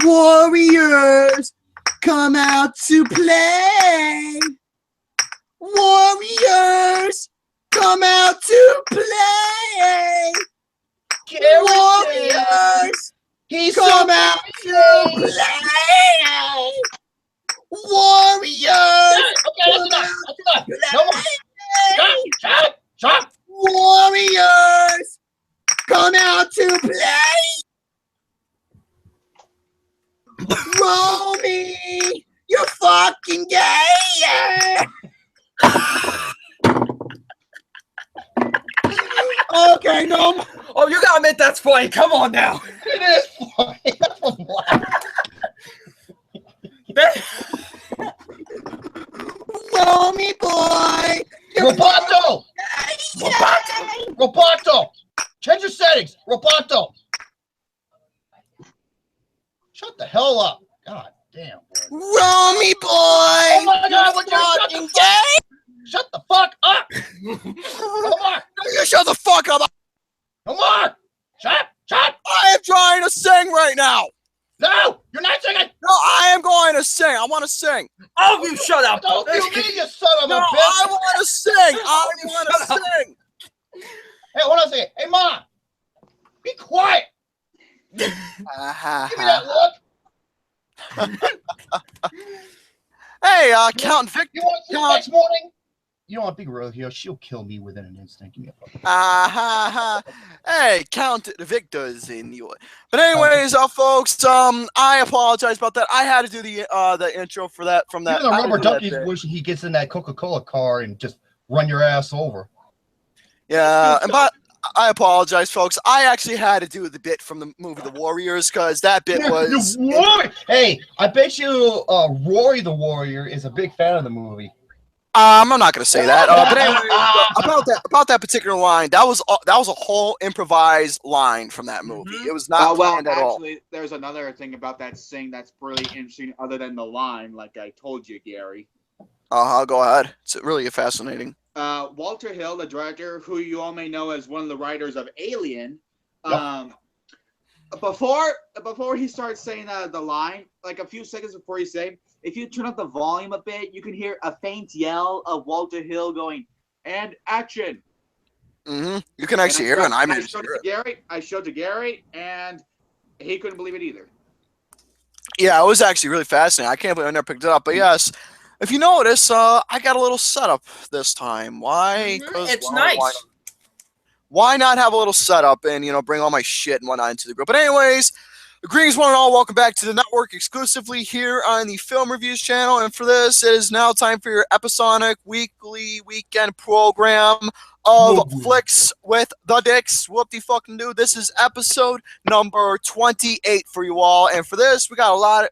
Warriors, come out to play. Warriors, come out to play. Warriors, come out to play. Warriors, okay, that's enough. No more. Stop. Warriors, come out to play. Romy, you're fucking gay. Okay, no. Oh, you gotta admit that's funny. Come on now. It is funny. That's Romy boy. Roboto. Roboto. Change your settings. Roboto. Shut the hell up. God damn. Boy. Romy boy. Oh my God, what fucking gay. Shut the fuck up. No more. You shut the fuck up. No more. Shut. I am trying to sing right now. No, you're not singing. No, I am going to sing. I want to sing. Oh, you shut up. Don't you mean, you son of a No, bitch. I want to sing. I want to sing. Hey, hold on a second. Hey, Mom. Be quiet. Give me that look. Hey, Count Victor. You want to see next morning? You know what, Big Real here. She'll kill me within an instant. Give me a fucking. Hey, Count Victor's in you. But anyways, folks, I apologize about that. I had to do the intro for that. From that, even the rubber duckies wish he gets in that Coca-Cola car and just run your ass over. Yeah, but I apologize, folks. I actually had to do the bit from the movie The Warriors because that bit was. Hey, I bet you Rory the Warrior is a big fan of the movie. I'm not gonna say that. But anyway, about that particular line, that was a whole improvised line from that movie. It was not planned at all. Actually, there's another thing about that sing that's really interesting, other than the line. Like I told you, Gary. Go ahead. It's really fascinating. Walter Hill, the director, who you all may know as one of the writers of Alien, before he starts saying the line, like a few seconds before he say, if you turn up the volume a bit, you can hear a faint yell of Walter Hill going, "And action." You can actually hear it. I showed to Gary, and he couldn't believe it either. Yeah, it was actually really fascinating. I can't believe I never picked it up. But yes, if you notice, I got a little setup this time. Why? It's nice. Why not have a little setup and bring all my shit and whatnot into the group? But anyways. Greetings, one and all. Welcome back to the network exclusively here on the Film Reviews channel. And for this, it is now time for your episodic weekly weekend program of Flicks with the Dicks. Whoop-de-fucking-do. This is episode number 28 for you all. And for this, we got a lot of...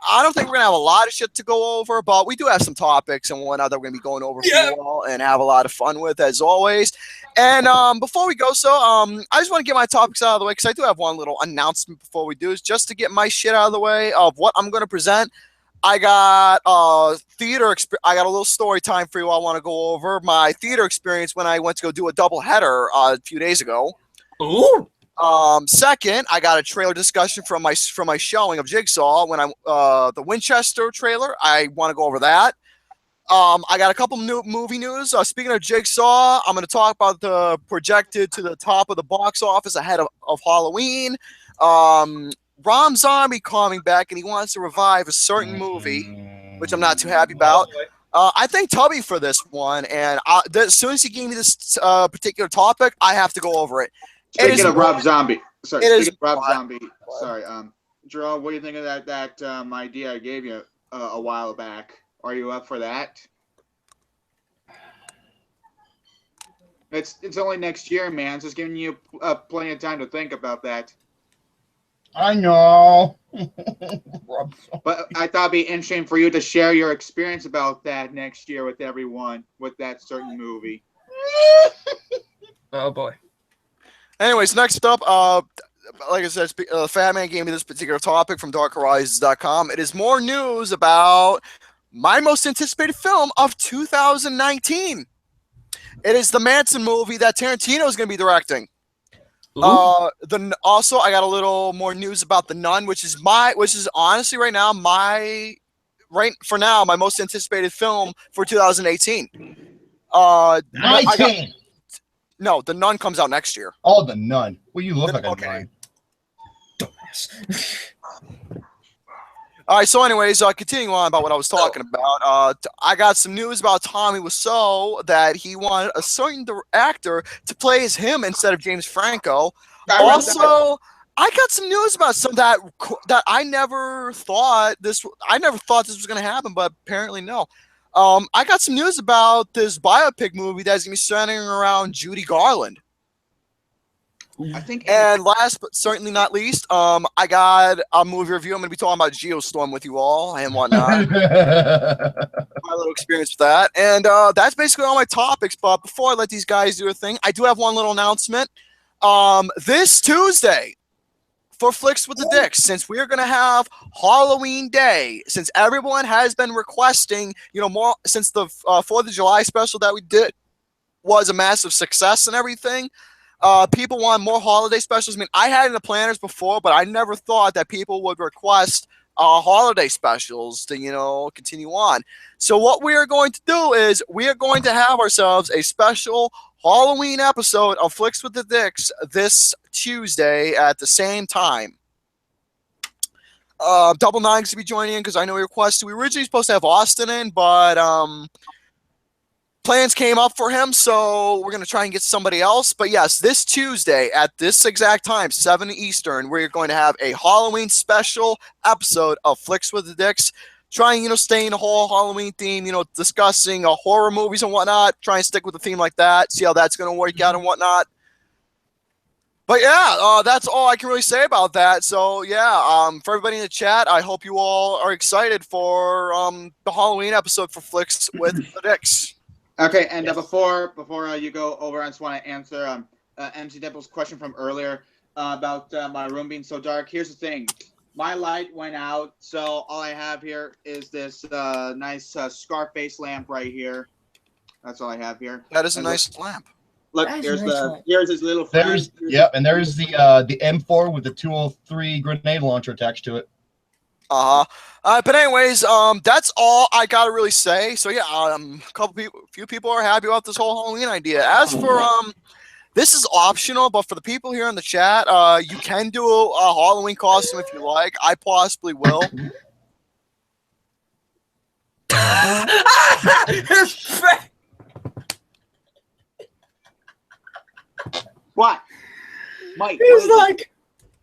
I don't think we're going to have a lot of shit to go over, but we do have some topics and whatnot that we're going to be going over for you all and have a lot of fun with, as always. And before we go, I just want to get my topics out of the way because I do have one little announcement before we do, is just to get my shit out of the way of what I'm going to present. I got theater. I got a little story time for you. I want to go over my theater experience when I went to go do a double header a few days ago. Ooh. Second, I got a trailer discussion from my showing of Jigsaw when the Winchester trailer. I want to go over that. I got a couple new movie news. Speaking of Jigsaw, I'm going to talk about the projected to the top of the box office ahead of Halloween. Rob Zombie coming back, and he wants to revive a certain movie, which I'm not too happy about. I thank Tubby for this one, and as soon as he gave me this particular topic, I have to go over it. Speaking of Rob Zombie, sorry. What? Sorry. Jerome, what do you think of that idea I gave you a while back? Are you up for that? It's only next year, man. It's just giving you plenty of time to think about that. I know. But I thought it'd be interesting for you to share your experience about that next year with everyone with that certain movie. Oh boy. Anyways, next up, like I said, Fat Man gave me this particular topic from darkhorizons.com. It is more news about my most anticipated film of 2019. It is the Manson movie that Tarantino is going to be directing. Also I got a little more news about The Nun, which is honestly right now my most anticipated film for 2018. 19. No, The Nun comes out next year. Oh, The Nun. Well, you look like a Okay. nun. Dumbass. All right, so anyways, continuing on about what I was talking about, I got some news about Tommy Wiseau that he wanted a certain actor to play as him instead of James Franco. Also, I got some news about some that I never thought this was going to happen, but apparently no. I got some news about this biopic movie that's going to be centering around Judy Garland. I think. And last but certainly not least, I got a movie review. I'm going to be talking about Geostorm with you all and whatnot. My little experience with that. And that's basically all my topics. But before I let these guys do a thing, I do have one little announcement. This Tuesday, for Flicks with the Dicks, since we're going to have Halloween Day, since everyone has been requesting, more, since the 4th of July special that we did was a massive success and everything, people want more holiday specials. I mean, I had it in the planners before, but I never thought that people would request holiday specials to, continue on. So what we are going to do is we are going to have ourselves a special Halloween episode of Flicks with the Dicks this Tuesday at the same time. Double Nine's to be joining in because I know he requested. We were originally supposed to have Austin in, but plans came up for him, so we're going to try and get somebody else. But yes, this Tuesday at this exact time, 7 Eastern, we're going to have a Halloween special episode of Flicks with the Dicks. Trying, stay in the whole Halloween theme, discussing horror movies and whatnot. Try and stick with the theme like that. See how that's going to work out and whatnot. But yeah, that's all I can really say about that. So yeah, for everybody in the chat, I hope you all are excited for the Halloween episode for Flicks with the Dicks. Okay, and before you go over, I just want to answer MC Dimple's question from earlier about my room being so dark. Here's the thing. My light went out, so all I have here is this nice Scarface lamp right here. That's all I have here. That is a nice lamp. Look, here's his little friend. There's the M4 with the 203 grenade launcher attached to it. But anyways, that's all I gotta really say. So yeah, a few people are happy about this whole Halloween idea. As for this is optional, but for the people here in the chat, you can do a Halloween costume if you like. I possibly will. What? Mike, He's like,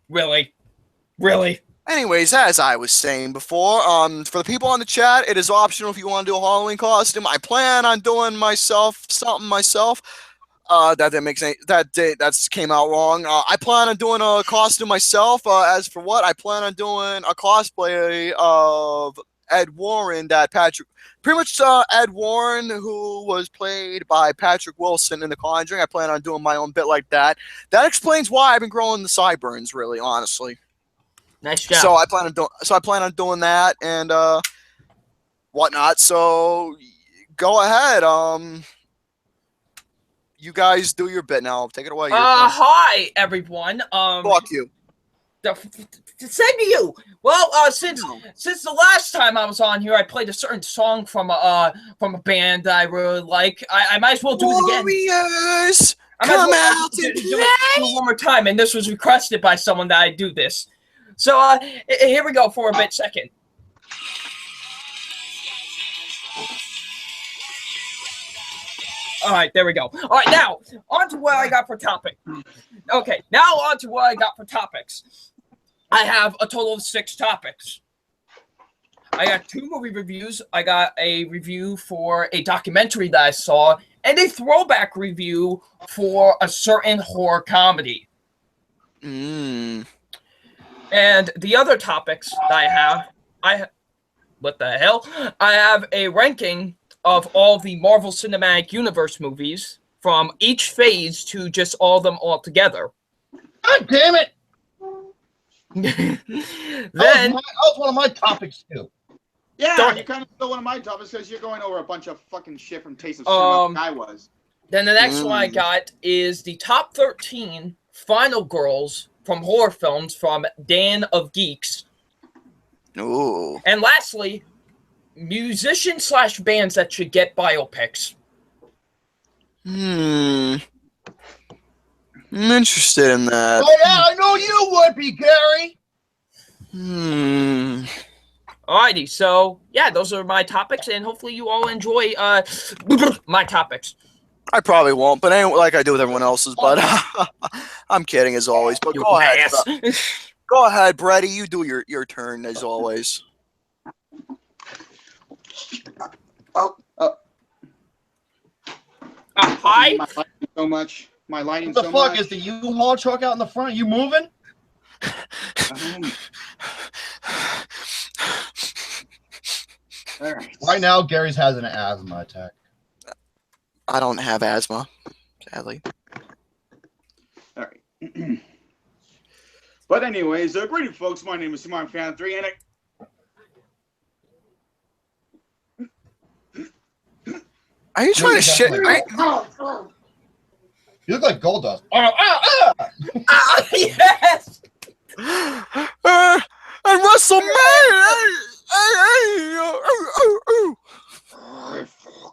really? Anyways, as I was saying before, for the people on the chat, it is optional if you want to do a Halloween costume. I plan on doing something myself. That came out wrong. I plan on doing a costume myself. As for what, I plan on doing a cosplay of Ed Warren Ed Warren, who was played by Patrick Wilson in The Conjuring. I plan on doing my own bit like that. That explains why I've been growing the sideburns, really, honestly. Nice job. So I plan on doing that and whatnot. So go ahead. You guys do your bit now. Take it away. Hi everyone. Fuck you. Same to you. Well, since the last time I was on here, I played a certain song from a band that I really like. I might as well do it again. Warriors, come out and do it one more time. And this was requested by someone that I do this. So here we go for a bit second. All right, there we go. All right, now on to what I got for topic. Okay, now on to what I got for topics. I have a total of 6 topics. I got 2 movie reviews. I got a review for a documentary that I saw, and a throwback review for a certain horror comedy. And the other topics that I have, what the hell? I have a ranking of all the Marvel Cinematic Universe movies from each phase to just all of them all together. God damn it! Then that was one of my topics too. Yeah, you kind of stole one of my topics because you're going over a bunch of fucking shit from Taste of Cinema like I was. Then the next one I got is the top 13 Final Girls from horror films from Dan of Geeks. Ooh. And lastly, musicians/bands that should get biopics. I'm interested in that. Oh yeah, I know you would be, Gary. Alrighty, so yeah, those are my topics, and hopefully you all enjoy my topics. I probably won't, but anyway, like I do with everyone else's. But I'm kidding as always. But go ahead, go ahead, Brady. You do your turn as always. Hi. My lighting so much. My lighting What the so fuck much. is the U-Haul truck out in the front? You moving? All right. Right now, Gary's has an asthma attack. I don't have asthma, sadly. All right. But anyways, greetings, folks. My name is Simon Fan 3, and Are you trying to shit? You look like gold dust. Yes. And WrestleMania.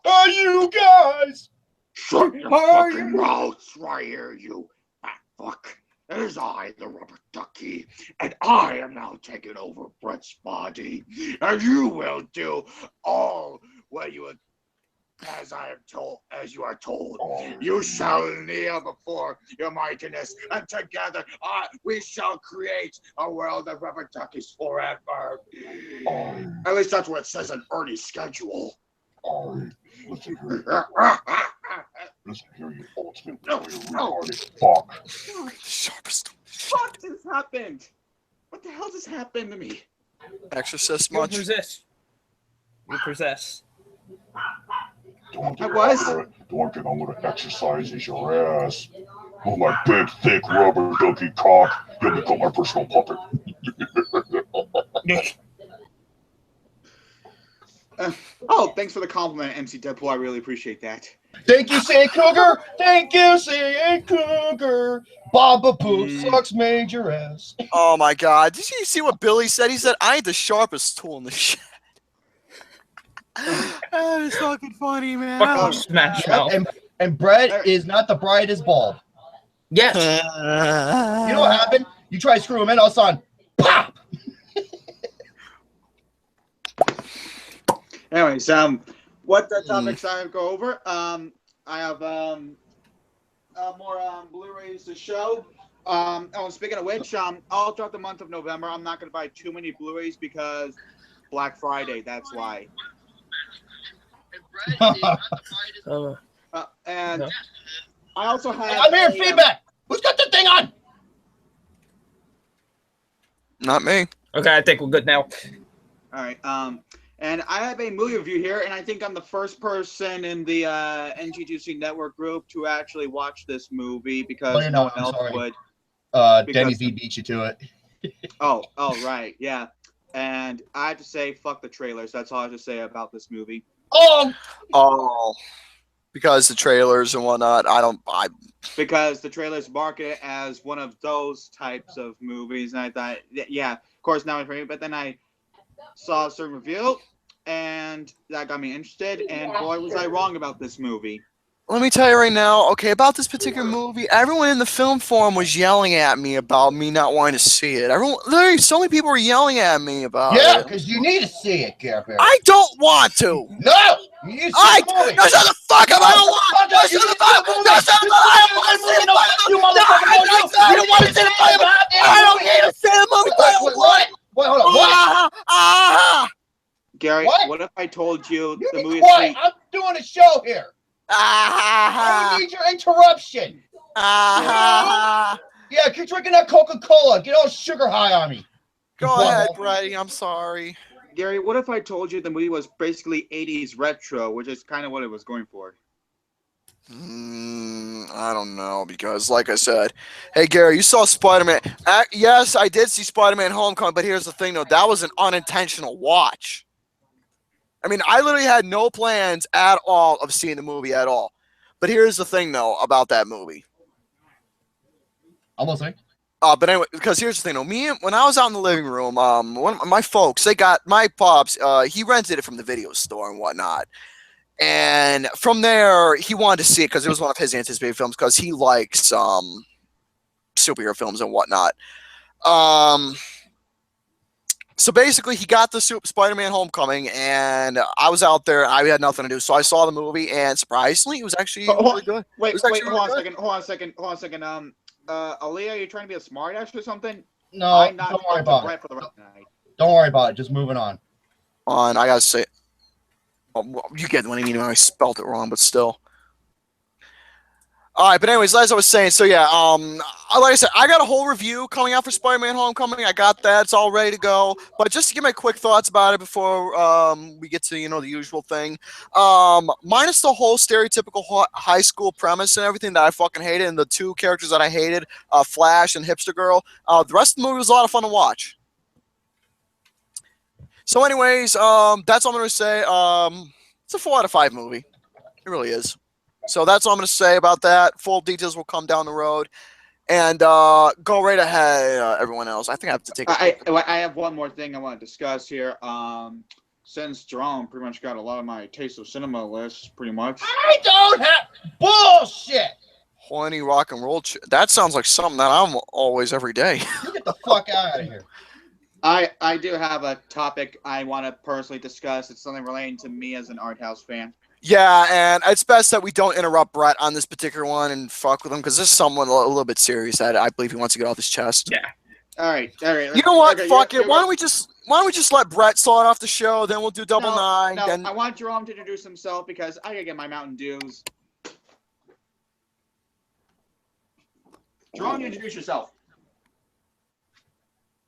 Are you guys? Shut your fucking mouths right here, you fat fuck. It is I, the rubber ducky, and I am now taking over Brett's body, and you will do all what you as you are told. You shall kneel before your mightiness, and together we shall create a world of rubber duckies forever. At least that's what it says in Ernie's schedule. Listen here, you ultimate retarded fuck. Sharpest. what just happened? What the hell just happened to me? Exorcist You much? possess. You possess. Don't I was. think I'm gonna exercise your ass. With my big, thick rubber ducky cock, you'll become my personal puppet. Thanks for the compliment, MC Deadpool. I really appreciate that. Thank you, Say Cougar. Thank you, Say Cougar. Baba Poo sucks major ass. Oh my God! Did you see what Billy said? He said, "I ain't the sharpest tool in the shed." That is fucking funny, man. Fucking smash mouth. And Brett is not the brightest bulb. Yes. You know what happened? You try to screw him in, all of a sudden, pop! Anyways, what the topics I go over? I have more Blu-rays to show. Speaking of which, all throughout the month of November, I'm not going to buy too many Blu-rays because Black Friday. That's why. And I also have. I'm hearing feedback. Who's got the thing on? Not me. Okay, I think we're good now. All right. And I have a movie review here, and I think I'm the first person in the NG2C network group to actually watch this movie because no one else would. Denny V beat you to it. Oh, right, yeah. And I have to say, fuck the trailers. That's all I have to say about this movie. Oh, because the trailers and whatnot. Because the trailers market it as one of those types of movies, and I thought, yeah, of course, now I'm afraid. But then I saw a certain review, and that got me interested. And boy, was I wrong about this movie. Let me tell you right now, okay, about this particular movie, everyone in the film forum was yelling at me about me not wanting to see it. Literally, so many people were yelling at me about it. Yeah, because you need to see it, Gary. I don't want to. No! You need to see the movie. No, shut the fuck up! I don't want to! No, shut the fuck up! No, shut the fuck up! I don't want to see the movie! You don't want to see the movie! I don't need to see the movie! What? Wait, hold on. What? Gary, what if I told you the movie? Quiet. I'm doing a show here. I don't need your interruption. Yeah, keep drinking that Coca-Cola. Get all sugar high on me. Go ahead, Brady. I'm sorry. Gary, what if I told you the movie was basically 80s retro, which is kind of what it was going for? I don't know, because like I said, hey Gary, you saw Spider-Man. Yes, I did see Spider-Man Homecoming, but here's the thing though, that was an unintentional watch. I mean, I literally had no plans at all of seeing the movie at all. But here's the thing though about that movie. I'm listening. But anyway, because here's the thing, when I was out in the living room, one of my folks, they got my pops. He rented it from the video store and whatnot, and from there he wanted to see it because it was one of his anticipated films because he likes superhero films and whatnot. So basically, he got the Spider-Man Homecoming, and I was out there. I had nothing to do, so I saw the movie, and surprisingly, it was actually really good. Wait, hold on a second. Aaliyah, are you trying to be a smartass or something? No, don't worry about it. Don't worry about it. Just moving on. I gotta say, you get what I mean when I spelled it wrong, but still. All right, but anyways, as I was saying, so yeah, like I said, I got a whole review coming out for Spider-Man Homecoming. I got that; it's all ready to go. But just to give my quick thoughts about it before we get to the usual thing, minus the whole stereotypical high school premise and everything that I fucking hated, and the two characters that I hated, Flash and Hipster Girl. The rest of the movie was a lot of fun to watch. So, anyways, that's all I'm gonna say. It's a 4 out of 5 movie. It really is. So that's all I'm going to say about that. Full details will come down the road. And go right ahead, everyone else. I think I have to take I have one more thing I want to discuss here. Since Jerome pretty much got a lot of my Taste of Cinema lists, pretty much. I don't have... Bullshit! Horny rock and roll. That sounds like something that I'm always every day. You get the fuck out of here. I do have a topic I want to personally discuss. It's something relating to me as an art house fan. Yeah, and it's best that we don't interrupt Brett on this particular one and fuck with him because this is someone a little bit serious that I believe he wants to get off his chest. Yeah. All right. You know what? Fuck it. Why don't we just let Brett start off the show? Then we'll do double nine. No, then... I want Jerome to introduce himself because I gotta get my Mountain Dews. Jerome, introduce yourself.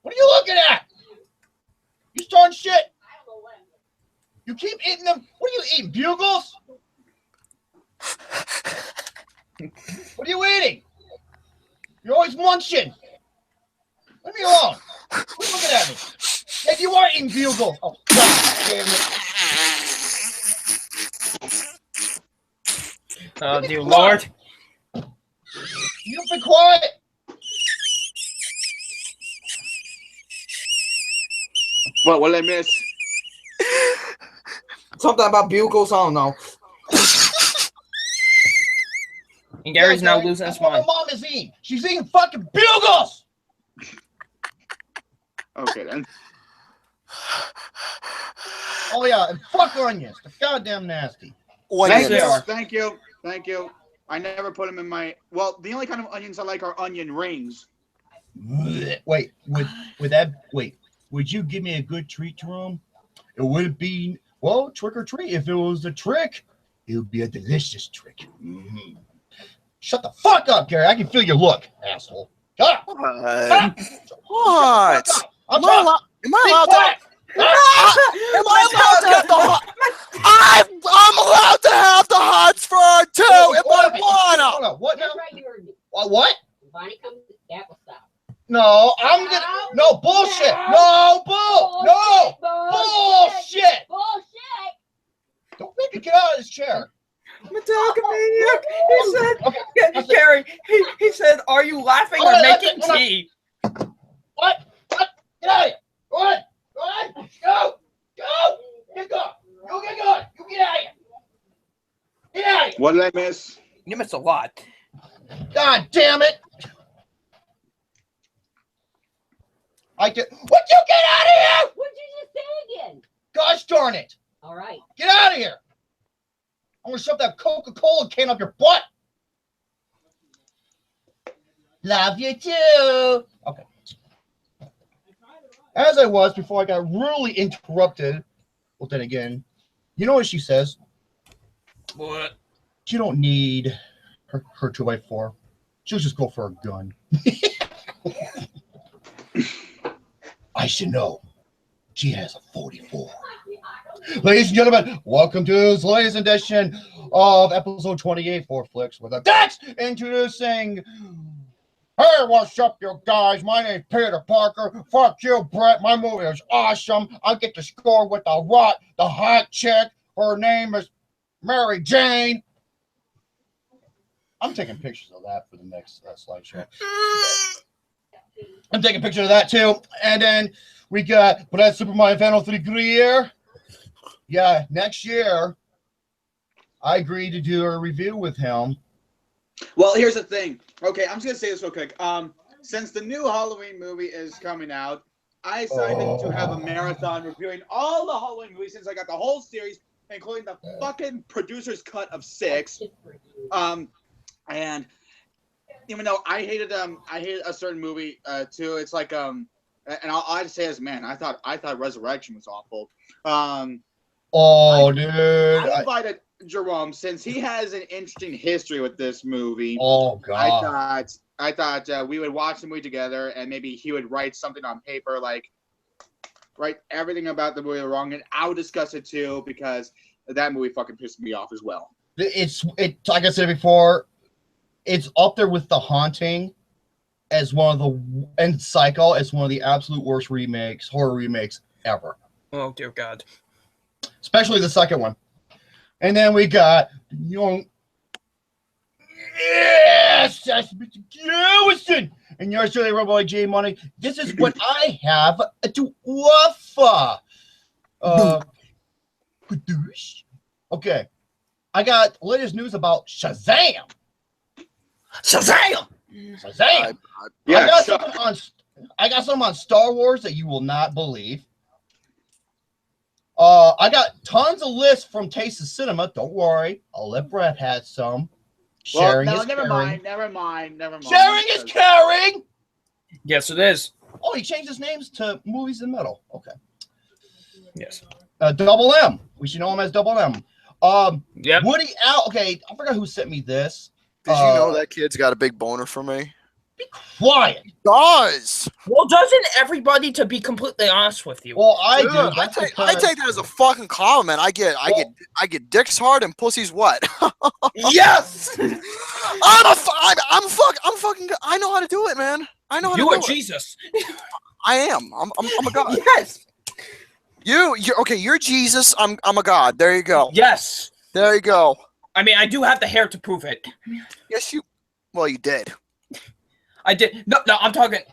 What are you looking at? You starting shit? You keep eating them. What are you eating? Bugles? What are you eating? You're always munching. Leave me alone. Quit looking at me. Hey, you are eating bugles. Oh, God damn it. Oh, dear Lord. You be quiet. What did I miss? Something about bugles, I don't know. And Gary's now losing his mind. That's what my mom is eating. She's eating fucking bugles. Okay, then. Oh, yeah, and fuck onions. They're goddamn nasty. Thank you. I never put them in my... Well, the only kind of onions I like are onion rings. Wait, would you give me a good treat, Jerome? It would be... Well, trick or treat. If it was a trick, it would be a delicious trick. Mm-hmm. Shut the fuck up, Gary. I can feel your look, asshole. Shut up. What? Am I allowed I'm allowed to have the hots for her too if I wanna. Hold on. What now? What? Bonnie comes, that will stop. No, I'm gonna. No bullshit. No bullshit. Bullshit. Don't make me get out of this chair. I'm a dog maniac. He said, Gary, he said, are you laughing or making tea? What? Get out of here. Go ahead. Go. Get going. You get going. You get out of here. Get out of here. What did I miss? You missed a lot. God damn it. Would you get out of here? What'd you just say again? Gosh darn it. All right. Get out of here. I'm going to shove that Coca-Cola can up your butt. Love you too. Okay. As I was before I got really interrupted. Well, then again, you know what she says? What? She don't need her 2x4. She'll just go for a gun. I should know. She has a 44. Ladies and gentlemen, welcome to this latest edition of episode 28 for Flicks with a Dex. Introducing, hey, what's up, you guys? My name's Peter Parker. Fuck you, Brett. My movie is awesome. I get to score with the hot chick. Her name is Mary Jane. I'm taking pictures of that for the next slideshow. I'm taking pictures of that too. And then we got Brett Superman Final 3 year. Yeah, next year I agreed to do a review with him. Well, here's the thing. Okay, I'm just gonna say this real quick. Since the new Halloween movie is coming out, I decided to have a marathon reviewing all the Halloween movies since I got the whole series, including the fucking producer's cut of 6. And even though I hated a certain movie too. It's like and I'll just say as man, I thought Resurrection was awful. Dude. I invited Jerome since he has an interesting history with this movie. Oh God. I thought we would watch the movie together and maybe he would write something on paper, like write everything about the movie wrong, and I would discuss it too because that movie fucking pissed me off as well. It's like I said before, it's up there with The Haunting as one of the and Psycho as one of the absolute worst horror remakes ever. Oh dear God. Especially the second one. And then we got yes, that's Mr. Garrison and yours truly, Robo J Money. This is what I have to offer. Okay, I got latest news about Shazam. Shazam! Yeah, I got something on Star Wars that you will not believe. I got tons of lists from Taste of Cinema. Don't worry, I'll let Brett have some. Sharing is never caring. mind. Sharing is caring. Yes, it is. Oh, he changed his names to Movies in Metal. Okay. Yes. Double M. We should know him as Double M. Yep. Woody Allen. Okay, I forgot who sent me this. Did you know that kid's got a big boner for me? Be quiet. He does. Well, doesn't everybody, to be completely honest with you? Well, I Dude, do. I take that as a fucking compliment. I get dicks hard and pussy's wet. Yes. I'm fucking. I know how to do it, man. I know how to do it. You are Jesus. I am. I'm a god. Yes. You're okay. You're Jesus. I'm a god. There you go. Yes. There you go. I mean, I do have the hair to prove it. Yes, you. Well, you did. I did. No, I'm talking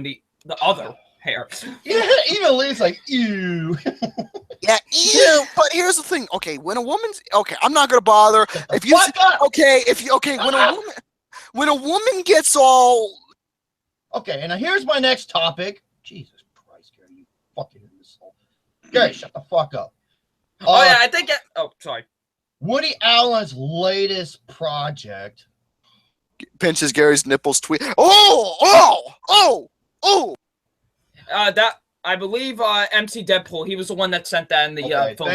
the other hair. Yeah, even Lee's like, ew. Yeah, ew. But here's the thing. Okay, when a woman's I'm not gonna bother. If you when a woman gets all Okay, and now here's my next topic. Jesus Christ, Gary, you fucking imbecile. Gary, shut the fuck up. Oh yeah, I think. Sorry. Woody Allen's latest project. pinches Gary's nipples, tweet. Oh. That I believe MC Deadpool. He was the one that sent that in the film.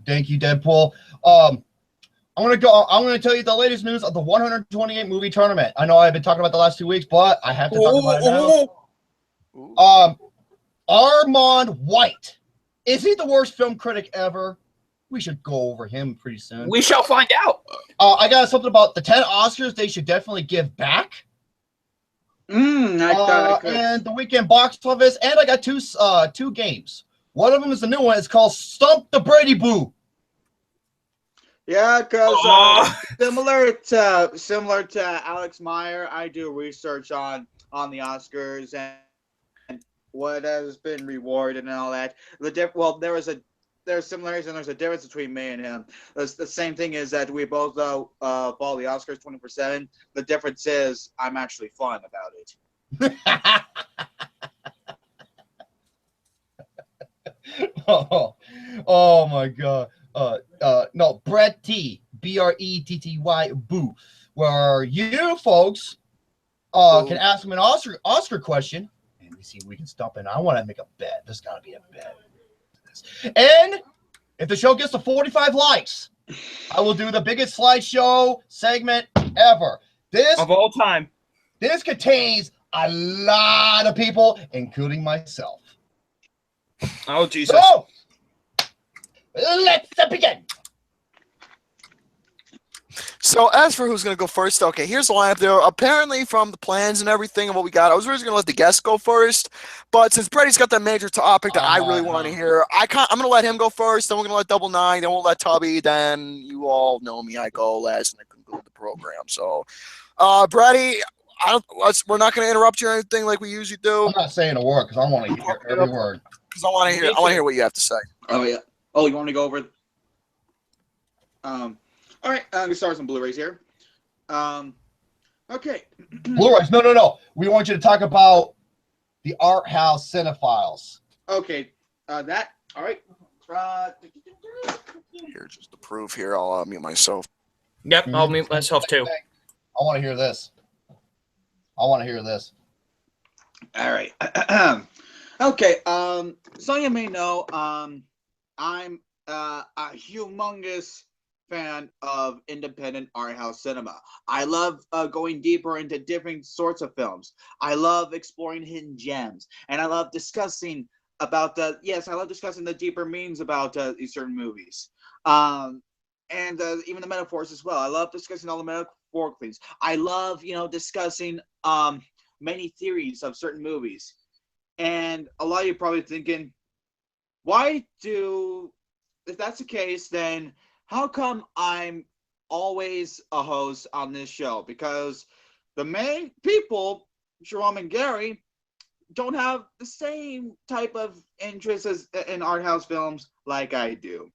Thank you, Deadpool. I'm gonna tell you the latest news of the 128 movie tournament. I know I've been talking about the last 2 weeks, but I have to talk about it now. Armand White. Is he the worst film critic ever? We should go over him pretty soon. We shall find out. I got something about the 10 Oscars they should definitely give back. I thought I could. And the weekend box office, and I got two games. One of them is the new one. It's called Stump the Brady Boo. Yeah, because similar to Alex Meyer, I do research on the Oscars and what has been rewarded and all that. There's similarities and there's a difference between me and him. The same thing is that we both follow the Oscars 24/7. The difference is I'm actually fun about it. Oh my God. No, Brett T. BRETTY Boo. Where you folks can ask him an Oscar question and we see if we can stump in. I want to make a bet. There's gotta be a bet. And if the show gets to 45 likes, I will do the biggest slideshow segment ever. Of all time. This contains a lot of people, including myself. Oh, Jesus. So, let's begin. So as for who's going to go first, okay, here's the lineup there. Apparently from the plans and everything and what we got, I was originally going to let the guests go first, but since Brady's got that major topic that I really want to hear, I'm going to let him go first, then we're going to let Double Nine, then we'll let Tubby, then you all know me, I go last and I couldn't the program. So, Brady, we're not going to interrupt you or anything like we usually do. I'm not saying a word because I want to hear every word. Because I want to hear what you have to say. Oh yeah. Oh, you want me to go over? All right. I'm gonna start with some Blu-rays here. Okay. Blu-rays. No. We want you to talk about the Art-House Cinephiles. Okay. That. All right. Here, just to prove here, I'll mute myself. Yep, I'll mute myself too. I want to hear this. All right. Okay. So you may know, I'm a humongous fan of independent art house cinema. I love going deeper into different sorts of films. I love exploring hidden gems, and I love discussing about the deeper meanings about these certain movies, and even the metaphors as well. I love discussing all the metaphorical things. I love discussing many theories of certain movies. And a lot of you are probably thinking, if that's the case, then how come I'm always a host on this show? Because the main people, Jerome and Gary, don't have the same type of interest in art house films like I do.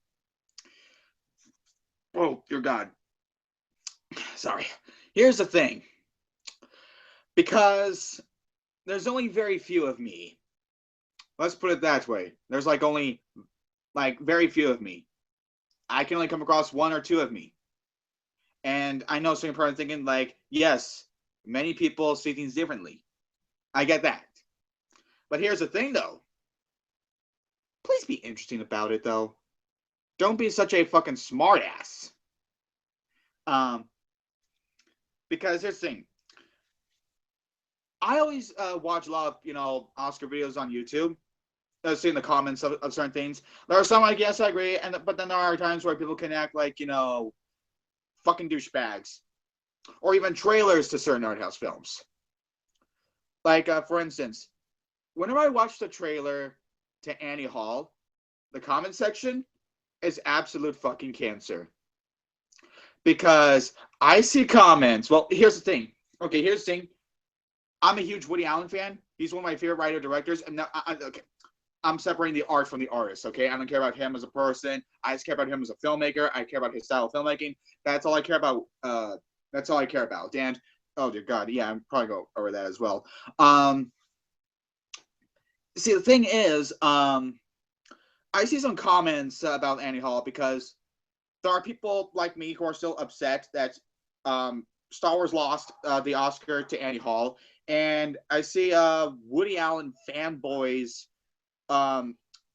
Oh, dear God. Sorry. Here's the thing. Because there's only very few of me. Let's put it that way. There's only very few of me. I can only come across one or two of me. And I know some people are thinking yes, many people see things differently. I get that. But here's the thing though. Please be interesting about it though. Don't be such a fucking smartass. Because here's the thing. I always watch a lot of, Oscar videos on YouTube. Seeing the comments of certain things. There are some yes, I agree, but then there are times where people can act like, fucking douchebags. Or even trailers to certain art house films. For instance, whenever I watch the trailer to Annie Hall, the comment section is absolute fucking cancer. Because I see comments. Well, here's the thing. Okay, here's the thing. I'm a huge Woody Allen fan. He's one of my favorite writer-directors. And now, I'm separating the art from the artist, okay? I don't care about him as a person. I just care about him as a filmmaker. I care about his style of filmmaking. That's all I care about. And, oh, dear God, yeah, I'm probably go over that as well. See, the thing is, I see some comments about Annie Hall because there are people like me who are still upset that Star Wars lost the Oscar to Annie Hall. And I see Woody Allen fanboys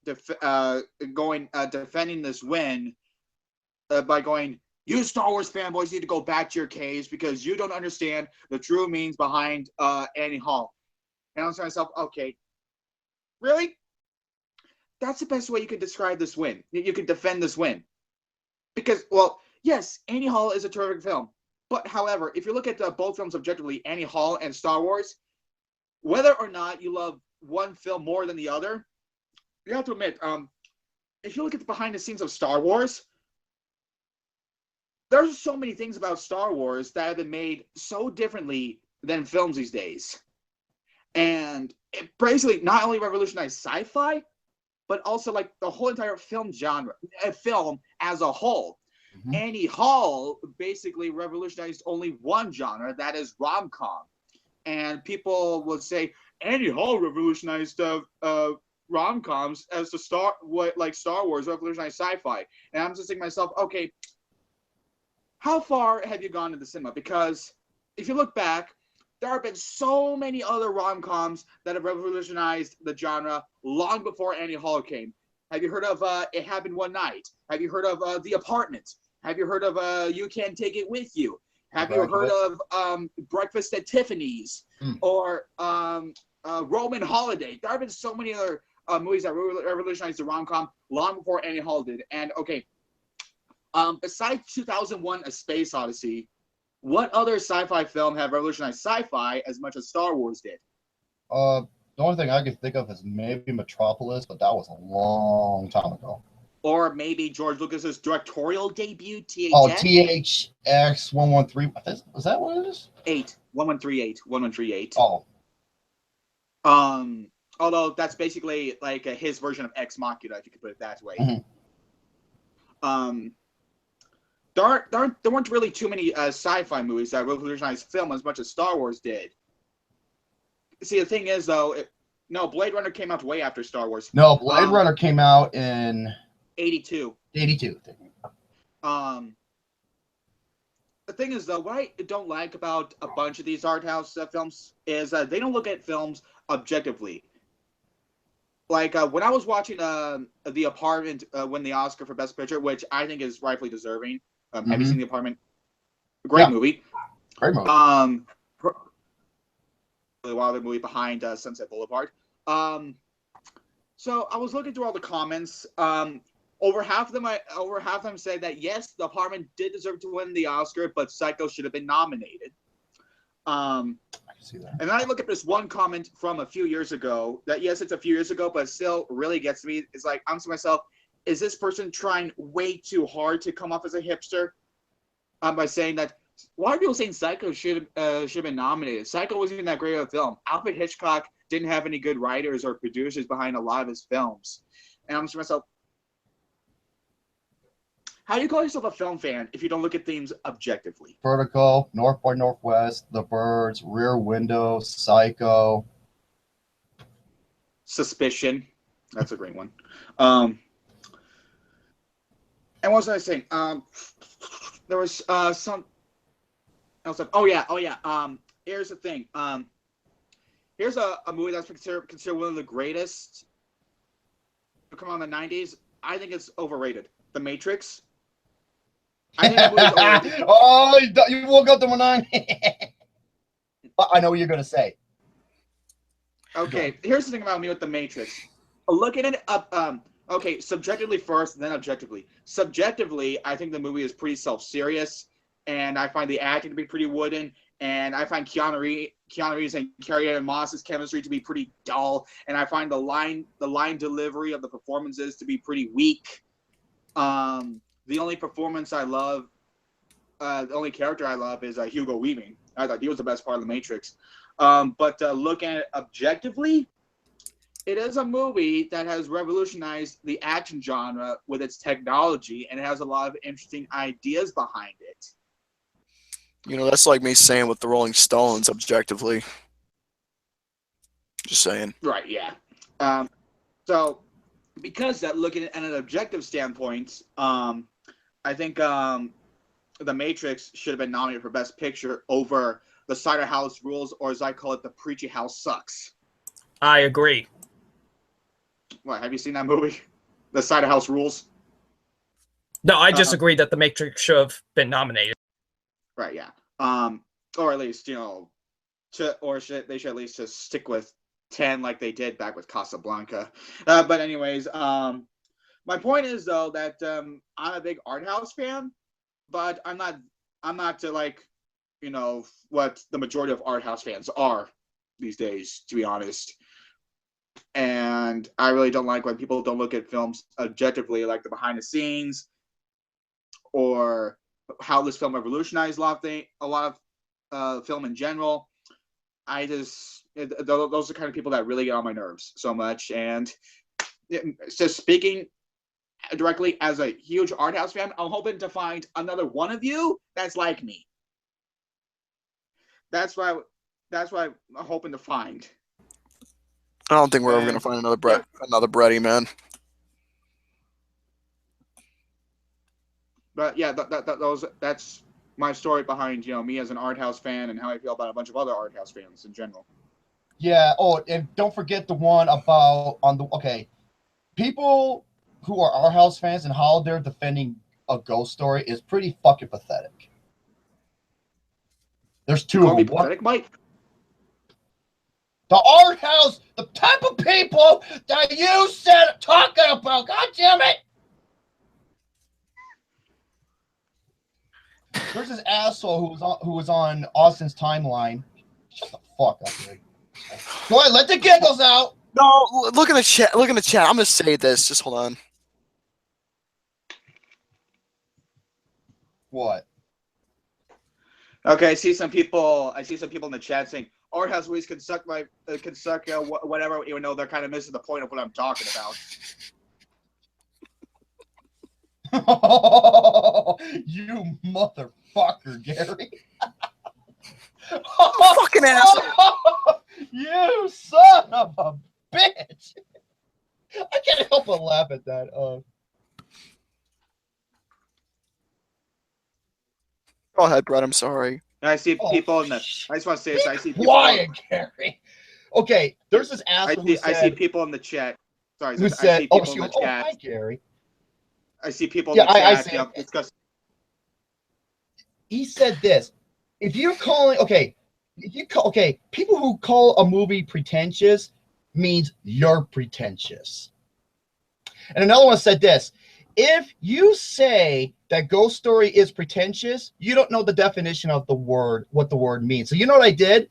defending this win by going, you Star Wars fanboys need to go back to your caves because you don't understand the true meanings behind Annie Hall. And I'm saying to myself, okay, really? That's the best way you can describe this win. You can defend this win. Because, well, yes, Annie Hall is a terrific film. But, however, if you look at both films objectively, Annie Hall and Star Wars, whether or not you love one film more than the other, you have to admit, if you look at the behind the scenes of Star Wars, there's so many things about Star Wars that have been made so differently than films these days. And it basically not only revolutionized sci-fi, but also the whole entire film genre, film as a whole. Mm-hmm. Annie Hall basically revolutionized only one genre, that is rom-com. And people would say Annie Hall revolutionized rom-coms as Star Wars revolutionized sci-fi. And I'm just thinking to myself, okay, how far have you gone to the cinema? Because if you look back, there have been so many other rom-coms that have revolutionized the genre long before Annie Hall came. Have you heard of It Happened One Night? Have you heard of The Apartment? Have you heard of You Can't Take It With You? Have you heard of Breakfast at Tiffany's? Or Roman Holiday? There have been so many other movies that revolutionized the rom-com long before Annie Hall did. And okay, besides 2001: A Space Odyssey, what other sci-fi film have revolutionized sci-fi as much as Star Wars did? The only thing I can think of is maybe Metropolis, but that was a long time ago. or maybe George Lucas's directorial debut, THX. Oh, THX 113. Was that what it is? 1138. Oh. Although that's basically like his version of Ex Machina, if you could put it that way. Mm-hmm. There weren't really too many sci-fi movies that revolutionized film as much as Star Wars did. See, the thing is, though, Blade Runner came out way after Star Wars. No, Blade Runner came out in 82. 82. The thing is, though, what I don't like about a bunch of these art house films is they don't look at films objectively. Like when I was watching The Apartment win the Oscar for Best Picture, which I think is rightfully deserving. Have you seen The Apartment? Great movie. Great movie. Really wild movie behind Sunset Boulevard. So I was looking through all the comments. Over half of them say that yes, The Apartment did deserve to win the Oscar, but Psycho should have been nominated. I can see that. And then I look at this one comment from a few years ago. That yes, it's a few years ago, but it still really gets me. It's like I'm to myself, is this person trying way too hard to come off as a hipster? By saying that, why are people saying Psycho should have been nominated? Psycho wasn't even that great of a film. Alfred Hitchcock didn't have any good writers or producers behind a lot of his films. And I'm to myself, how do you call yourself a film fan if you don't look at themes objectively? Vertigo, North by Northwest, The Birds, Rear Window, Psycho. Suspicion. That's a great one. And what was I saying? There was some else. Oh yeah. Here's the thing. Here's a movie that's considered one of the greatest to come out in the 90s. I think it's overrated. The Matrix. I think that movie's overrated. Oh, you woke up to one eye. I know what you're gonna say. Okay, here's the thing about me with The Matrix. Looking at it up, okay, subjectively first, then objectively. Subjectively, I think the movie is pretty self-serious, and I find the acting to be pretty wooden, and I find Keanu Reeves and Carrie-Anne Moss's chemistry to be pretty dull, and I find the line delivery of the performances to be pretty weak. The only performance I love, the only character I love is Hugo Weaving. I thought he was the best part of The Matrix. But looking at it objectively, it is a movie that has revolutionized the action genre with its technology, and it has a lot of interesting ideas behind it. You know, that's like me saying with the Rolling Stones, objectively. Just saying. Right, yeah. So, because that, looking at an objective standpoint, I think The Matrix should have been nominated for Best Picture over The Cider House Rules, or as I call it, The Preachy House Sucks. I agree. What, have you seen that movie? The Cider House Rules? No, I just agree that The Matrix should have been nominated. Right, yeah. Or at least, you know, they should at least just stick with 10 like they did back with Casablanca. But anyways, my point is though that I'm a big art house fan, but I'm not to like, you know, what the majority of art house fans are these days, to be honest. And I really don't like when people don't look at films objectively, like the behind the scenes or how this film revolutionized a lot of film in general. Those are the kind of people that really get on my nerves so much. And just speaking directly as a huge art house fan, I'm hoping to find another one of you that's like me. That's what I'm hoping to find. I don't think we're ever gonna find another Bretty, man. But yeah, that's my story behind, you know, me as an art house fan and how I feel about a bunch of other art house fans in general. Yeah. Oh, and don't forget the one about people who are art house fans and how they're defending a ghost story is pretty fucking pathetic. There's two of them. Pathetic, Mike? The art house, the type of people that you said talking about. God damn it! There's this asshole who was on Austin's timeline. Shut the fuck up, dude. Go ahead, let the giggles out. No, look in the chat. Look in the chat. I'm gonna say this. Just hold on. What? Okay, I see some people in the chat saying art-house movies can suck whatever, even though they're kind of missing the point of what I'm talking about. You motherfucker, Gary. Fucking asshole. You son of a bitch. I can't help but laugh at that. Go ahead, Brett. I'm sorry. I see people in the. I just want to say this. I see people. Quiet, Gary. Okay, there's this asshole I see people in the chat. Sorry, who I said, see people in the chat. Hi, Gary. I see people in the I chat. see Yeah, him. discuss. He said this. If you're calling, people who call a movie pretentious means you're pretentious. And another one said this. If you say that Ghost Story is pretentious, you don't know the definition of the word, what the word means. So you know what I did?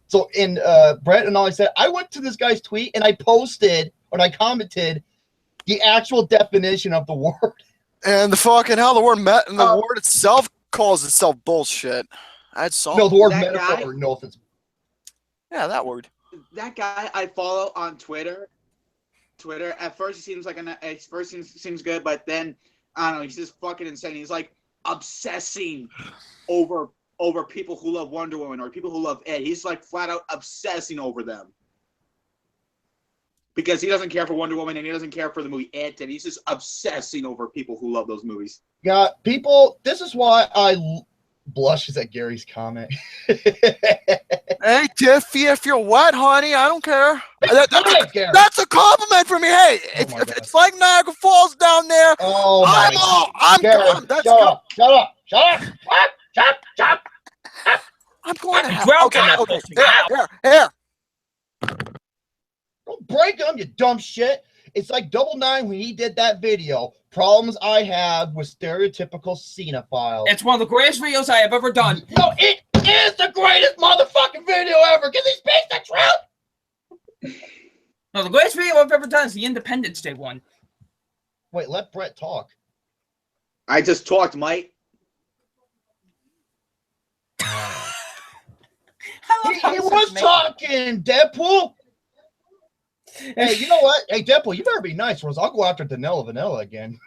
So in Brett and all, I said, I went to this guy's tweet and I posted, or I commented the actual definition of the word. And the fucking hell, the word word itself calls itself bullshit. That's something. No, the word That metaphor. guy? No, if it's Yeah, that word. That guy I follow on Twitter. At first he seems seems good, but then I don't know. He's just fucking insane. He's like obsessing over people who love Wonder Woman or people who love Ed. He's like flat out obsessing over them because he doesn't care for Wonder Woman and he doesn't care for the movie Ed. And he's just obsessing over people who love those movies. yeah, people. This is why I blushes at Gary's comment. Hey, Tiffy, if you're wet, honey, I don't care. Gary. That's a compliment for me. Hey, if God. it's like Niagara Falls down there, Oh my Gary, Shut up! Shut up! I'm going to have. drunk Okay, in that okay. bullshit. Here. Don't break them, you dumb shit. It's like Double Nine when he did that video. Problems I have with Stereotypical Cinephiles. It's one of the greatest videos I have ever done. No, it is the greatest motherfucking video ever. Can they speak the truth? No, the greatest video I've ever done is the Independence Day one. Wait, let Brett talk. I just talked, Mike. He was talking, Deadpool. Hey, you know what? Hey, Deadpool, you better be nice, or else I'll go after Danella Vanilla again.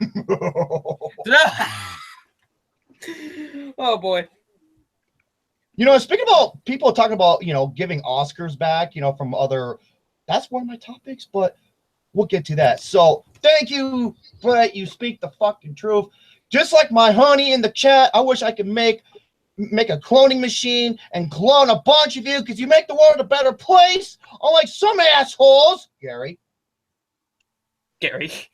Oh boy. You know, speaking about people talking about, giving Oscars back, from other, that's one of my topics, but we'll get to that. So thank you, Brett. You speak the fucking truth. Just like my honey in the chat, I wish I could make a cloning machine and clone a bunch of you because you make the world a better place, unlike some assholes. Gary. Okay,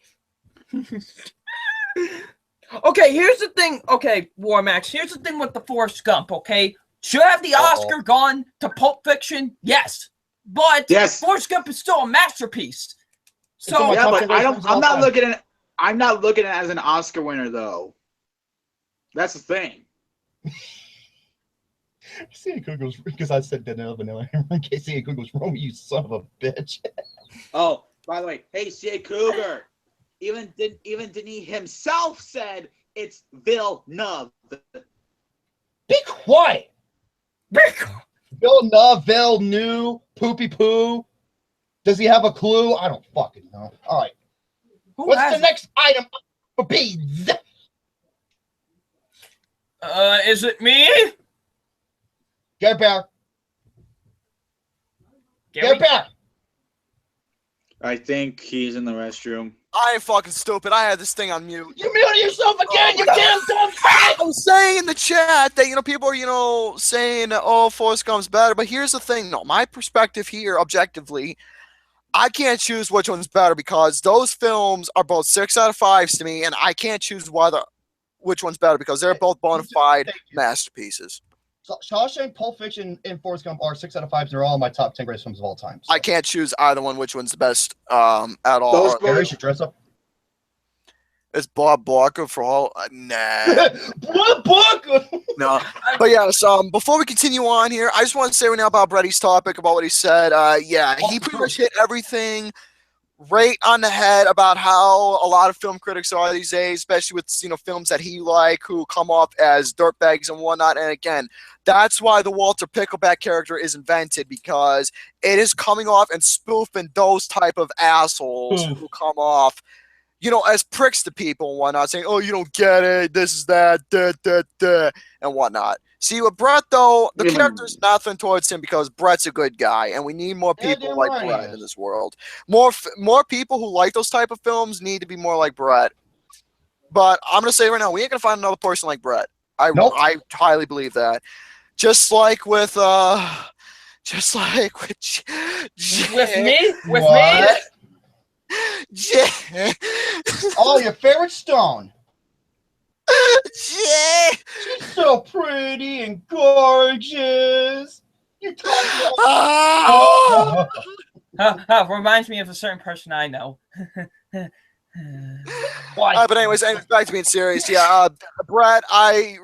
here's the thing. Okay, Warmax, here's the thing with the Forrest Gump, okay? Should have the Oscar gone to Pulp Fiction? Yes. But Yes. Forrest Gump is still a masterpiece. So Yeah, but I'm not looking at it as an Oscar winner though. That's the thing. CA Cook goes, because I said Danella Vanilla. In case CA Cook goes, Romy, you son of a bitch. Oh, by the way, hey, C.A. Cougar, even didn't he himself said it's Villeneuve. Be quiet. Villeneuve, Poopy Poo. Does he have a clue? I don't fucking know. All right. What's the next item for beads? Is it me? Get back. Gary? Get back. I think he's in the restroom. I ain't fucking stupid. I had this thing on mute. You muted yourself again, you damn dumb shit. I'm saying in the chat that, people are, saying, oh, Forrest Gump's better. But here's the thing. No, my perspective here, objectively, I can't choose which one's better because those films are both 6 out of 5s to me, and I can't choose which one's better because they're both bona fide masterpieces. So Shawshank, Pulp Fiction, and Forrest Gump are 6 out of 5s. They're all in my top 10 greatest films of all time. So. I can't choose either one, which one's the best at all. Gary should dress up. It's Bob Barker for all. Nah. Bob Barker! No. But yeah, so before we continue on here, I just want to say right now about Brady's topic, about what he said. Yeah, he pretty much hit everything right on the head about how a lot of film critics are these days, especially with films that he who come off as dirtbags and whatnot. And again, that's why the Walter Pickleback character is invented, because it is coming off and spoofing those type of assholes who come off, as pricks to people and whatnot, saying, "Oh, you don't get it. This is that, and whatnot." See, with Brett, though, the character's nothing towards him because Brett's a good guy, and we need more people like Brett in this world. More people who like those type of films need to be more like Brett. But I'm gonna say right now, we ain't gonna find another person like Brett. I highly believe that. Just like with me. Oh, your favorite Stone. She's so pretty and gorgeous. You reminds me of a certain person I know. But anyways, back to being serious. Yeah, Brett, again,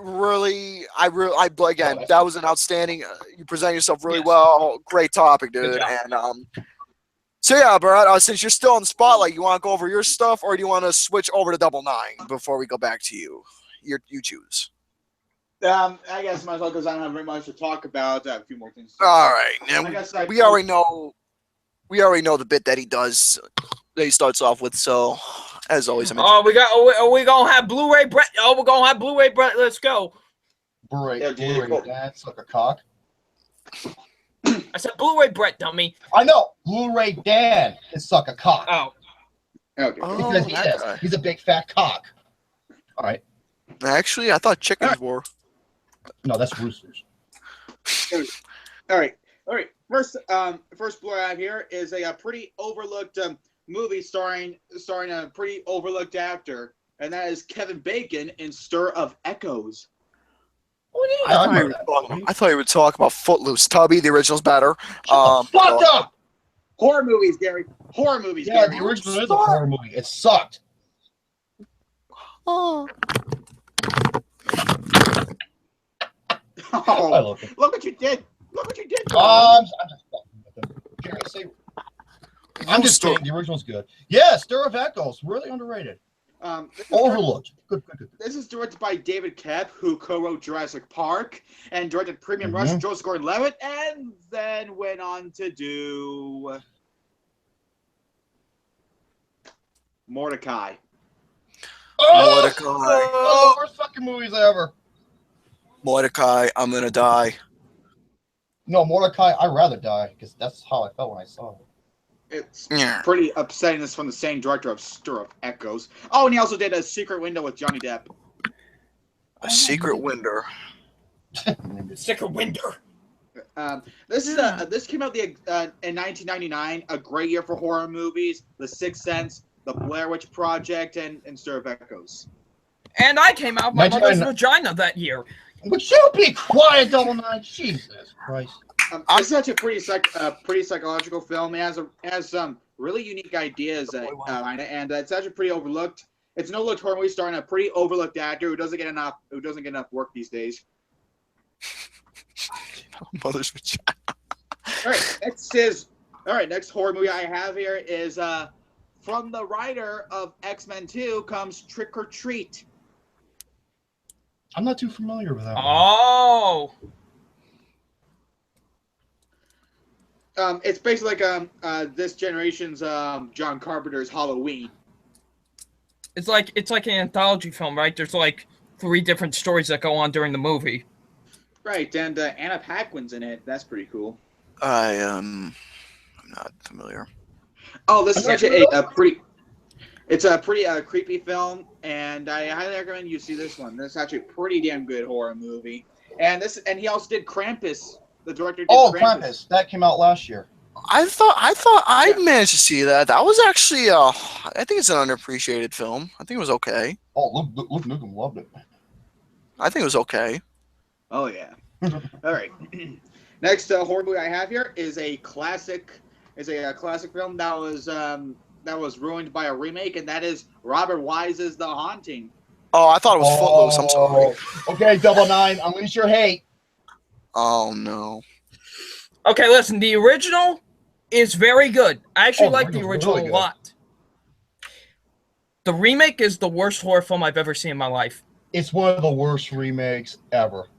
that was an outstanding. You present yourself really well. Great topic, dude. And so yeah, Brett, since you're still in the spotlight, you want to go over your stuff, or do you want to switch over to Double Nine before we go back to you? You choose. I guess might as well, because I don't have very much to talk about. A few more things. All right, and we already know the bit that he does. That he starts off with. So, as always, are we gonna have Blu-Ray Brett? Oh, we're gonna have Blu-Ray Brett. Let's go. Blu-ray Dan, suck a cock. I said Blu-ray Brett, dummy. I know. Blu-ray Dan can suck a cock. Oh. Okay. Because he's a big fat cock. All right. Actually, I thought chickens were. No, that's roosters. All right. First Blu-ray I have here is a pretty overlooked movie starring a pretty overlooked actor, and that is Kevin Bacon in Stir of Echoes. I thought you would talk about Footloose. Tubby, the original's better. Fuck up! Horror movies, Gary. Horror movies. Yeah, Gary. the original is a horror movie. It sucked. Oh. Oh, look what you did. I'm just fucking with him. Gary, say. I'm just saying the original's good. Yeah, Stir of Echoes, really underrated. Overlooked. Good. This is directed by David Koepp, who co-wrote Jurassic Park and directed Premium Rush with Joseph Gordon-Levitt, and then went on to do Mordecai. Mordecai. Oh, worst fucking movies ever. Mordecai, I'm gonna die. No, Mordecai, I'd rather die, because that's how I felt when I saw it. It's pretty upsetting. This is from the same director of Stir of Echoes. Oh, and he also did A Secret Window with Johnny Depp. A Secret Window. Secret Window. This came out in 1999, a great year for horror movies. The Sixth Sense, The Blair Witch Project, and Stir of Echoes. And I came out my mother's vagina that year. Would you be quiet, Double Nine? Jesus Christ. It's such a pretty psychological film. It has some really unique ideas, and it's actually pretty overlooked. It's an overlooked horror movie starring a pretty overlooked actor who doesn't get enough work these days. Mother's vagina. Next horror movie I have here is from the writer of X-Men 2 comes Trick or Treat. I'm not too familiar with that one. Oh. It's basically like this generation's John Carpenter's Halloween. It's like an anthology film, right? There's like 3 different stories that go on during the movie. Right, and Anna Paquin's in it. That's pretty cool. I'm not familiar. Oh, this is actually a pretty creepy film, and I highly recommend you see this one. This is actually a pretty damn good horror movie. And he also did Krampus. The director did Krampus. That came out last year. I thought I managed to see that. That was actually I think it's an underappreciated film. I think it was okay. Oh, Luke Nukem loved it. I think it was okay. Oh yeah. All right. Next horror movie I have here is a classic. Is a classic film that was ruined by a remake, and that is Robert Wise's The Haunting. Oh, I thought it was Footloose. I'm sorry. Okay, Double Nine. Unleash your hate. Oh no. Okay, listen. The original is very good. I actually like the original a lot. The remake is the worst horror film I've ever seen in my life. It's one of the worst remakes ever.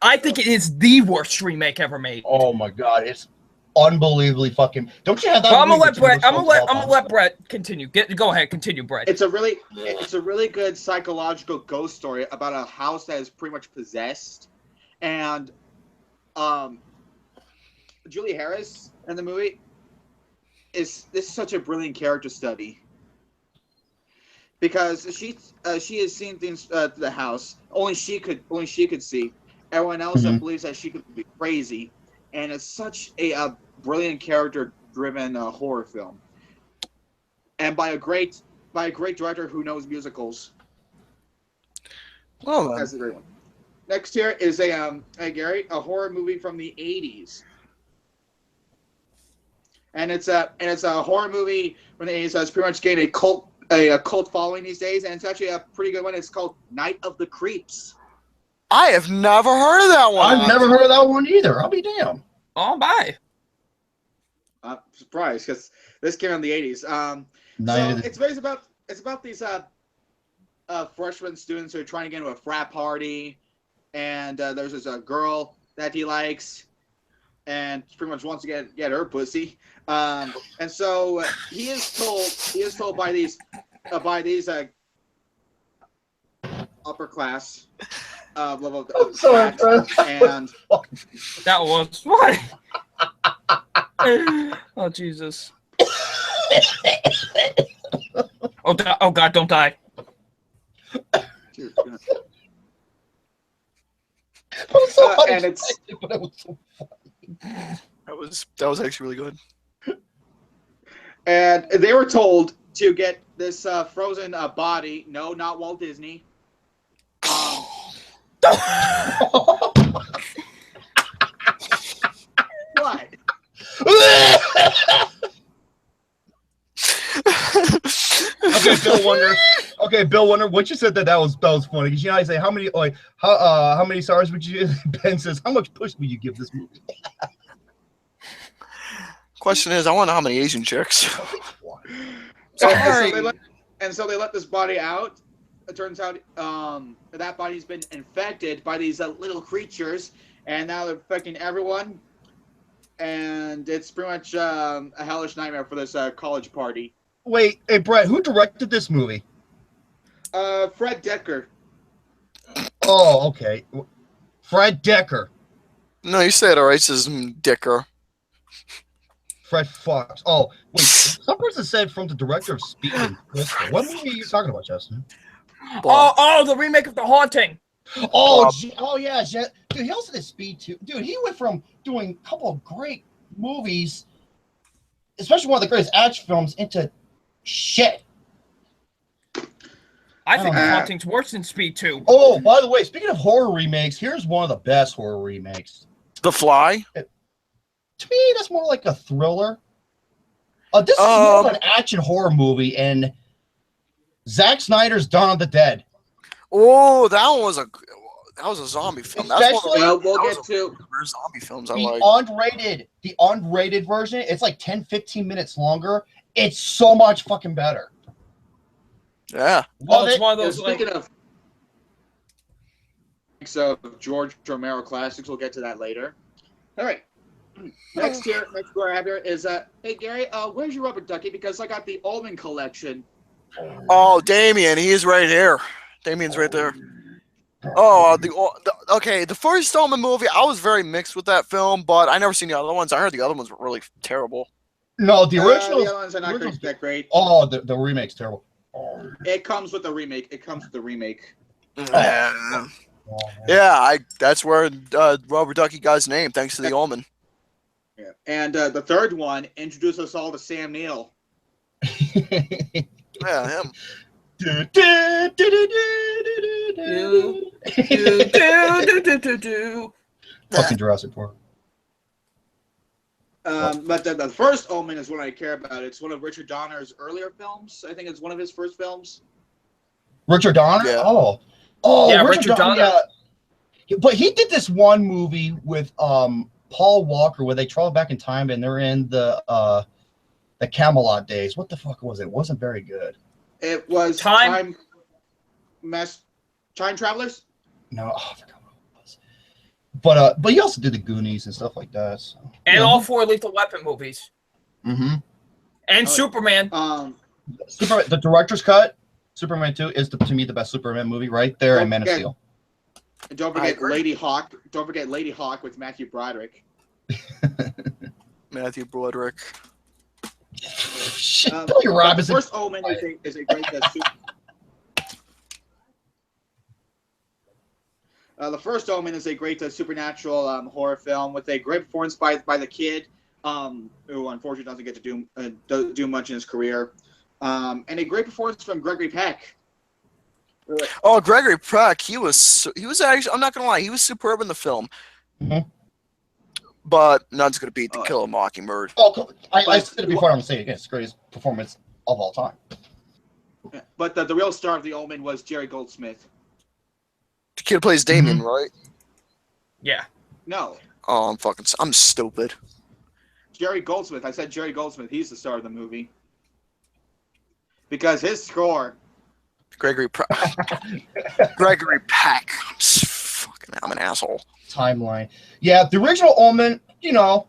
I think it is the worst remake ever made. Oh my god, it's unbelievably fucking. Don't you have that? Well, I'm gonna movie let Brett. I'm Return gonna let Brett continue. Go ahead, continue, Brett. It's a really good psychological ghost story about a house that is pretty much possessed, and Julie Harris in the movie is such a brilliant character study because she has seen things to the house only she could see. Everyone else believes that she could be crazy, and it's such a brilliant character-driven horror film, and by a great director who knows musicals. Well, That's a great one. Next here is a horror movie from the '80s, and it's a horror movie from the '80s that's pretty much gained a cult following these days, and it's actually a pretty good one. It's called Night of the Creeps. I have never heard of that one. I've never heard of that one either. I'll be damned. Oh, bye. I'm surprised because this came out in the '80s. So it's about these freshman students who are trying to get into a frat party, and there's this girl that he likes, and pretty much wants to get her pussy. And so he is told by these upper class level of I'm so impressed. and That was what? Oh Jesus! Oh God! Don't die! I'm so and it's but it was so That was actually really good. And they were told to get this frozen body. No, not Walt Disney. What? Okay, Bill Wonder. What you said that was funny because you know I say how many stars would you? Ben says how much push would you give this movie? Question is, I want to know how many Asian chicks. So they let this body out. It turns out that body's been infected by these little creatures, and now they're affecting everyone. And it's pretty much a hellish nightmare for this college party. Wait, hey Brett, who directed this movie? Fred Decker. Oh, okay. Fred Decker. No, you said it all right. It says Dicker. Fred Fox. Oh, wait. Some person said from the director of Speaking. What movie are you talking about, Justin? Oh, the remake of The Haunting. Oh, yeah. Dude, he also did Speed 2. Dude, he went from doing a couple of great movies, especially one of the greatest action films, into shit. I think The Haunting's worse than Speed 2. Oh, by the way, speaking of horror remakes, here's one of the best horror remakes. The Fly? To me, that's more like a thriller. This is more of an action horror movie, and Zack Snyder's Dawn of the Dead. Oh, that was a zombie film. That's one of We'll get to the zombie films I the like. unrated version. It's like 10-15 minutes longer. It's so much fucking better. Yeah. Love It's it. one of those speaking of George Romero classics, we'll get to that later. All right. Next one I have here is hey Gary, where's your rubber ducky? Because I got the Ullman collection. Oh, Damien, he's right here. Damien's right there. Oh, the first Ullman movie, I was very mixed with that film, but I never seen the other ones. I heard the other ones were really terrible. No, the original. The other ones are not that great. Oh, the remake's terrible. It comes with the remake. Yeah, that's where Rubber Ducky got his name, thanks to the Ullman. Yeah. And the third one introduced us all to Sam Neill. Yeah, him. Fucking Jurassic Park. But the first Omen is what I care about. It's one of Richard Donner's earlier films. I think it's one of his first films. Richard Donner? Yeah. Oh, yeah, Richard Donner. Yeah. But he did this one movie with Paul Walker where they travel back in time and they're in the Camelot days. What the fuck was it? It wasn't very good. It was Time Travelers. No, oh, I forgot what it was. But he also did the Goonies and stuff like that. So, and all 4 Lethal Weapon movies. Mm-hmm. And Superman. The director's cut, Superman 2, is to me the best Superman movie right there, and Man of Steel. And don't forget Lady Hawk. Don't forget Lady Hawk with Matthew Broderick. Matthew Broderick. Shit, Billy Robinson. The First Omen is a great The First Omen is a great supernatural horror film with a great performance by the kid, who unfortunately doesn't get to do much in his career, and a great performance from Gregory Peck. Oh, Gregory Peck, he was actually, I'm not gonna lie, he was superb in the film. Mm-hmm. But none's gonna beat The Kill of Mockingbird. Oh, I said it before. I'm gonna say it again. It's the greatest performance of all time. But the real star of The Omen was Jerry Goldsmith. The kid plays Damien, right? Yeah. No. Oh, I'm stupid. Jerry Goldsmith. I said Jerry Goldsmith. He's the star of the movie. Because his score. Gregory Peck. I'm an asshole. Timeline. Yeah, the original Omen, I'm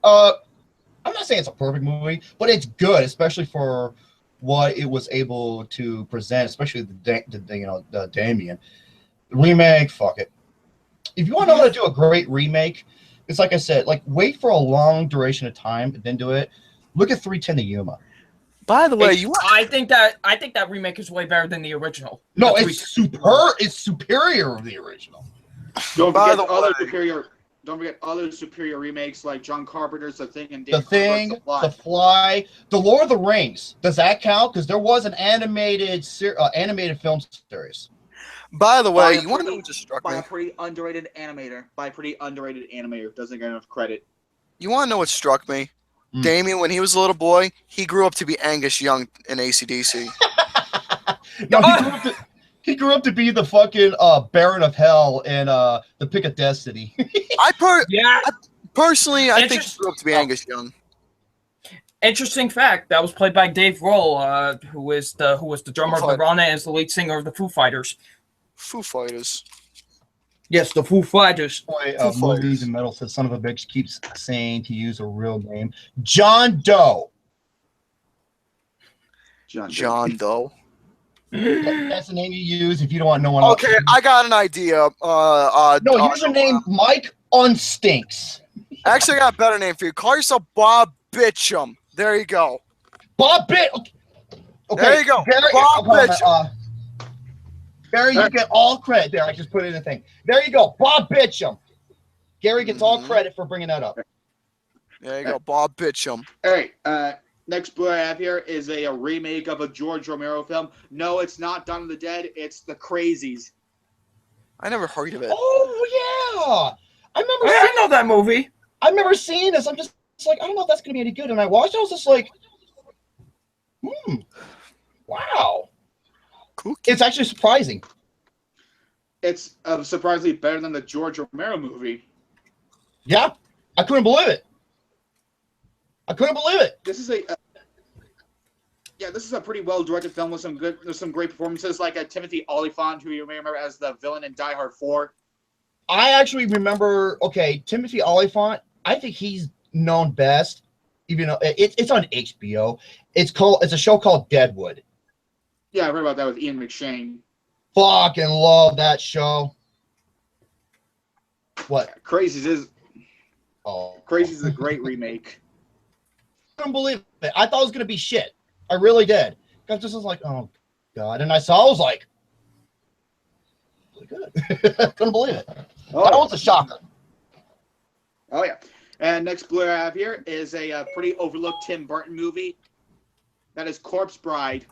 not saying it's a perfect movie, but it's good, especially for what it was able to present, especially the Damien. Remake, fuck it. If you want to know how to do a great remake, it's like I said, wait for a long duration of time and then do it. Look at 310 to Yuma. By the way, I think that remake is way better than the original. No, it's superior of the original. Don't forget other superior remakes like John Carpenter's The Thing and The Fly, The Lord of the Rings. Does that count? Because there was an animated film series. By the way, you want to know what just struck me? By a pretty underrated animator. Doesn't get enough credit. You want to know what struck me? Damien, when he was a little boy, he grew up to be Angus Young in AC/DC. No, he grew up to be the fucking Baron of Hell in The Pick of Destiny. Personally, I think he grew up to be Angus Young. Interesting fact, that was played by Dave Grohl, who was the drummer of Nirvana and is the lead singer of the Foo Fighters. Foo Fighters. Yes, the Foo Fighters. Movies and metal says son of a bitch keeps saying to use a real name. John Doe. John Doe. That's the name you use if you don't want no one else. Okay, I got an idea. Use your name Mike Unstinks. Actually, I got a better name for you. Call yourself Bob Bitchum. There you go. Bob Bit. Okay. There you go. Bob Bitchum. Gary, you get all credit. There, I just put it in a thing. There you go. Bob Bitchum. Gary gets all credit for bringing that up. There you go. Bob Bitchum. All right. Next book I have here is a remake of a George Romero film. No, it's not Dawn of the Dead. It's The Crazies. I never heard of it. Oh, yeah. I know that movie. I remember seeing this. I'm just like, I don't know if that's going to be any good. And I watched it. I was just like, wow. It's actually surprising. It's surprisingly better than the George Romero movie. Yeah, I couldn't believe it. This is a pretty well directed film with some great performances, like Timothy Olyphant, who you may remember as the villain in Die Hard 4. I actually remember. Okay, Timothy Olyphant. I think he's known best, even though it's on HBO. It's a show called Deadwood. Yeah, I heard about that with Ian McShane. Fucking love that show. What? Crazies is a great remake. I couldn't believe it. I thought it was gonna be shit. I really did. I just was like, oh god. And I was like, really good. Couldn't believe it. That was a shocker. Oh yeah. And next blue I have here is a pretty overlooked Tim Burton movie. That is Corpse Bride.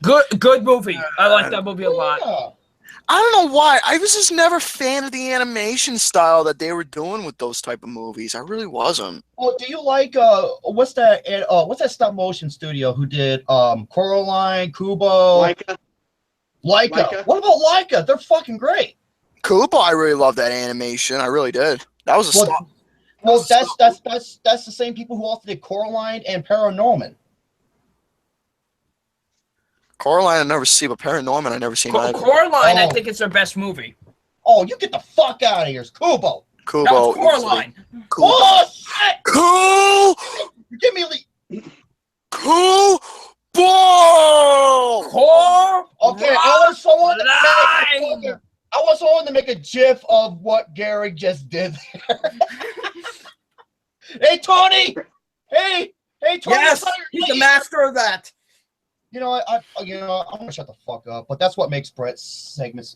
Good movie. I like that movie a lot. I don't know why. I was just never a fan of the animation style that they were doing with those type of movies. I really wasn't. Well, do you like what's that stop motion studio who did Coraline, Kubo? Leica. What about Leica? They're fucking great. Kubo, I really love that animation. I really did. That was a stop. Well, that's the same people who also did Coraline and Paranorman. Coraline I never see, but Paranorman I never seen either. Coraline, I Oh. think it's their best movie. Oh, you get the fuck out of here. It's Kubo. Kubo. No, it's Coraline. Cool. Oh, shit. Cool. Give me Cool. Ball. Coraline. Okay, I want someone to make a gif of what Gary just did there. Hey, Tony! Hey, Tony! Yes, he's the master of that. You know, I'm gonna shut the fuck up. But that's what makes Brett's segments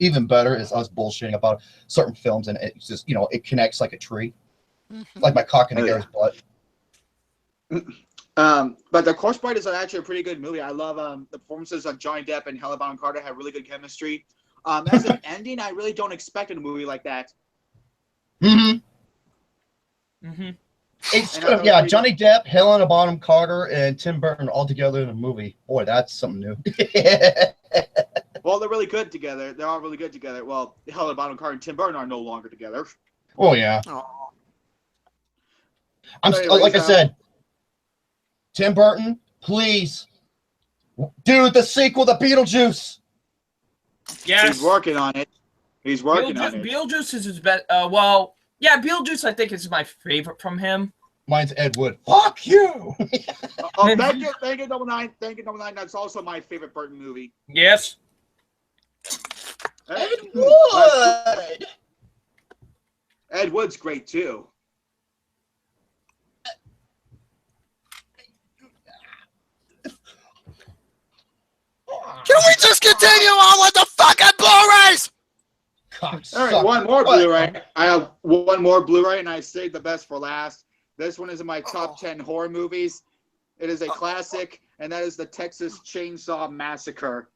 even better is us bullshitting about certain films, and it's just it connects like a tree, like my cock in a Gary's butt. But The Corpse Bride is actually a pretty good movie. I love the performances of Johnny Depp and Helena Bonham Carter have really good chemistry. As an ending, I really don't expect in a movie like that. It's yeah, Johnny Depp, Helena Bonham Carter, and Tim Burton all together in a movie. Boy, that's something new. Well, they're really good together. They're all really good together. Well, Helena Bonham Carter and Tim Burton are no longer together. Oh yeah. Oh. I'm like I said, Tim Burton, please do the sequel to Beetlejuice. Yes. He's working on it. He's working on it. Beetlejuice is his best. Well, yeah, Beetlejuice I think is my favorite from him. Mine's Ed Wood. Fuck you. Oh, thank you, Double Nine. Thank you, Double Nine. That's also my favorite Burton movie. Yes. Ed Wood. Ed Wood's great too. Can we just continue on with the fucking Blu-rays? All right, one more Blu-ray. I have one more Blu-ray, and I saved the best for last. This one is in my top 10 horror movies. It is a classic, and that is the Texas Chainsaw Massacre.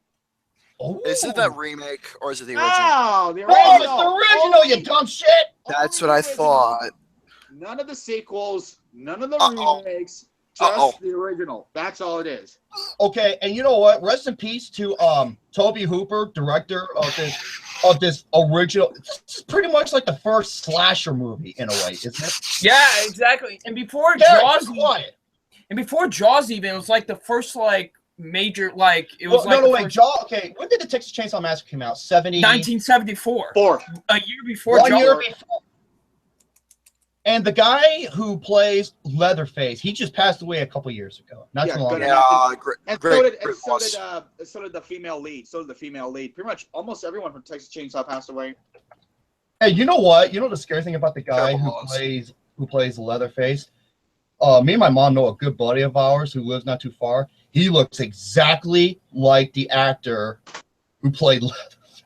Oh. Is it that remake or is it the original? Oh, the Oh, original. it's the original, you dumb shit. That's what I thought. None of the sequels, none of the Uh-oh. remakes, just Uh-oh. the original. That's all it is. Okay, and you know what? Rest in peace to Toby Hooper, director of this original. It's pretty much like the first slasher movie in a way, isn't it? Yeah, exactly. And before Gary, Jaws, quiet. and before Jaws even, it was like the first major it was Well, like wait, Jaws. Okay, when did the Texas Chainsaw Massacre come out? 1974. Four. A year before 1 Jaws. year before. And the guy who plays Leatherface, he just passed away a couple years ago. Not too long good ago. Yeah, great. And great, so did the female lead. So did the female lead. Pretty much almost everyone from Texas Chainsaw passed away. Hey, you know what? You know the scary thing about the guy Terrible who plays Leatherface? Me and my mom know a good buddy of ours who lives not too far. He looks exactly like the actor who played Leatherface.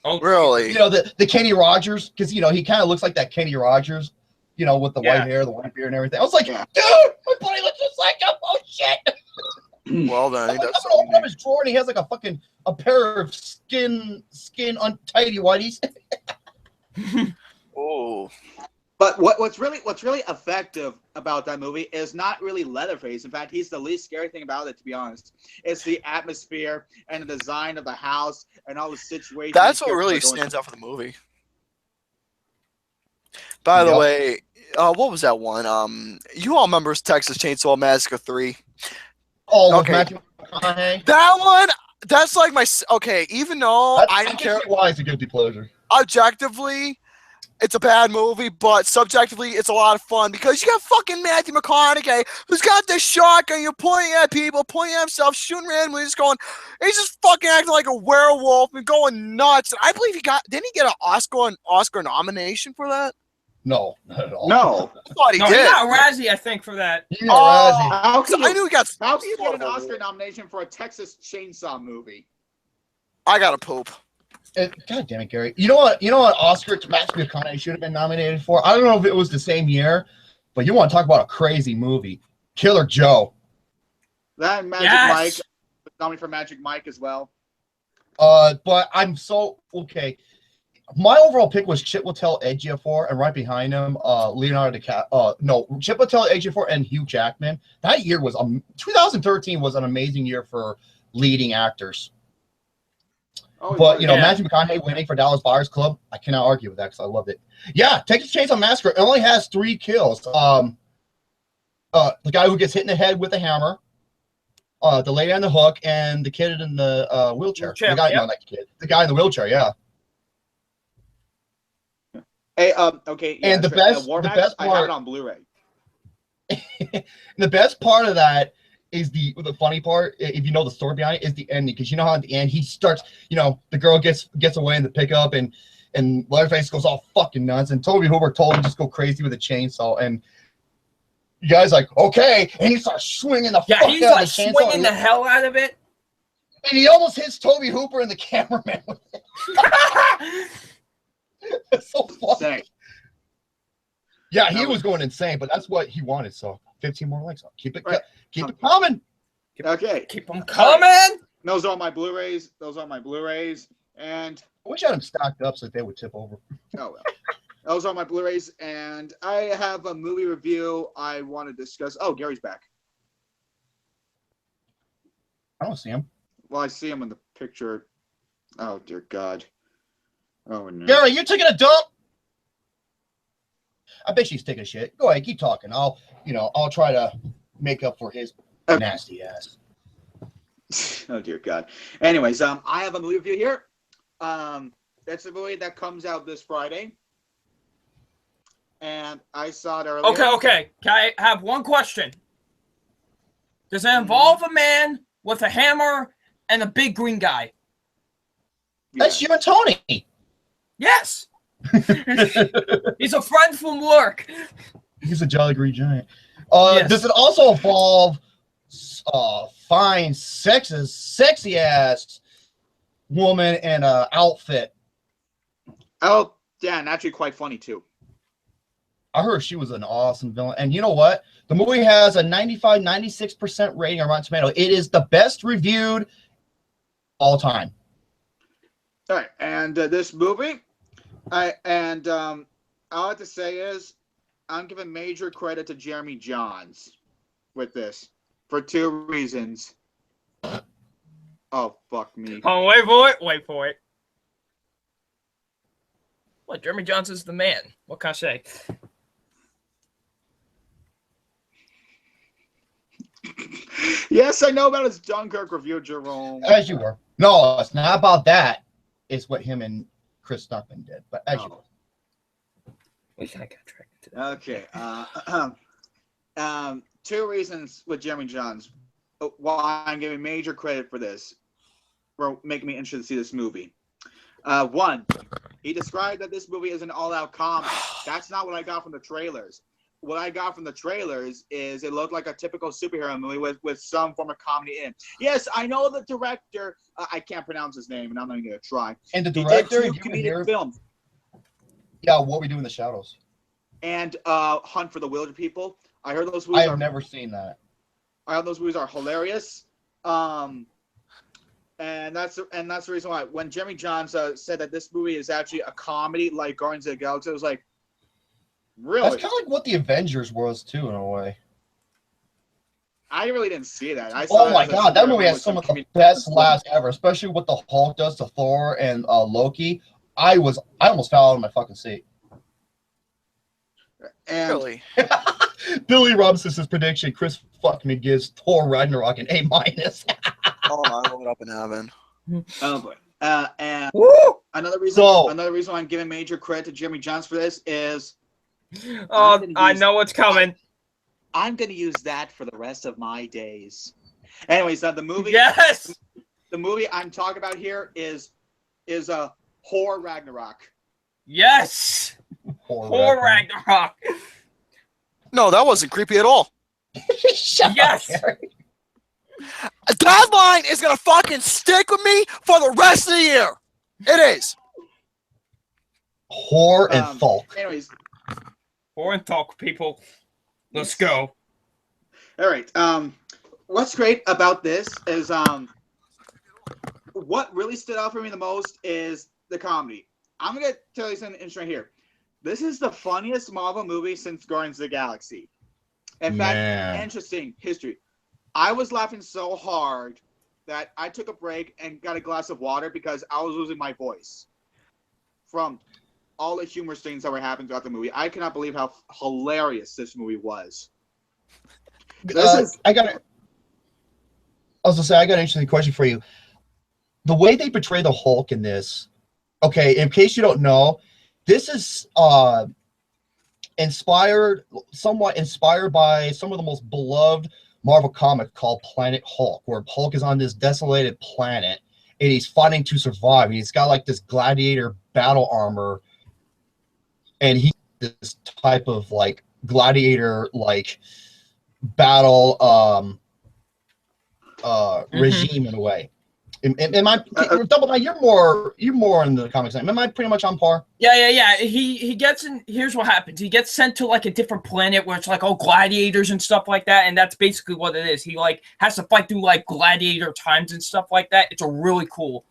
Oh, Really? You know, the Kenny Rogers, because he kind of looks like that Kenny Rogers, with the white hair, the white beard, and everything. I was like, dude, my buddy looks just like him. Oh shit! Well then, I'm that's gonna open up his drawer and he has like a pair of skin untidy whiteys. Oh. But what's really effective about that movie is not really Leatherface. In fact, he's the least scary thing about it, to be honest. It's the atmosphere and the design of the house and all the situations. That's what really stands out for the movie. By the way, what was that one? You all remember Texas Chainsaw Massacre 3? Oh, with Okay. Matthew McConaughey. That one, that's like my okay. Even though I didn't care why it's a guilty pleasure. objectively, it's a bad movie, but subjectively, it's a lot of fun because you got fucking Matthew McConaughey who's got this shotgun. You're pointing at people, pointing at himself, shooting randomly, just going. He's just fucking acting like a werewolf and going nuts. And I believe didn't he get an Oscar nomination for that? No, not at all. No. I thought he No, he did. got Razzie, I think, for that. He got Razzie. How can I knew he got. you get an Oscar nomination for a Texas Chainsaw movie? I got to poop. God damn it, Gary. You know what Oscar Matthew McConaughey should have been nominated for? I don't know if it was the same year, but you want to talk about a crazy movie. Killer Joe. That and Magic Mike. Nominated for Magic Mike as well. But I'm so okay. My overall pick was Chiwetel Ejiofor, and right behind him, Leonardo DiCaprio. No, Chiwetel Ejiofor and Hugh Jackman. That year was 2013 was an amazing year for leading actors. Oh, But yeah. Matthew McConaughey winning for Dallas Buyers Club, I cannot argue with that because I loved it. Yeah, Texas Chainsaw Massacre. It only has 3 kills. The guy who gets hit in the head with a hammer, the lady on the hook and the kid in the wheelchair. The guy, no, not the kid. The guy in the wheelchair, yeah. Hey, okay. Yeah, And the that's right. best, the best I have part, it on Blu-ray. the best part of that is the funny part, if you know the story behind it, is the ending. Because you know how at the end he starts, you know, the girl gets away in the pickup and Leatherface goes all fucking nuts, and Toby Hooper told him just go crazy with a chainsaw, and you guys like, okay, and he starts swinging the fuck he's out like of the chainsaw, swinging the hell out of it. and he almost hits Toby Hooper and the cameraman with it. It's so funny. Yeah, he was going insane, but that's what he wanted. So 15 more likes. Keep it coming. Okay, keep them coming. Those are my Blu-rays. And I wish I had them stocked up so that they would tip over. Oh well. Those are my Blu-rays, and I have a movie review I want to discuss. Oh, Gary's back. I don't see him. Well, I see him in the picture. Oh dear God. Oh no. Gary, you taking a dump? I bet she's taking a shit. Go ahead, keep talking. I'll try to make up for his nasty ass. Oh dear God. Anyways, I have a movie review here. That's a movie that comes out this Friday, and I saw it earlier. Okay. Can I have one question? Does it involve a man with a hammer and a big green guy? That's you and Tony. Yes. He's a friend from work. He's a Jolly Green Giant. Yes. Does it also involve fine, sexy ass woman in an outfit? Oh, yeah, and actually quite funny too. I heard she was an awesome villain. And you know what? The movie has a 95, 96% rating on Rotten Tomatoes. It is the best reviewed all time. All right, and this movie, all I have to say is, I'm giving major credit to Jeremy Jahns with this for two reasons. Oh, fuck me. Oh, wait for it. What, Jeremy Jahns is the man. What can I say? Yes, I know about his Dunkirk review, Jerome. As you were. No, it's not about that. It's what him and Chris Stuckman did. But as you were. Wish I got tracked to that. Okay. Two reasons with Jeremy Jahns why I'm giving major credit for this, for making me interested to see this movie. One, he described that this movie is an all-out comedy. That's not what I got from the trailers. What I got from the trailers is it looked like a typical superhero movie with some form of comedy in. Yes, I know the director. I can't pronounce his name, and I'm not even going to try. And the director, he did 2 comedic films. Yeah, What We Do in the Shadows. And Hunt for the Wilder People. I heard those movies. I have never seen that. I heard those movies are hilarious. And that's the reason why when Jeremy Jahns said that this movie is actually a comedy like Guardians of the Galaxy, I was like, really? That's kind of like what the Avengers was too, in a way. I really didn't see that. Oh my God, that movie has some of the best laughs ever, especially what the Hulk does to Thor and Loki. I almost fell out of my fucking seat. And Really? Billy Robinson's prediction: Chris fucking gives Thor Ragnarok an A-. Oh, no, I rolled up in heaven. Oh boy. And Woo! another reason why I'm giving major credit to Jeremy Jahns for this is Oh, I know what's coming. I'm going to use that for the rest of my days. Anyways, the movie. Yes. The movie I'm talking about here is a Thor Ragnarok. Yes. Thor Ragnarok. No, that wasn't creepy at all. Shut Yes. up, Gary. That line is gonna fucking stick with me for the rest of the year. It is. Whore and Thulk. Anyways. Thor and Thulk, people. Let's go. All right. What's great about this is what really stood out for me the most is the comedy. I'm gonna tell you something interesting here. This is the funniest Marvel movie since Guardians of the Galaxy. In fact, interesting history. I was laughing so hard that I took a break and got a glass of water because I was losing my voice from all the humorous things that were happening throughout the movie. I cannot believe how hilarious this movie was. I got it. was gonna say, I got an interesting question for you. The way they portray the Hulk in this, okay, in case you don't know, this is somewhat inspired by some of the most beloved Marvel comic called Planet Hulk, where Hulk is on this desolated planet and he's fighting to survive. And he's got like this gladiator battle armor, and he's this type of like gladiator like battle regime in a way. Am I double? You're more in the comics. Am I pretty much on par? Yeah. He gets in. Here's what happens. He gets sent to like a different planet where it's like all gladiators and stuff like that, and that's basically what it is. He like has to fight through like gladiator times and stuff like that. It's a really cool.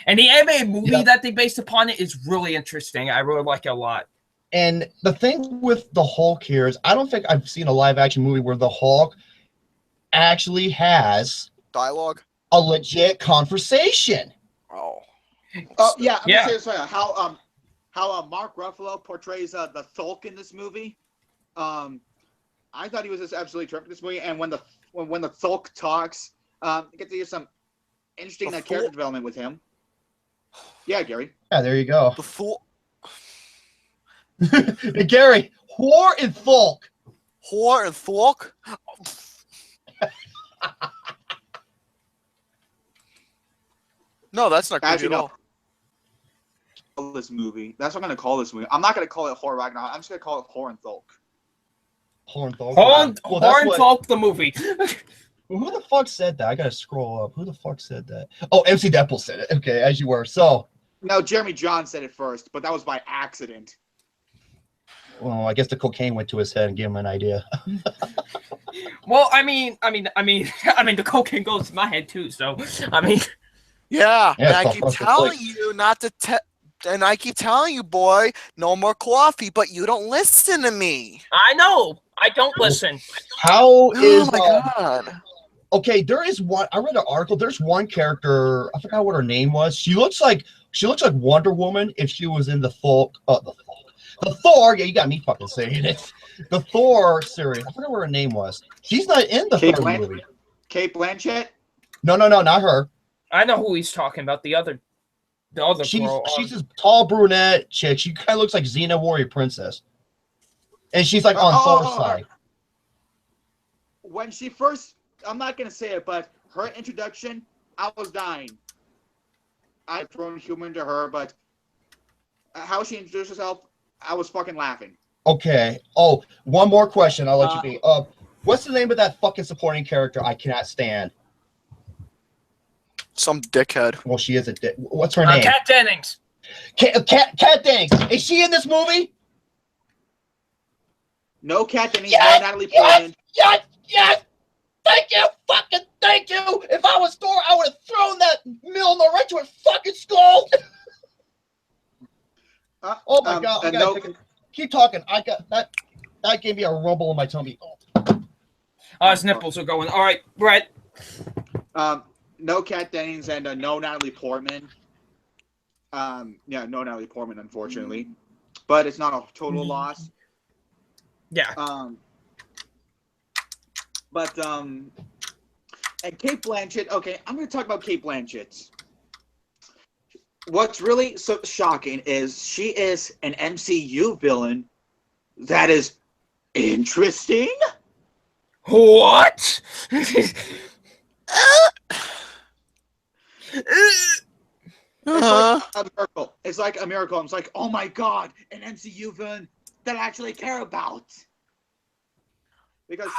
And the animated movie that they based upon it is really interesting. I really like it a lot. And the thing with the Hulk here is, I don't think I've seen a live action movie where the Hulk actually has Dialogue. A legit conversation. Oh. Yeah. I'm gonna say this, how Mark Ruffalo portrays the Hulk in this movie. I thought he was just absolutely terrific in this movie. And when the Hulk talks, you get to hear some interesting character development with him. Yeah, Gary. Yeah, there you go. The Thor. Gary, Whore and Hulk. Whore and Hulk? No, that's not creepy at all. This movie. That's what I'm gonna call this movie. I'm not gonna call it Horror Ragnarok. I'm just gonna call it Horror and Hulk. Horror and Hulk. Horror and Hulk, the movie. Who the fuck said that? I gotta scroll up. Who the fuck said that? Oh, MC Depp said it. Okay, as you were. So. No, Jeremy John said it first, but that was by accident. Well, I guess the cocaine went to his head and gave him an idea. Well, I mean, the cocaine goes to my head too. So, I mean. Yeah, and I keep telling you not to and I keep telling you, boy, no more coffee, but you don't listen to me. I know. I don't listen. How is... Oh, my God. Okay, there is one... I read an article. There's one character. I forgot what her name was. She looks like Wonder Woman if she was in the Thor... The Thor... Yeah, you got me fucking saying it. The Thor series. I forgot what her name was. She's not in the Thor movie. Kate Blanchett? No, not her. I know who he's talking about. The other girl. She's this tall brunette chick. She kind of looks like Xena Warrior Princess, and she's like on Thor's side. When she first, I'm not gonna say it, but her introduction, I was dying. I've thrown humor into her, but how she introduced herself, I was fucking laughing. Okay. Oh, one more question. I'll let you be. What's the name of that fucking supporting character I cannot stand? Some dickhead. Well, she is a dick. What's her name? Kat Dennings. Kat Dennings. Is she in this movie? No Kat Dennings. No Natalie Portman. Yes. Thank you. Fucking thank you. If I was Thor, I would have thrown that Mjolnir right to her fucking skull. Oh my God. Keep talking. I got that. That gave me a rumble in my tummy. His nipples are going. All right, Brett. No Kat Dennings and no Natalie Portman. No Natalie Portman, unfortunately. But it's not a total loss. Yeah. And Kate Blanchett. Okay, I'm going to talk about Kate Blanchett. What's really so shocking is she is an MCU villain that is interesting. What? It's like a miracle. It's like, oh my God, an MCU villain that I actually care about. Because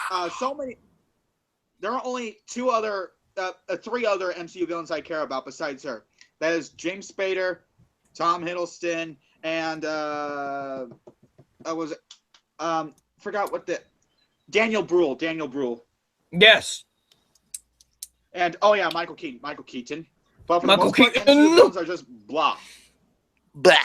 there are only three other MCU villains I care about besides her. That is James Spader, Tom Hiddleston, and forgot what the Daniel Bruhl. Yes. And Michael Keaton. But for Michael the most part, Keaton. MCU villains are just blah. Blah.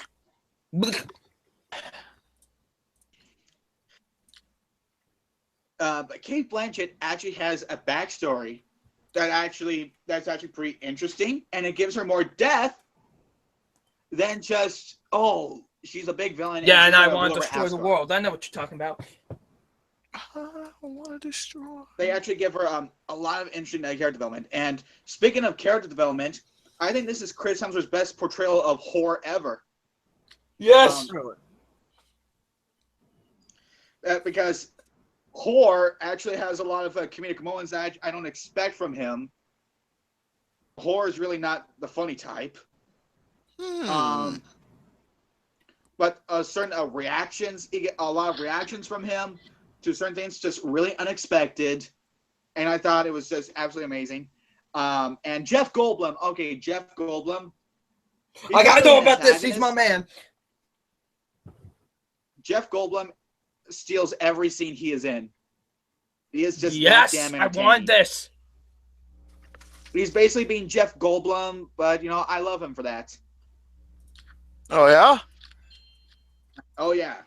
But Kate Blanchett actually has a backstory that's actually pretty interesting, and it gives her more depth than just she's a big villain. Yeah, and I want to destroy the world. I know what you're talking about. I want to destroy. They actually give her a lot of interesting character development. And speaking of character development, I think this is Chris Hemsworth's best portrayal of horror ever. Yes. Because horror actually has a lot of comedic moments that I don't expect from him. Horror is really not the funny type. But certain reactions, you get a lot of reactions from him to certain things, just really unexpected. And I thought it was just absolutely amazing. And Jeff Goldblum. Okay, Jeff Goldblum. I gotta know about this. He's my man. Jeff Goldblum steals every scene he is in. He is just yes, damn I entertaining. want this. He's basically being Jeff Goldblum, but I love him for that. Oh yeah. Oh yeah,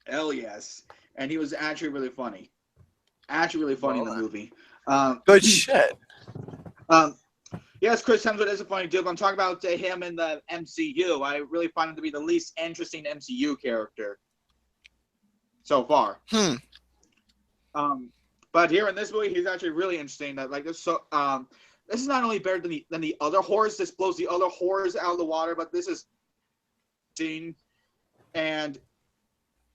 hell yes. And he was actually really funny. Actually, really funny in the movie. Good shit. Yes, Chris Hemsworth is a funny dude. I'm talking about him in the MCU. I really find him to be the least interesting MCU character so far. But here in this movie, he's actually really interesting. That like this. So this is not only better than the other horrors. This blows the other horrors out of the water. But this is scene, and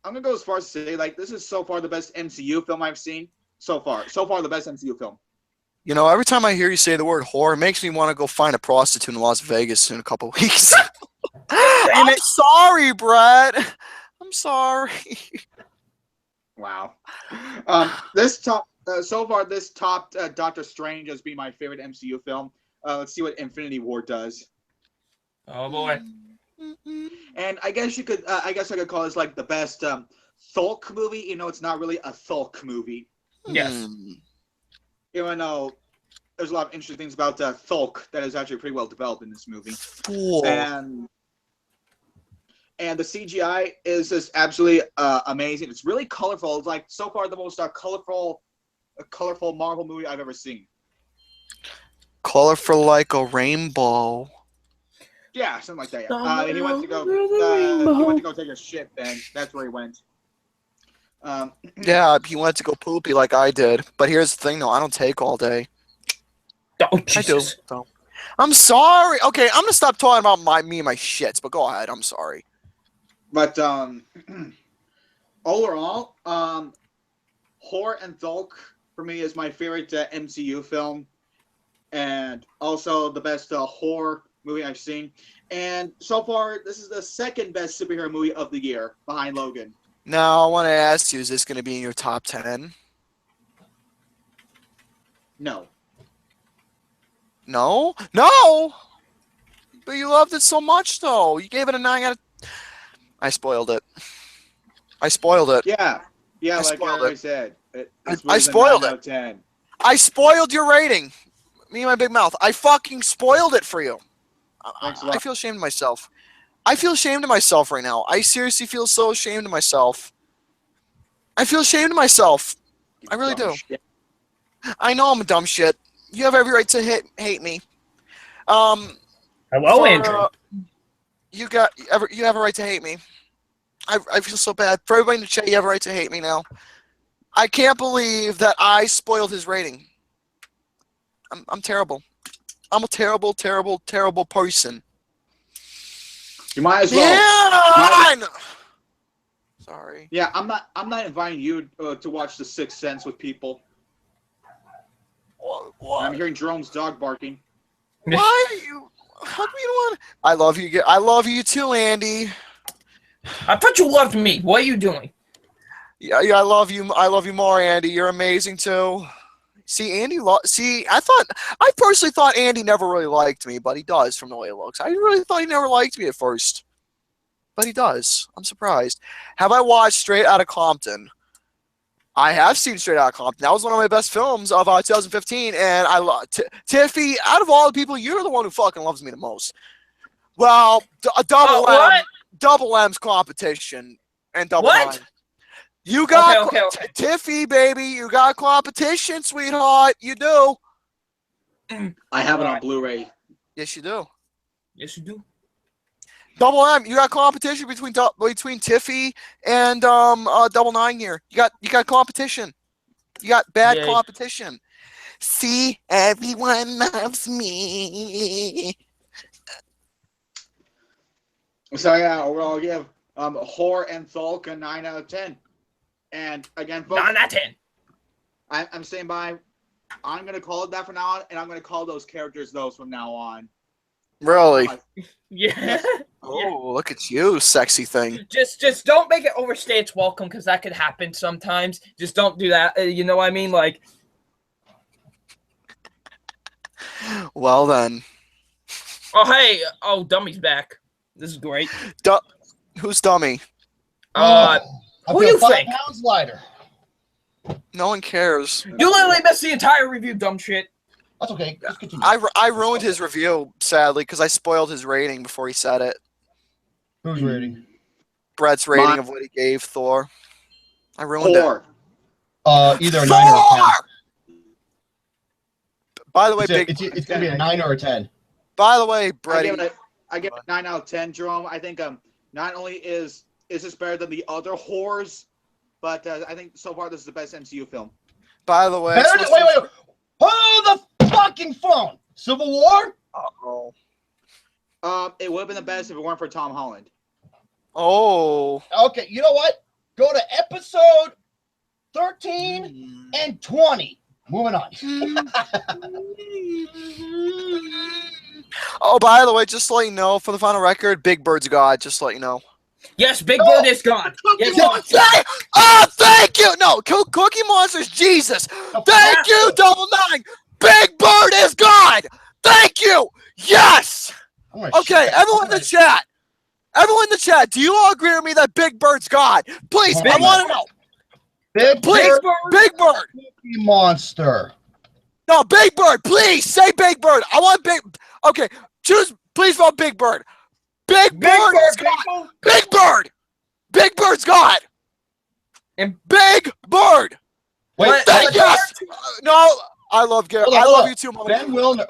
I'm gonna go as far as to say like this is so far the best MCU film I've seen so far. So far, the best MCU film. You know, every time I hear you say the word horror, it makes me want to go find a prostitute in Las Vegas in a couple of weeks. I'm sorry, Brett. I'm sorry. Wow. This top so far, this topped Doctor Strange as being my favorite MCU film. Let's see what Infinity War does. Oh boy. And I guess you could, I could call this like the best Thulk movie. It's not really a Thulk movie. Yes. Even though there's a lot of interesting things about Thulk that is actually pretty well developed in this movie. Cool. And the CGI is just absolutely amazing. It's really colorful. It's like so far the most colorful Marvel movie I've ever seen. Colorful like a rainbow. Yeah, something like that. Yeah. He went to go take a shit. Then that's where he went. Yeah, he went to go poopy like I did. But here's the thing, though. I don't take all day. Oh, Jesus. I do. So. I'm sorry. Okay, I'm gonna stop talking about me and my shits. But go ahead. I'm sorry. But overall, Horror and Thulk for me is my favorite MCU film, and also the best horror movie I've seen. And so far, this is the second best superhero movie of the year, behind Logan. Now, I want to ask you, is this going to be in your top 10? No. No? No! But you loved it so much, though. You gave it a 9 out of... I spoiled it. I spoiled it. Yeah. Yeah, I like I said. I spoiled it. 9 out of 10. I spoiled your rating. Me and my big mouth. I fucking spoiled it for you. Thanks a lot. I feel ashamed of myself. I feel ashamed of myself right now. I seriously feel so ashamed of myself. I feel ashamed of myself. I really do. Shit. I know I'm a dumb shit. You have every right to hate me. Hello, Andrew. You have a right to hate me. I feel so bad. For everybody in the chat, you have a right to hate me now. I can't believe that I spoiled his rating. I'm terrible. I'm a terrible, terrible, terrible person. You might as well. Yeah. Sorry. Yeah, I'm not inviting you to watch The Sixth Sense with people. What? I'm hearing Jerome's dog barking. Why are you? How come you don't want? I love you. I love you too, Andy. I thought you loved me. What are you doing? Yeah, I love you. I love you more, Andy. You're amazing too. See, Andy. I personally thought Andy never really liked me, but he does from the way it looks. I really thought he never liked me at first, but he does. I'm surprised. Have I watched Straight Outta Compton? I have seen Straight Outta Compton. That was one of my best films of 2015, and I love Tiffy. Out of all the people, you're the one who fucking loves me the most. Well, double M's competition and double What? M. You got Okay. Tiffy, baby. You got competition, sweetheart. You do. I have it on Alright. Blu-ray. Yes, you do. Yes, you do. Double M, you got competition between Tiffy and Double Nine here. You got competition. You got bad Yay. competition. See, everyone loves me. So yeah, overall, I'll give Horror and Thulk a 9 out of 10. And again, folks, 9 out of 10. I'm staying by. I'm gonna call it that from now on, and I'm gonna call those characters those from now on. Really? Yeah. Oh, look at you, sexy thing. Just don't make it overstay its welcome, because that could happen sometimes. Just don't do that. You know what I mean? Like. Well then. Oh hey, oh Dummy's back. This is great. Who's Dummy? I Who feel you 5 think? pounds lighter. No one cares. You literally missed the entire review, dumb shit. That's okay. Let's continue. I ruined his review, sadly, because I spoiled his rating before he said it. Who's rating? Brett's rating of what he gave Thor. I ruined Thor. Either a 9 or a 10. By the way, It's gonna be a 9 or a 10. By the way, Brett. I give it a 9 out of 10, Jerome. I think not only is this better than the other horrors, but I think so far this is the best MCU film. By the way, Wait. Hold the fucking phone. Civil War? Uh-oh. It would have been the best if it weren't for Tom Holland. Oh. Okay, you know what? Go to episode 13 and 20. Moving on. Oh, by the way, just to let you know, for the final record, Big Bird's God. Just to let you know. Yes, Big Bird is gone. Yes, Oh, thank you. No, Cookie Monster's Jesus. Thank you, Double Nine. Big Bird is God. Thank you. Yes. Okay, everyone in the chat. Everyone in the chat, do you all agree with me that Big Bird's God? Please, I want to know. Big Bird. Cookie Monster. No, Big Bird, please say Big Bird. I want Big. Okay, choose. Please vote Big Bird. Big Bird is God. Big Bird. Big Bird's God. And Big Bird. Wait, yes. No, I love Garrett. I love you too, Mama. Ben Wilner.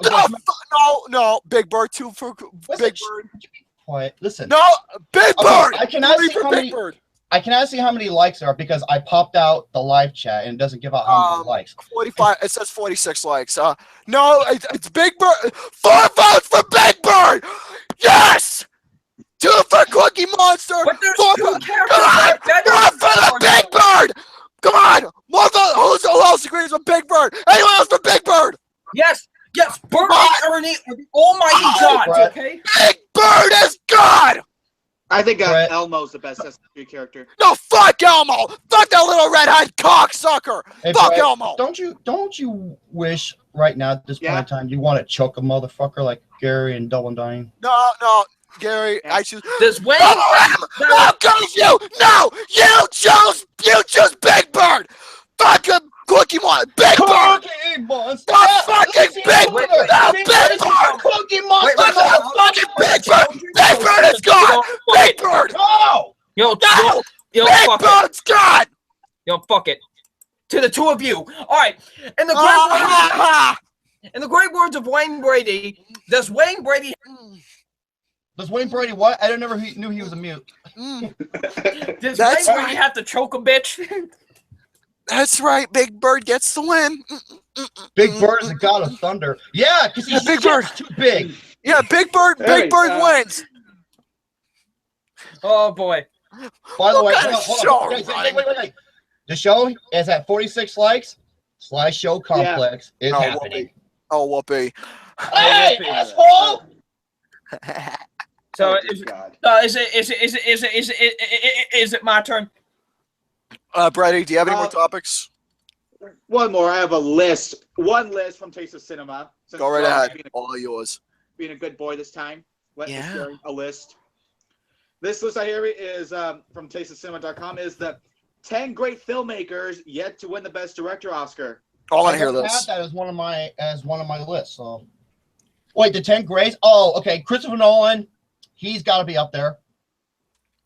No, Big Bird. Two for Big Bird. Quiet. Listen. No, Big Bird. I cannot see how many likes there are because I popped out the live chat and it doesn't give out how many likes. 45. It says 46 likes. No, it's Big Bird. 4 votes for Big Bird. Yes. 2 for Cookie Monster. But there's 4 2 for, characters. come on, for the Big Bird. Come on. More votes. Who else agrees with Big Bird? Anyone else for Big Bird? Yes. Bert and Ernie are the almighty gods, okay? Big Bird is God. I think Elmo's the best SSG character. No, fuck Elmo. Fuck that little redhead cocksucker. Hey, Fuck Brett, Elmo. Don't you wish right now at this point in time you want to choke a motherfucker like Gary and Double Nine? No, Gary. I choose. Does Wayne? How comes you? No, you chose Big Bird. Fuck him. Cookie Monster. Big Bird. Cookie Monster. Fucking Big Bird. No, Big Bird. Cookie Monster. Fucking Big Bird. Big Bird is God. Big Bird. No. Yo, Big fuck it. Bird's God. Yo, fuck it. To the 2 of you. All right. In the great words of Wayne Brady, does Wayne Brady what? I never knew he was a mute. Does Wayne Brady have to choke a bitch? That's right. Big Bird gets the win. Big Bird is the god of thunder. Yeah, because he's Big Bird too big. Yeah, Big Bird wins. Oh boy. By the way, hold on. Wait. The show is at 46 likes. Slideshow Complex is happening. Whoopee. Hey, asshole! So is it my turn? Brady, do you have any more topics? One more. I have a list. One list from Taste of Cinema. Go right ahead. All yours. Being a good boy this time. Let me share a list. This list I hear is from TasteOfCinema.com is the 10 great filmmakers yet to win the Best Director Oscar. I want to hear this. I have that as one of my lists. So, wait, the 10 greats. Oh, okay. Christopher Nolan, he's got to be up there.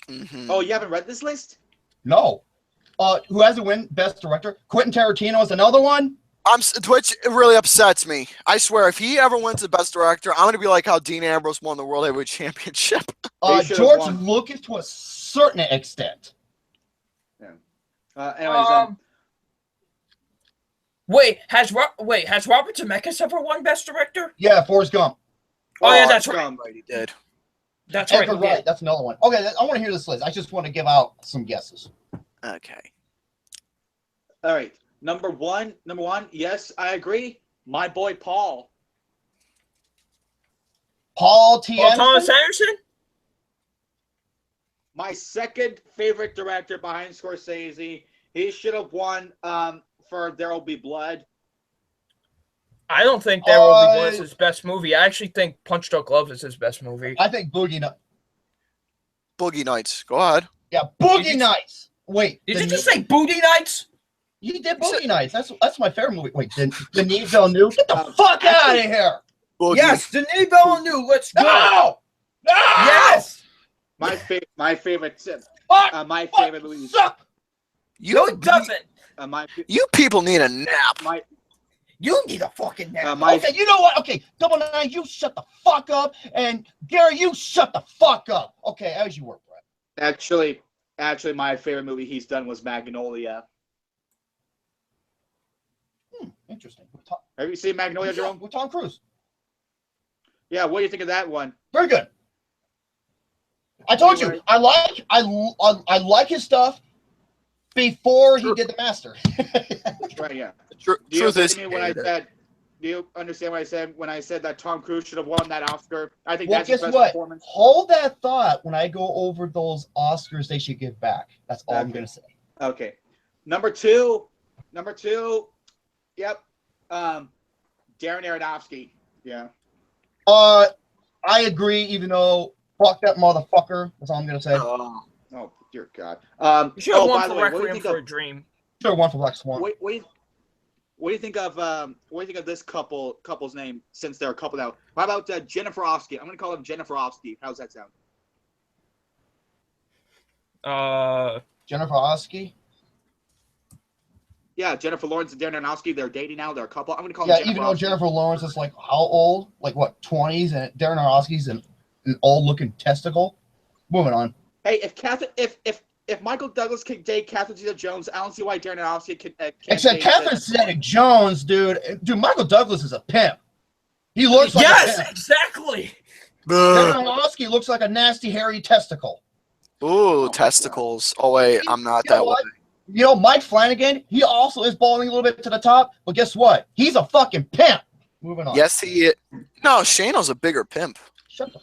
Mm-hmm. Oh, you haven't read this list? No. Who has to win Best Director? Quentin Tarantino is another one. Which really upsets me. I swear, if he ever wins the best director, I'm gonna be like how Dean Ambrose won the World Heavyweight Championship. They should've George won. Lucas to a certain extent. Anyways, Has Robert Zemeckis ever won Best Director? Yeah, Forrest Gump. Oh yeah, that's right. Right, he did. That's right. Edgar he did. Wright, that's another one. Okay, I want to hear this list. I just want to give out some guesses. Okay. all right. Number one. Yes, I agree. My boy Paul. Paul T. Paul Anderson? Thomas Anderson? My second favorite director behind Scorsese. He should have won for There Will Be Blood. I don't think There Will Be Blood is his best movie. I actually think Punch Drunk Love is his best movie. I think Boogie Nights. Boogie Nights. Go ahead. Yeah, Boogie Nights. Wait. Did you just say Booty Nights? You did Boogie Nights. That's my favorite movie. Wait, Denis Villeneuve? Get the fuck out of here! Boogie. Yes, Denis Villeneuve. Let's go. No! No! Yes. My favorite. Fuck! My favorite movie. Suck! No, it doesn't. You people need a nap. You need a fucking nap. Okay, you know what? Okay, Double Nine, you shut the fuck up, and Gary, you shut the fuck up. Okay, as you were, Brett. Actually, my favorite movie he's done was Magnolia. Interesting. Have you seen Magnolia, Jerome? With Tom Cruise. Yeah, what do you think of that one? Very good. I told you, I like his stuff before he did The Master. Right, yeah. Truth is, Do you understand what I said when I said that Tom Cruise should have won that Oscar? I think Well, that's his guess best what? performance. Hold that thought when I go over those Oscars they should give back. That's all I'm going to say. Okay. Number two. Yep. Darren Aronofsky. Yeah. I agree, even though fuck that motherfucker. That's all I'm going to say. Oh, dear God. You should have won by the for way, what do you Requiem think for of? a Dream. Sure, one for Black Swan. What do you think of this couple's name since they're a couple now? How about Jennifer Ofsky? I'm gonna call him Jennifer Ofsky. How's that sound? Jennifer Oskey. Yeah, Jennifer Lawrence and Darren Aronofsky, they're dating now. They're a couple. I'm gonna call Yeah, them Jennifer even though Ofsky. Jennifer Lawrence is like how old? Like what, 20s, and Darren Aronofsky's an old-looking testicle. Moving on. Hey, if Michael Douglas can date Catherine Zeta-Jones, I don't see why Darren Aronofsky can. Except Catherine Zeta-Jones, dude. Dude, Michael Douglas is a pimp. He looks like a pimp. Exactly. Darren Aronofsky looks like a nasty, hairy testicle. Ooh, testicles. Oh wait, I'm not You know that way. what? You know, Mike Flanagan, he also is balling a little bit to the top, but guess what? He's a fucking pimp. Moving on. Yes, he is. No, Shano's a bigger pimp. Shut the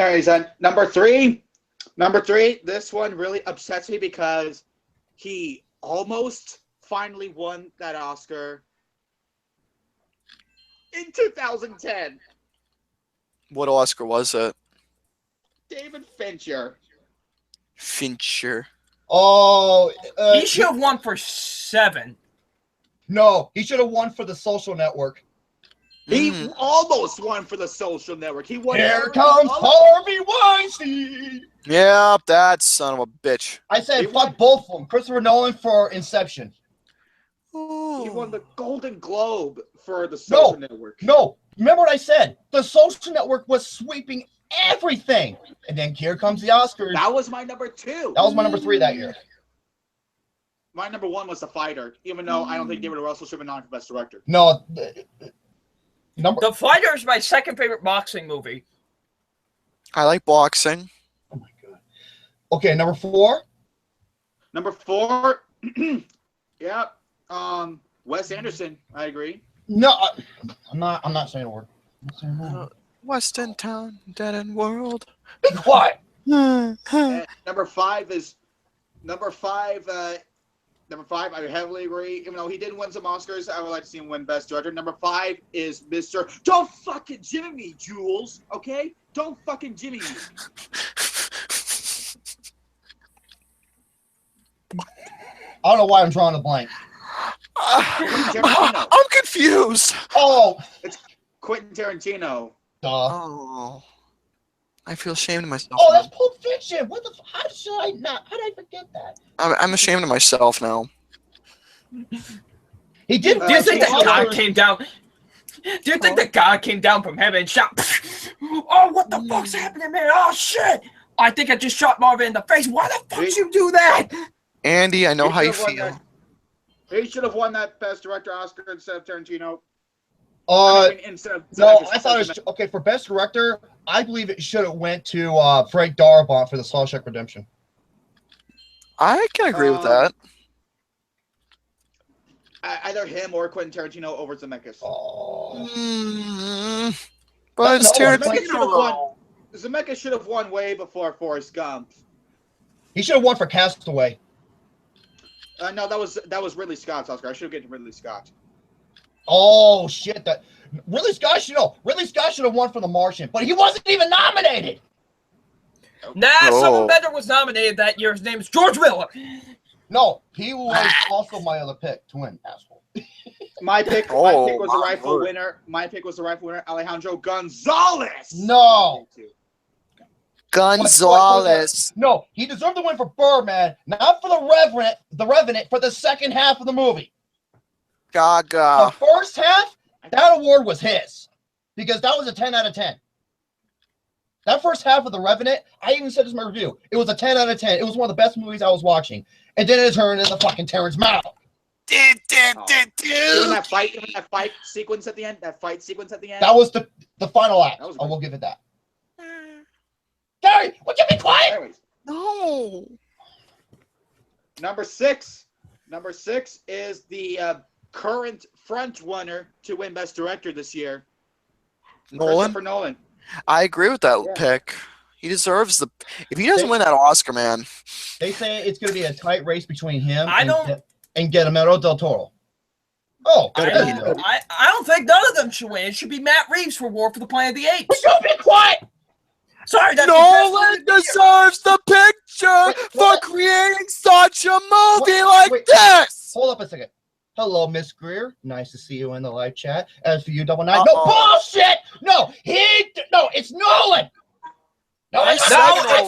All right, so number three. This one really upsets me because he almost finally won that Oscar in 2010. What Oscar was it? David Fincher. Fincher. Oh, He should have won for 7. no, he should have won for The Social Network. He almost won for The Social Network. He won. Here comes Harvey Weinstein. Yeah, that son of a bitch. I said fuck both of them. Christopher Nolan for Inception. He won the Golden Globe for The Social Network. No, remember what I said? The Social Network was sweeping everything, and then here comes the Oscars. That was my number 2. That was my number 3 that year. My number 1 was The Fighter, even though I don't think David Russell should have been nominated for Best Director. No, The Fighter is my second favorite boxing movie. I like boxing. Oh my god. Okay, number 4. Number 4, yeah, Wes Anderson. I agree. No, I'm not saying a word. I'm not saying a word. Western Town, Dead End World. Be quiet. And number 5 is number 5. Number 5, I heavily agree. Even though he did win some Oscars, I would like to see him win Best Director. Number 5 is Mr. Don't fucking Jimmy me, Jules. Okay? Don't fucking Jimmy me. I don't know why I'm drawing a blank. Tarantino. I'm confused. Oh, It's Quentin Tarantino. duh. Oh, I feel ashamed of myself. Oh, now. that's Pulp Fiction. What the? How should I not? How did I forget that? I'm ashamed of myself now. He did. Do you think that God Oscars. came down? Do you think that God came down from heaven and shot? Oh, what the fuck's happening, man? Oh shit! I think I just shot Marvin in the face. Why the fuck did you do that? Andy, I know He how you should've won feel. He should have won that Best Director Oscar instead of Tarantino. Instead of No, Zemeckis. I thought it was okay for Best Director. I believe it should have went to Frank Darabont for the Shawshank Redemption. I can agree with that. Either him or Quentin Tarantino over Zemeckis. Oh. But it's Zemeckis should have won. Tarantino. Zemeckis should have won way before Forrest Gump. He should have won for Castaway. No, that was Ridley Scott's Oscar. I should have given Ridley Scott. Oh shit! Ridley Scott should have won for The Martian, but he wasn't even nominated. Nah, Oh. someone better was nominated that year. His name is George Miller. No, he was also my other pick to win, asshole. My pick was the rightful winner. My pick was the rightful winner, Alejandro Gonzalez. No. Gonzalez. No, he deserved the win for Birdman, not for the Revenant, for the second half of the movie. Gaga. The first half, that award was his, because that was a 10 out of 10. That first half of The Revenant, I even said this in my review, it was a 10 out of 10. It was one of the best movies I was watching. And then it turned into fucking Terrence Malick. Even that fight sequence at the end. That was the final act. That was I will give it that. Gary, would you be quiet? Anyways, No. number six is the current front runner to win Best Director this year. Nolan. Christopher Nolan. I agree with that pick. He deserves the. If he doesn't win that Oscar, man. They say it's going to be a tight race between him I and don't- Guillermo del Toro. Oh, I there you go. don't think none of them should win. It should be Matt Reeves for War for the Planet of the Apes. Would you be quiet? Sorry, that's Nolan deserves the picture for creating such a movie like this. Hold up a second. Hello, Miss Greer. Nice to see you in the live chat. As for you, Double Nine. No bullshit. No, it's Nolan. No, it's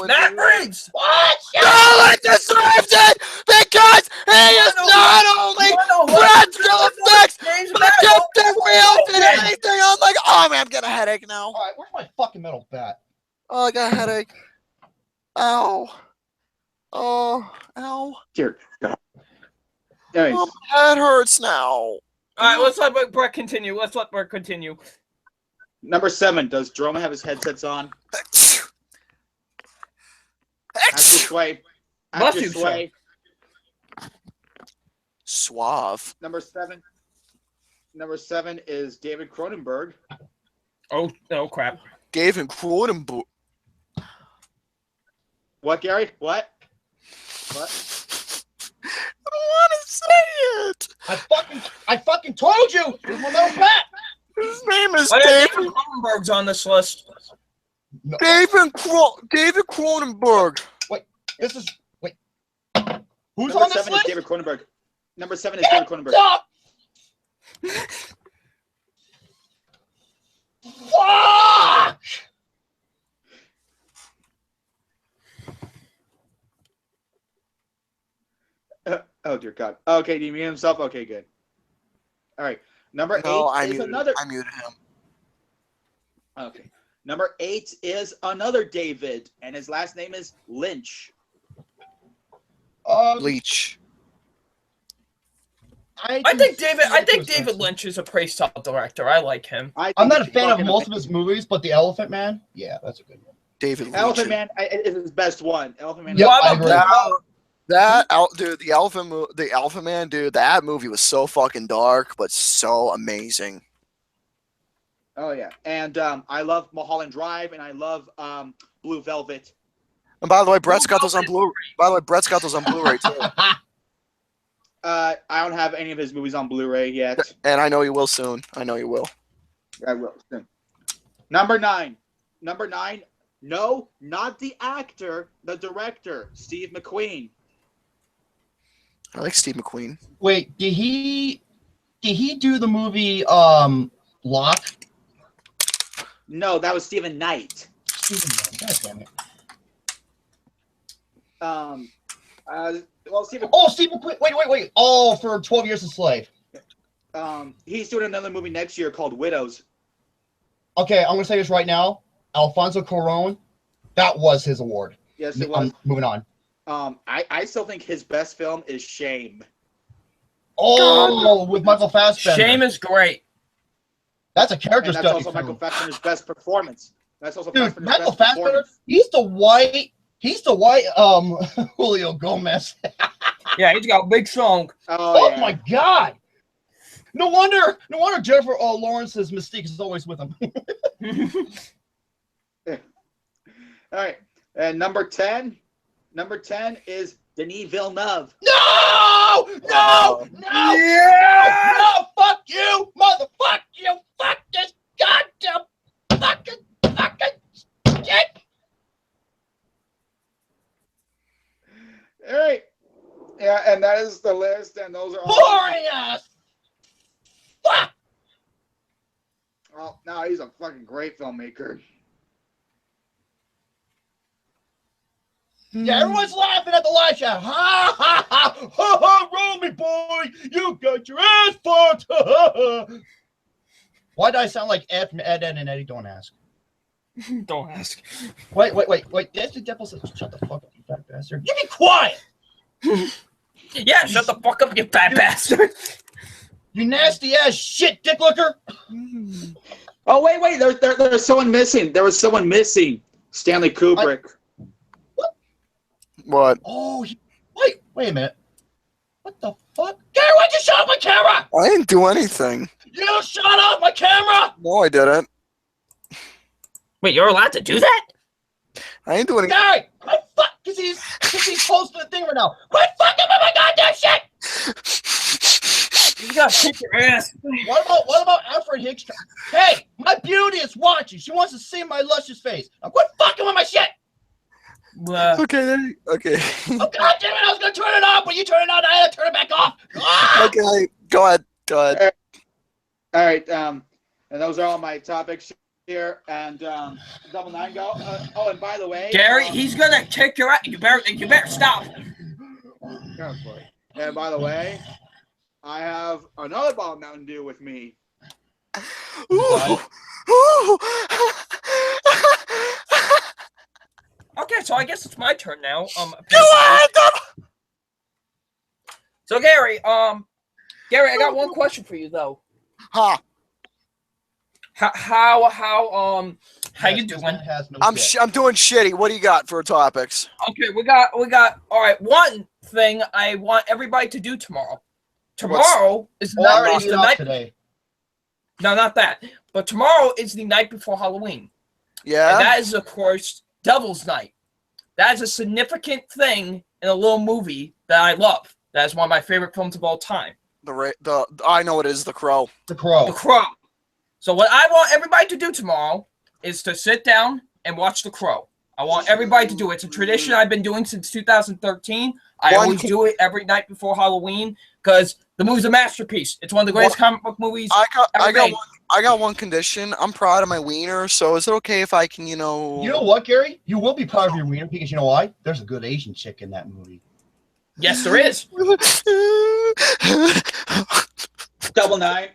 Matt Reeves. What? Nolan deserves it because he is not only practical effects, but just the real than anything. I'm like, oh man, I'm getting a headache now. All right, where's my fucking metal bat? Oh, I got a headache. Ow. Oh, ow. Dear God. Anyways, Oh, my head hurts now. All right, let's let Brett continue. number 7. Does Jerome have his headsets on? Actor sway. Must Actor you, sway. Suave. Number 7. Number 7 is David Cronenberg. Oh crap. David Cronenberg. What, Gary? What? I don't want to say it. I fucking told you. There's my metal bat. His name is David David. Cronenberg's on this list. No. David Cronenberg. Wait. Who's Number on this 7 is list? David Cronenberg. Number 7 is David Cronenberg. Stop! Fuck! Oh dear God. Okay, do you mute himself? Okay, good. All right. Number 8 is another. I muted him. Okay. Number 8 is another David, and his last name is Lynch. Bleach. I think David Lynch is a pretty solid director. I like him. I'm not a fan of most of his movies, but The Elephant Man, yeah, that's a good one. David Lynch. Elephant Man is his best one. Elephant Man. Yep, Well, I I'm agree. Dude, the Elephant Man, dude, that movie was so fucking dark, but so amazing. Oh yeah, and I love Mulholland Drive, and I love Blue Velvet. And by the way, Brett's got those on Blu-ray. Too. I don't have any of his movies on Blu-ray yet. And I know you will soon. I know you will. I will soon. Number 9. No, not the actor, the director, Steve McQueen. I like Steve McQueen. Wait, did he do the movie Lock? No, that was Stephen Knight. God damn it. Well, Stephen. Oh, Steve McQueen. Wait. Oh, for 12 Years a Slave. He's doing another movie next year called Widows. Okay, I'm gonna say this right now. Alfonso Cuarón, that was his award. Yes, it was. Moving on. I still think his best film is Shame. Oh, with Michael Fassbender. Shame is great. That's a character And that's study. also Michael Fassbender's best performance. That's also Dude, Fassbender's Michael best Fassbender, performance. he's the white Julio Gomez. Yeah, he's got a big song. Oh yeah. my God. No wonder Jennifer Lawrence's Mystique is always with him. All right. And number 10 is Denis Villeneuve. No! Yeah! No! Fuck you! Motherfuck you! Fuck this goddamn fucking shit! All right. Yeah, and that is the list, and those are all. Boring ass! Fuck! Oh, no, he's a fucking great filmmaker. Yeah, everyone's laughing at the live show. Ha ha ha! Ha ha! Romy boy, you got your ass fucked! Ha ha ha! Why do I sound like Ed from Ed, Ed and Eddie? Don't ask. Don't ask. Wait. That's the devil says, shut the fuck up, you fat bastard. You be quiet! Yeah, shut the fuck up, you fat bastard. You nasty ass shit, dick looker! Oh, wait. There's someone missing. There was someone missing. Stanley Kubrick. What? Oh, wait a minute. What the fuck? Gary, why'd you shut off my camera? I didn't do anything. You shut off my camera! No, I didn't. Wait, you're allowed to do that? I ain't doing anything. Gary! Fuck! Because he's close to the thing right now. Quit fucking with my goddamn shit! You gotta kick your ass. What about Alfred Hicks? Hey, my beauty is watching. She wants to see my luscious face. Now quit fucking with my shit! Okay. Oh, God damn it, I was going to turn it off, but you turn it on, I had to turn it back off. Ah! Okay, go ahead. All right, and those are all my topics here, and Double Nine go. Oh, and by the way... Gary, he's gonna kick your ass. You better stop. And by the way, I have another bottle of Mountain Dew with me. Ooh. Ooh. Okay, so I guess it's my turn now. Go ahead. So Gary, I got one question for you though. Huh? How you doing? I'm doing shitty. What do you got for topics? Okay, we got. All right, one thing I want everybody to do tomorrow. Tomorrow is the night. Today. No, not that. But tomorrow is the night before Halloween. Yeah. And that is, of course, Devil's Night. That is a significant thing in a little movie that I love. That is one of my favorite films of all time. I know it is The Crow. The Crow. The Crow. So what I want everybody to do tomorrow is to sit down and watch The Crow. I want everybody to do it. It's a tradition I've been doing since 2013. I always do it every night before Halloween because the movie's a masterpiece. It's one of the greatest comic book movies I got one condition. I'm proud of my wiener, so is it okay if I can, You know what, Gary? You will be proud of your wiener because you know why? There's a good Asian chick in that movie. Yes, there is. Double Nine.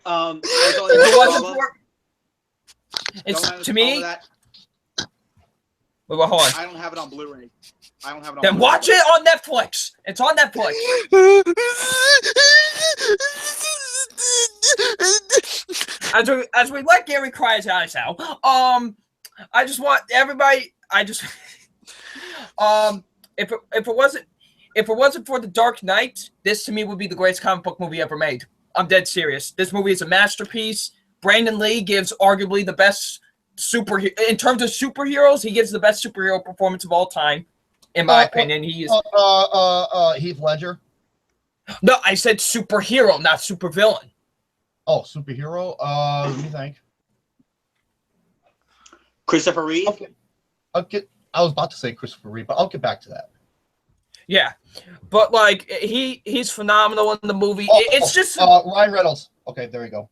It's to me. Wait, hold on. I don't have it on Blu-ray. Then watch it on Netflix. It's on Netflix. As we let Gary cry his eyes out, I just want everybody. If it wasn't for The Dark Knight, this to me would be the greatest comic book movie ever made. I'm dead serious. This movie is a masterpiece. Brandon Lee gives arguably the best in terms of superheroes. He gives the best superhero performance of all time, in my opinion. He is Heath Ledger. No, I said superhero, not supervillain. Oh, superhero. Let me think. Christopher Reeve. Okay. I was about to say Christopher Reeve, but I'll get back to that. Yeah, but like he's phenomenal in the movie. It's just Ryan Reynolds. Okay, there you go.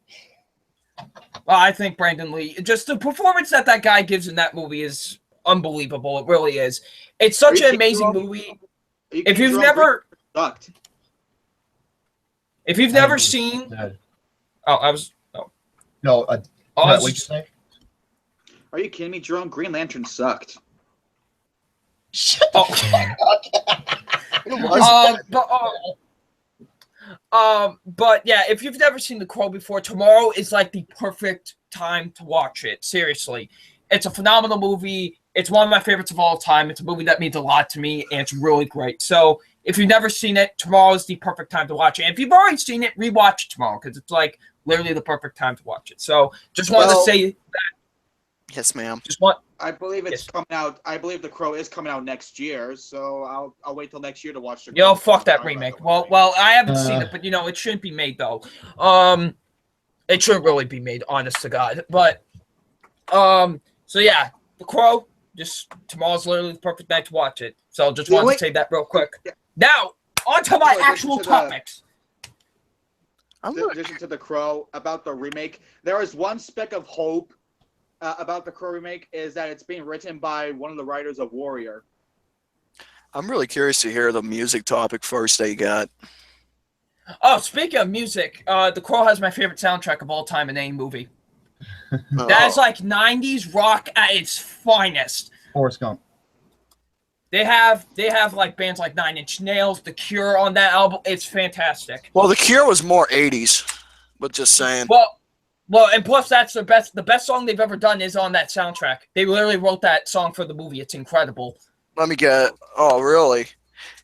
I think Brandon Lee, just the performance that guy gives in that movie is unbelievable. It really is. It's such an amazing movie. If you've never seen, Oh, I was. Oh, No, I Brett, was what'd you just- say? Are you kidding me, Jerome? Green Lantern sucked. Shut the Oh. It was But yeah, if you've never seen The Crow before, tomorrow is like the perfect time to watch it. Seriously, it's a phenomenal movie. It's one of my favorites of all time. It's a movie that means a lot to me, and it's really great. So if you've never seen it, tomorrow is the perfect time to watch it. And if you've already seen it, rewatch it tomorrow because it's like literally the perfect time to watch it. So just wanted to say that. yes, ma'am. Just want. I believe it's Yes. coming out. I believe The Crow is coming out next year, so I'll wait till next year to watch The Yo, Crow. fuck that Sorry about remake. the Well, remake. well, I haven't seen it, but you know, it shouldn't be made though. It shouldn't really be made, honest to God. But, so yeah, The Crow. Just tomorrow's literally the perfect night to watch it. So just wanted to say that real quick. Yeah. Now, on to my In addition actual to the- topics. I'm In addition to The Crow, about the remake, there is one speck of hope about the Crow remake is that it's being written by one of the writers of Warrior. really curious to hear the music topic first that you got. Oh, speaking of music, The Crow has my favorite soundtrack of all time in any movie. That is like 90s rock at its finest. Forrest Gump. They have like bands like Nine Inch Nails, The Cure on that album. It's fantastic. Well, The Cure was more 80s, but just saying. Well, and plus that's the best song they've ever done is on that soundtrack. They literally wrote that song for the movie. It's incredible. Let me get. Oh, really?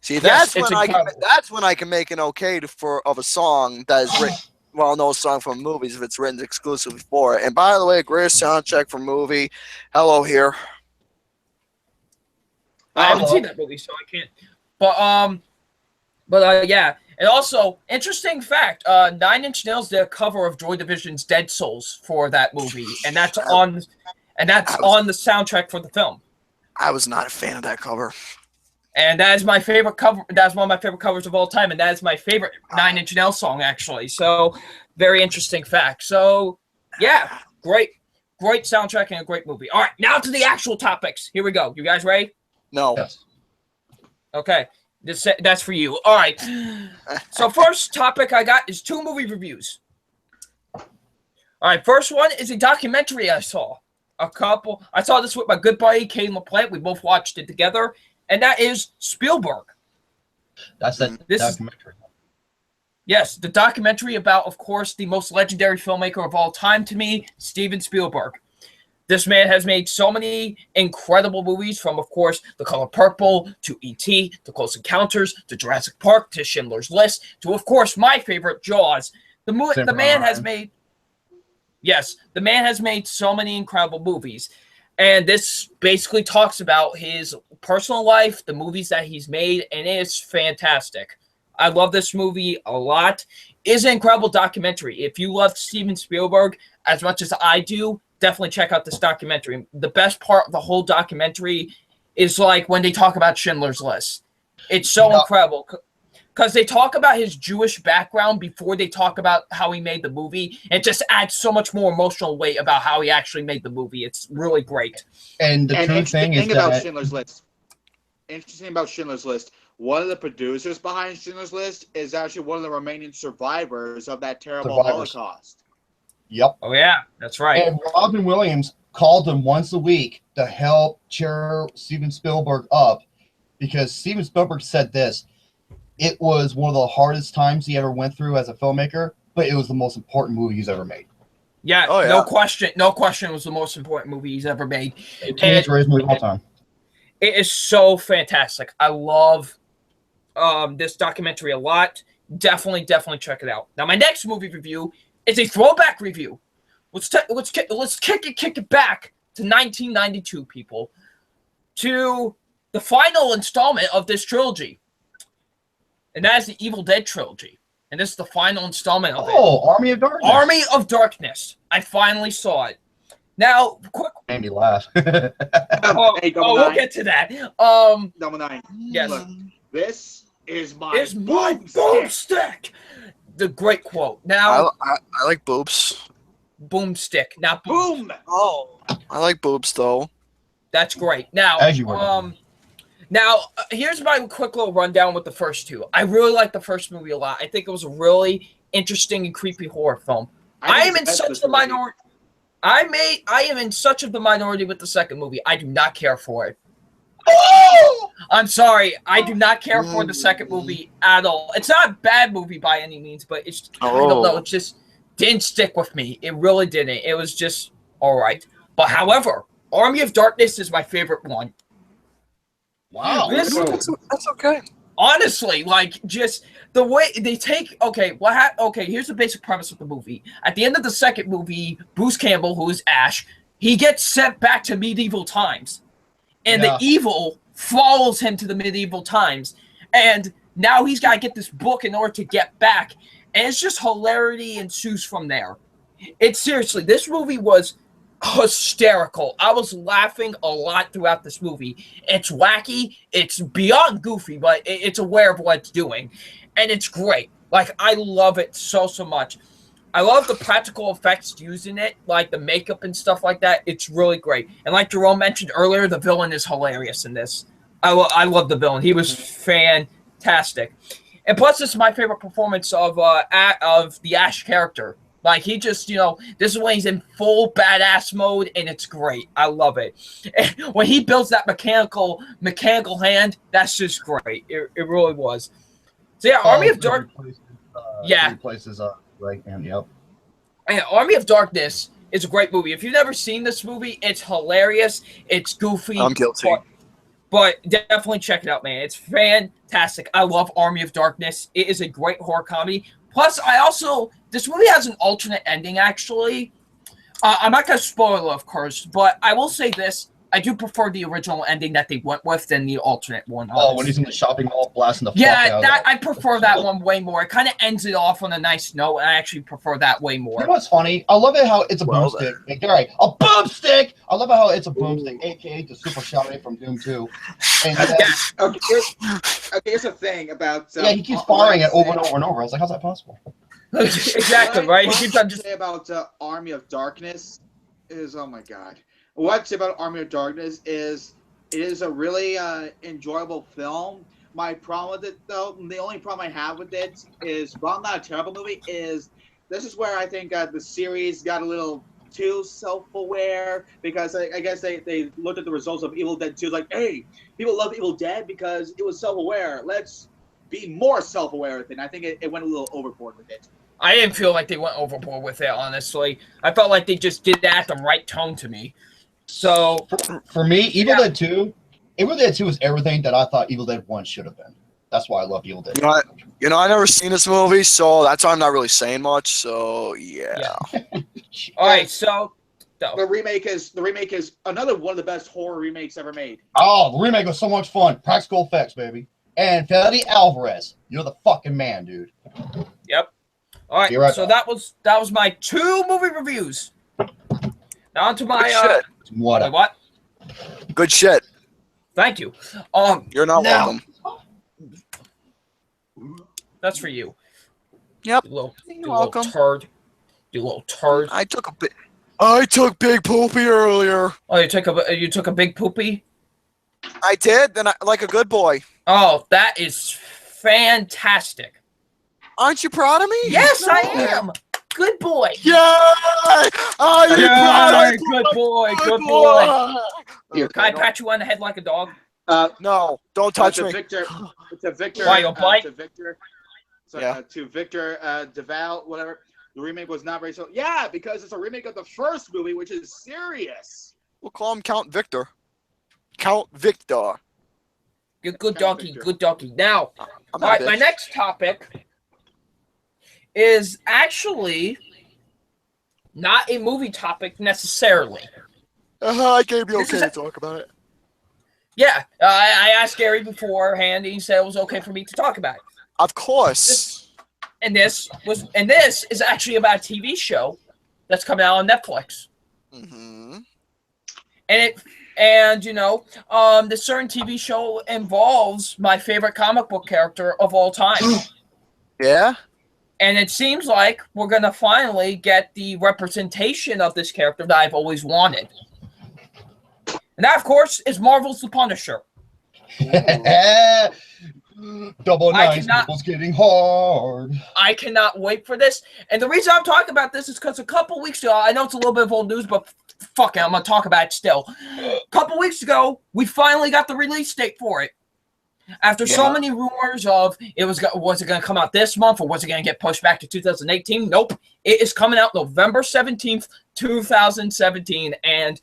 See, Yes, that's it's when I can. incredible. That's when I can make an okay of a song that is written. Well, no song from movies if it's written exclusively for it. And by the way, greatest soundtrack for movie. Hello here. I haven't seen that movie, so I can't. But yeah. And also, interesting fact: Nine Inch Nails did a cover of Joy Division's "Dead Souls" for that movie, and that's on the soundtrack for the film. I was not a fan of that cover. And that is my favorite cover. That's one of my favorite covers of all time, and that is my favorite Nine Inch Nails song, actually. So, very interesting fact. So, yeah, great soundtrack and a great movie. All right, now to the actual topics. Here we go. You guys ready? No. Yes. Okay, that's for you. All right. So, first topic I got is 2 movie reviews. All right, first one is a documentary I saw. I saw this with my good buddy, Caden LaPlante. We both watched it together. And that is Spielberg. That's that This is- documentary. Yes, the documentary about, of course, the most legendary filmmaker of all time to me, Steven Spielberg. This man has made so many incredible movies from, of course, The Color Purple, to E.T., to Close Encounters, to Jurassic Park, to Schindler's List, to, of course, my favorite, Jaws. The man has made so many incredible movies. And this basically talks about his personal life, the movies that he's made, and it is fantastic. I love this movie a lot. It's an incredible documentary. If you love Steven Spielberg as much as I do, definitely check out this documentary. The best part of the whole documentary is like when they talk about Schindler's List. It's so incredible. Because they talk about his Jewish background before they talk about how he made the movie. It just adds so much more emotional weight about how he actually made the movie. It's really great. And the true thing is about that Schindler's List. Interesting about Schindler's List. One of the producers behind Schindler's List is actually one of the remaining survivors of that terrible Holocaust. Yep. Oh, yeah, that's right. And Robin Williams called him once a week to help cheer Steven Spielberg up because Steven Spielberg said this. It was one of the hardest times he ever went through as a filmmaker, but it was the most important movie he's ever made. Yeah, Oh, yeah. no question. No question, it was the most important movie he's ever made. Teenage greatest movie of all time. It is so fantastic. I love this documentary a lot. Definitely check it out. Now, my next movie review is a throwback review. Let's kick it back to 1992, people, to the final installment of this trilogy, and that is the Evil Dead trilogy. And this is the final installment of it. Oh, Army of Darkness. Army of Darkness. I finally saw it. Now, quick. Made me laugh. Hey, we'll get to that. Number 9. Yes. Look, this is my boomstick. The great quote. Now, I like boobs. boomstick, not boom. Boom! Oh, I like boobs though. That's great. Now, As you were. Here's my quick little rundown with the first 2. I really like the first movie a lot. I think it was a really interesting and creepy horror film. I am in such the minority. I am in such of the minority with the second movie. I do not care for it. I'm sorry. I do not care for the second movie at all. It's not a bad movie by any means, but it's I don't know. It just didn't stick with me. It really didn't. It was just all right. But however, Army of Darkness is my favorite one. Wow. This, That's okay. honestly, like, just the way they take. Okay, okay, here's the basic premise of the movie. At the end of the second movie, Bruce Campbell, who is Ash, he gets sent back to medieval times, and the evil follows him to the medieval times, and now he's got to get this book in order to get back, and it's just hilarity ensues from there. It's seriously, this movie was hysterical. I was laughing a lot throughout this movie. It's wacky, it's beyond goofy, but it's aware of what it's doing, and it's great. Like, I love it so much. I love the practical effects used in it, like the makeup and stuff like that. It's really great. And like Jerome mentioned earlier, the villain is hilarious in this. I love the villain. He was fantastic. And plus, this is my favorite performance of the Ash character. Like, he just, this is when he's in full badass mode, and it's great. I love it. And when he builds that mechanical hand, that's just great. It really was. So yeah, Army of Dark. Replaces right hand. Yep. And Army of Darkness is a great movie. If you've never seen this movie, it's hilarious. It's goofy. I'm guilty. But definitely check it out, man. It's fantastic. I love Army of Darkness. It is a great horror comedy. Plus, this movie has an alternate ending, actually. I'm not going to spoil it, of course, but I will say this. I do prefer the original ending that they went with than the alternate one. Oh, when he's in the shopping mall blasting the fuck out. Yeah, I prefer that one way more. It kind of ends it off on a nice note, and I actually prefer that way more. You know what's funny? I love it how it's a boomstick. Like, a boomstick! I love it how it's a boomstick, a.k.a. the super shouting from Doom 2. And Okay, here's the thing about... he keeps firing it over and over and over. I was like, how's that possible? Exactly, right? He keeps on just... say about Army of Darkness is, oh my god. What I'd say about Army of Darkness is it is a really enjoyable film. My problem with it, though, the only problem I have with it is, while not a terrible movie, is this is where I think the series got a little too self-aware, because I guess they looked at the results of Evil Dead 2, like, hey, people love Evil Dead because it was self-aware. Let's be more self-aware with it. And I think it went a little overboard with it. I didn't feel like they went overboard with it, honestly. I felt like they just did that at the right tone to me. So for me, Evil Dead 2 is everything that I thought Evil Dead 1 should have been. That's why I love Evil Dead. I never seen this movie, so that's why I'm not really saying much. So yeah. All right, so the remake is another one of the best horror remakes ever made. Oh, the remake was so much fun. Practical effects, baby. And Fede Alvarez, you're the fucking man, dude. Yep. All right, right so that was my 2 movie reviews. Now on to my what? Good shit. Thank you. You're not welcome. That's for you. Yep. You little turd. You little turd. I took big poopy earlier. Oh, you took a big poopy? I did. Then like a good boy. Oh, that is fantastic. Aren't you proud of me? Yes, I am. Good boy. Yeah. Good boy. Good boy. Can I pat you on the head like a dog? No, don't touch me. It's a Victor. Why, you'll bite? To Victor. So, yeah. To Victor DeVal, whatever. The remake was not very so. Yeah, because it's a remake of the first movie, which is serious. We'll call him Count Victor. Count Victor. Good doggy. Good doggy. Now, all right, my next topic is actually not a movie topic necessarily. I gave you okay to talk about it. Yeah, I asked Gary beforehand, and he said it was okay for me to talk about it. Of course. And this is actually about a TV show that's coming out on Netflix. Mm-hmm. And the certain TV show involves my favorite comic book character of all time. Yeah. And it seems like we're going to finally get the representation of this character that I've always wanted. And that, of course, is Marvel's The Punisher. Double I nines, cannot- people's getting hard. I cannot wait for this. And the reason I'm talking about this is because a couple weeks ago, I know it's a little bit of old news, but fuck it, I'm going to talk about it still. A couple weeks ago, we finally got the release date for it. After so many rumors of was it going to come out this month or was it going to get pushed back to 2018? Nope. It is coming out November 17th, 2017. And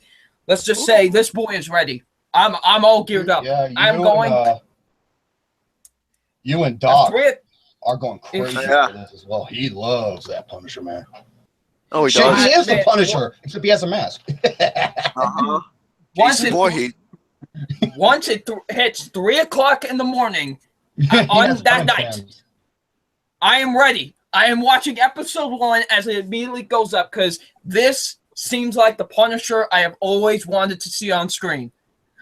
let's just say this boy is ready. I'm all geared up. Yeah, I'm going. You and Doc are going crazy Yeah. for this as well. He loves that Punisher, man. Oh, he Shit, does. he is the Man. Punisher, except he has a mask. Uh-huh. Once Jason it- Voorhees. Once it hits 3 o'clock in the morning He on has that fun night, cams. I am ready. I am watching episode 1 as it immediately goes up because this seems like the Punisher I have always wanted to see on screen.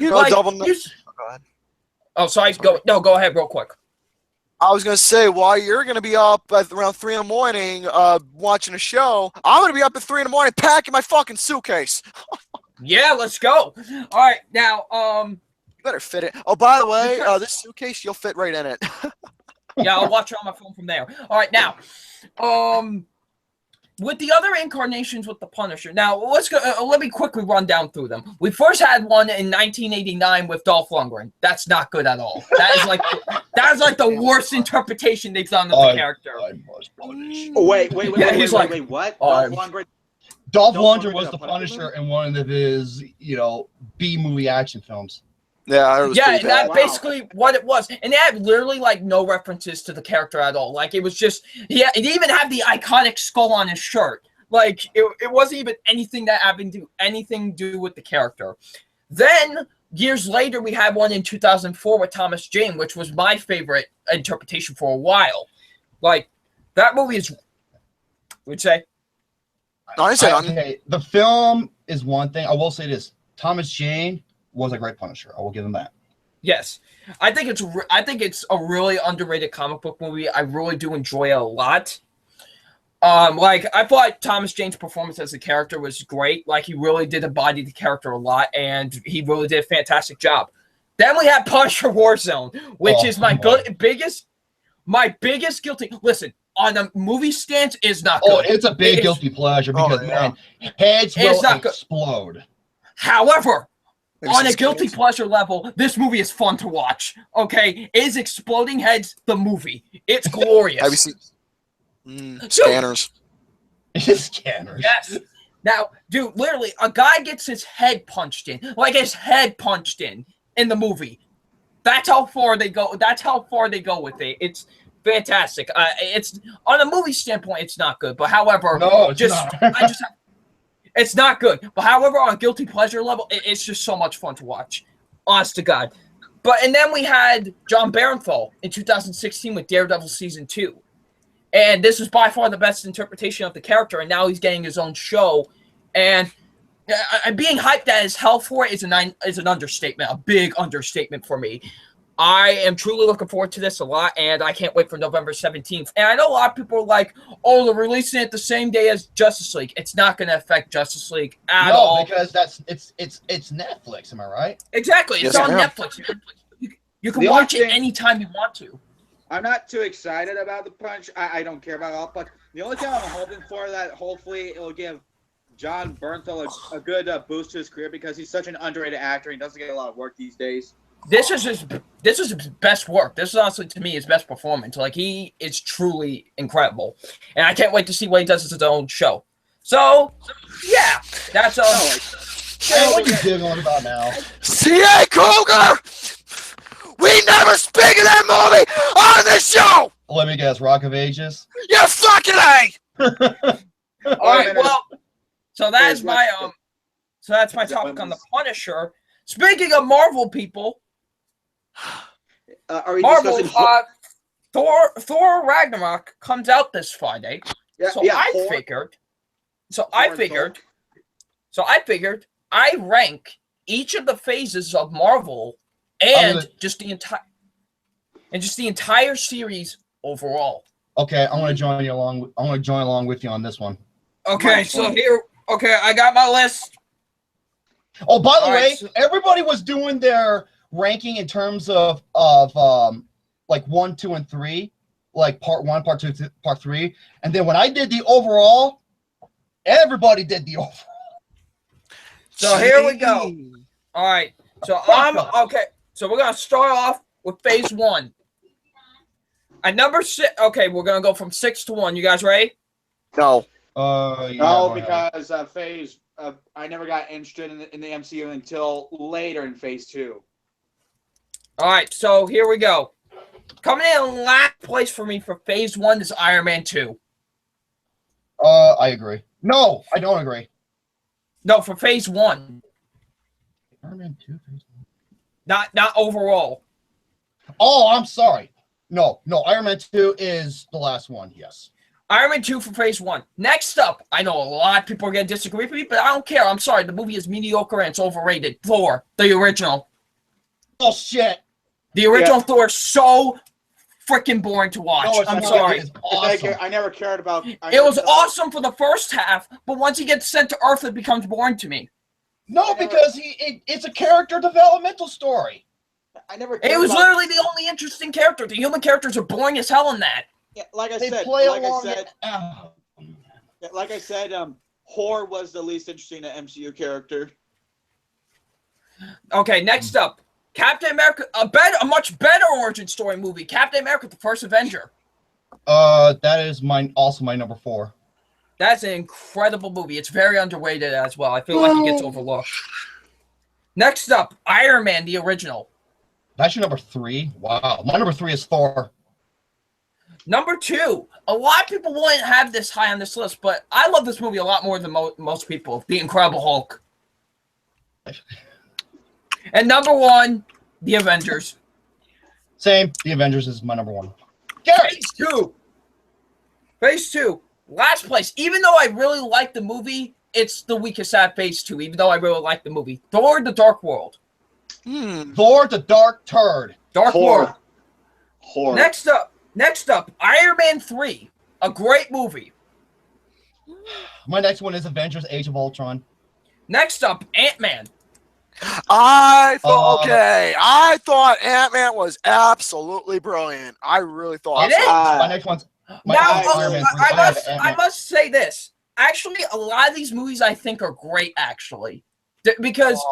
You know, Like, double. you Go ahead. Oh, sorry. Go ahead real quick. I was gonna say, while you're gonna be up at around 3 in the morning, watching a show, I'm gonna be up at 3 in the morning packing my fucking suitcase. Yeah, let's go. All right, now, You better fit it. Oh, by the way, this suitcase, you'll fit right in it. yeah, I'll watch it on my phone from there. All right, now, with the other incarnations with the Punisher, now let's go. Let me quickly run down through them. We first had one in 1989 with Dolph Lundgren. That's not good at all. That is like the worst interpretation they've done of the character. I must punish. Oh, wait, Yeah, he's like, what? I'm- Dolph Lundgren? Dolph Dolph Lundgren Lundgren was is the a Punisher Punisher in one of his, B-movie action films. Yeah, it was Yeah, pretty and bad. that's Wow. basically what it was. And they had literally like no references to the character at all. Like it was just he didn't even have the iconic skull on his shirt. Like it wasn't even anything that had anything to do with the character. Then years later, we had one in 2004 with Thomas Jane, which was my favorite interpretation for a while. Like that movie is. Would say. No, I said, Okay, the film is one thing. I will say this: Thomas Jane was a great Punisher. I will give him that. Yes, I think it's a really underrated comic book movie. I really do enjoy it a lot. Like I thought Thomas Jane's performance as a character was great. Like he really did embody the character a lot, and he really did a fantastic job. Then we had Punisher Warzone, which is my biggest guilty. Listen, on a movie stance is not good. Oh, it's a big guilty pleasure because man, heads will explode. However, Maybe on a some guilty scans. pleasure level, this movie is fun to watch. Okay, it is Exploding Heads the movie. It's glorious. Have you seen Scanners? Scanners. Yes. Now, dude, literally, a guy gets his head punched in, like his head punched in the movie. That's how far they go. That's how far they go with it. It's fantastic. It's on a movie standpoint, it's not good. But however, No, it's not. It's not good. But however, on a guilty pleasure level, it's just so much fun to watch. Honest to God. And then we had John Barenthal in 2016 with Daredevil Season 2. And this is by far the best interpretation of the character. And now he's getting his own show. And being hyped as hell for it is an understatement, a big understatement for me. I am truly looking forward to this a lot, and I can't wait for November 17th. And I know a lot of people are like, oh, they're releasing it the same day as Justice League. It's not going to affect Justice League at all. No, because it's Netflix, am I right? Exactly. It's Yes, on ma'am. Netflix. You can The watch only it thing- anytime you want to. I'm not too excited about the punch. I don't care about all, but the only thing I'm hoping for that hopefully it'll give John Bernthal a good boost to his career because he's such an underrated actor. He doesn't get a lot of work these days. This is his best work. This is honestly, to me, his best performance. Like, he is truly incredible. And I can't wait to see what he does as his own show. So, yeah, that's What are you giggling about now? C.A. Kruger! We never speak of that movie on this show! Let me guess, Rock of Ages? You fucking A! all right. Well, so that's my topic on the Punisher. Speaking of Marvel people, Are we Marvel, discussing? Thor Ragnarok comes out this Friday. I figured I rank each of the phases of Marvel and just the entire series overall. Okay, I'm gonna join you along. I'm gonna join along with you on this one. Okay, so here. Okay, I got my list. Oh, by the All way, right, so- everybody was doing their ranking in terms of like 1, 2, and 3, like part 1, part 2, part 3, and then when I did the overall, everybody did the overall. So here we go. All right. So okay. So we're gonna start off with phase 1. At number 6. Okay, we're gonna go from 6 to 1. You guys ready? No. Yeah, No, because phase I never got interested in the MCU until later in phase 2. All right. So here we go. Coming in last place for me for phase 1 is Iron Man 2. I agree. No, I don't agree. No, for phase 1. Iron Man 2, phase 1. Not overall. Oh, I'm sorry. No, Iron Man 2 is the last one, yes. Iron Man 2 for phase 1. Next up, I know a lot of people are going to disagree with me, but I don't care. I'm sorry. The movie is mediocre and it's overrated. Thor, the original. Oh, shit. The original Thor is so freaking boring to watch. No, I'm sorry. It's awesome. I never cared about... It was awesome for the first half, but once he gets sent to Earth, it becomes boring to me. No, because it's a character developmental story. I never. It was literally the only interesting character. The human characters are boring as hell in that. Yeah, like I said, Thor was the least interesting MCU character. Okay, next up, Captain America, a much better origin story movie. Captain America: The First Avenger. That is also my number 4. That's an incredible movie. It's very underrated as well. I feel like it gets overlooked. Next up, Iron Man, the original. That's your number 3? Wow. My number 3 is Thor. Number 2, a lot of people wouldn't have this high on this list, but I love this movie a lot more than most people. The Incredible Hulk. And number 1, The Avengers. Same. The Avengers is my number 1. Gary! Phase 2. Last place. Even though I really like the movie, it's the weakest at phase 2, even though I really like the movie. Thor: The Dark World. Thor: The Dark Turd. Dark World. Horror. Next up, Iron Man 3. A great movie. My next one is Avengers: Age of Ultron. Next up, Ant-Man. I thought Ant-Man was absolutely brilliant. I really thought It is. My next one's Iron Man 3. I must say this. Actually, a lot of these movies I think are great, actually. Because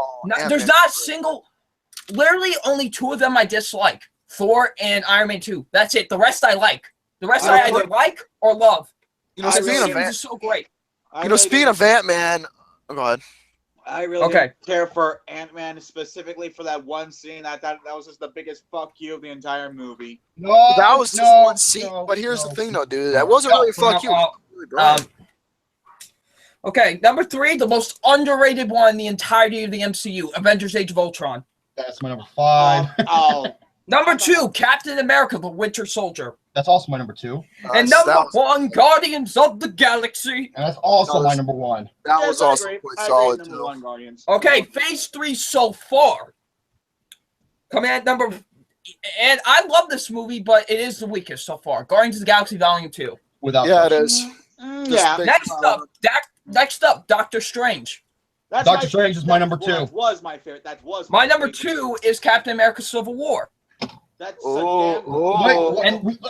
there's not a single... Literally, only 2 of them I dislike. Thor and Iron Man 2. That's it. The rest I like. The rest I either like or love. You know, speaking of so great. speaking of Ant-Man... Oh, go ahead. I really didn't care for Ant-Man specifically for that one scene. I thought that was just the biggest fuck you of the entire movie. No, that was just one scene. But here's the thing, though, dude. That wasn't really a fuck you. Okay, number 3, the most underrated one in the entirety of the MCU, Avengers: Age of Ultron. That's my number 5. Number 2, Captain America: The Winter Soldier. That's also my number 2. And number 1, Guardians of the Galaxy. And that's also my number 1. That was also quite solid, too. Okay, phase 3 so far. Coming at number... And I love this movie, but it is the weakest so far. Guardians of the Galaxy Volume 2. It is. Next up, Doctor Strange. Doctor Strange is my number 2. That was my favorite. My number 2 is Captain America: Civil War. That's and number 1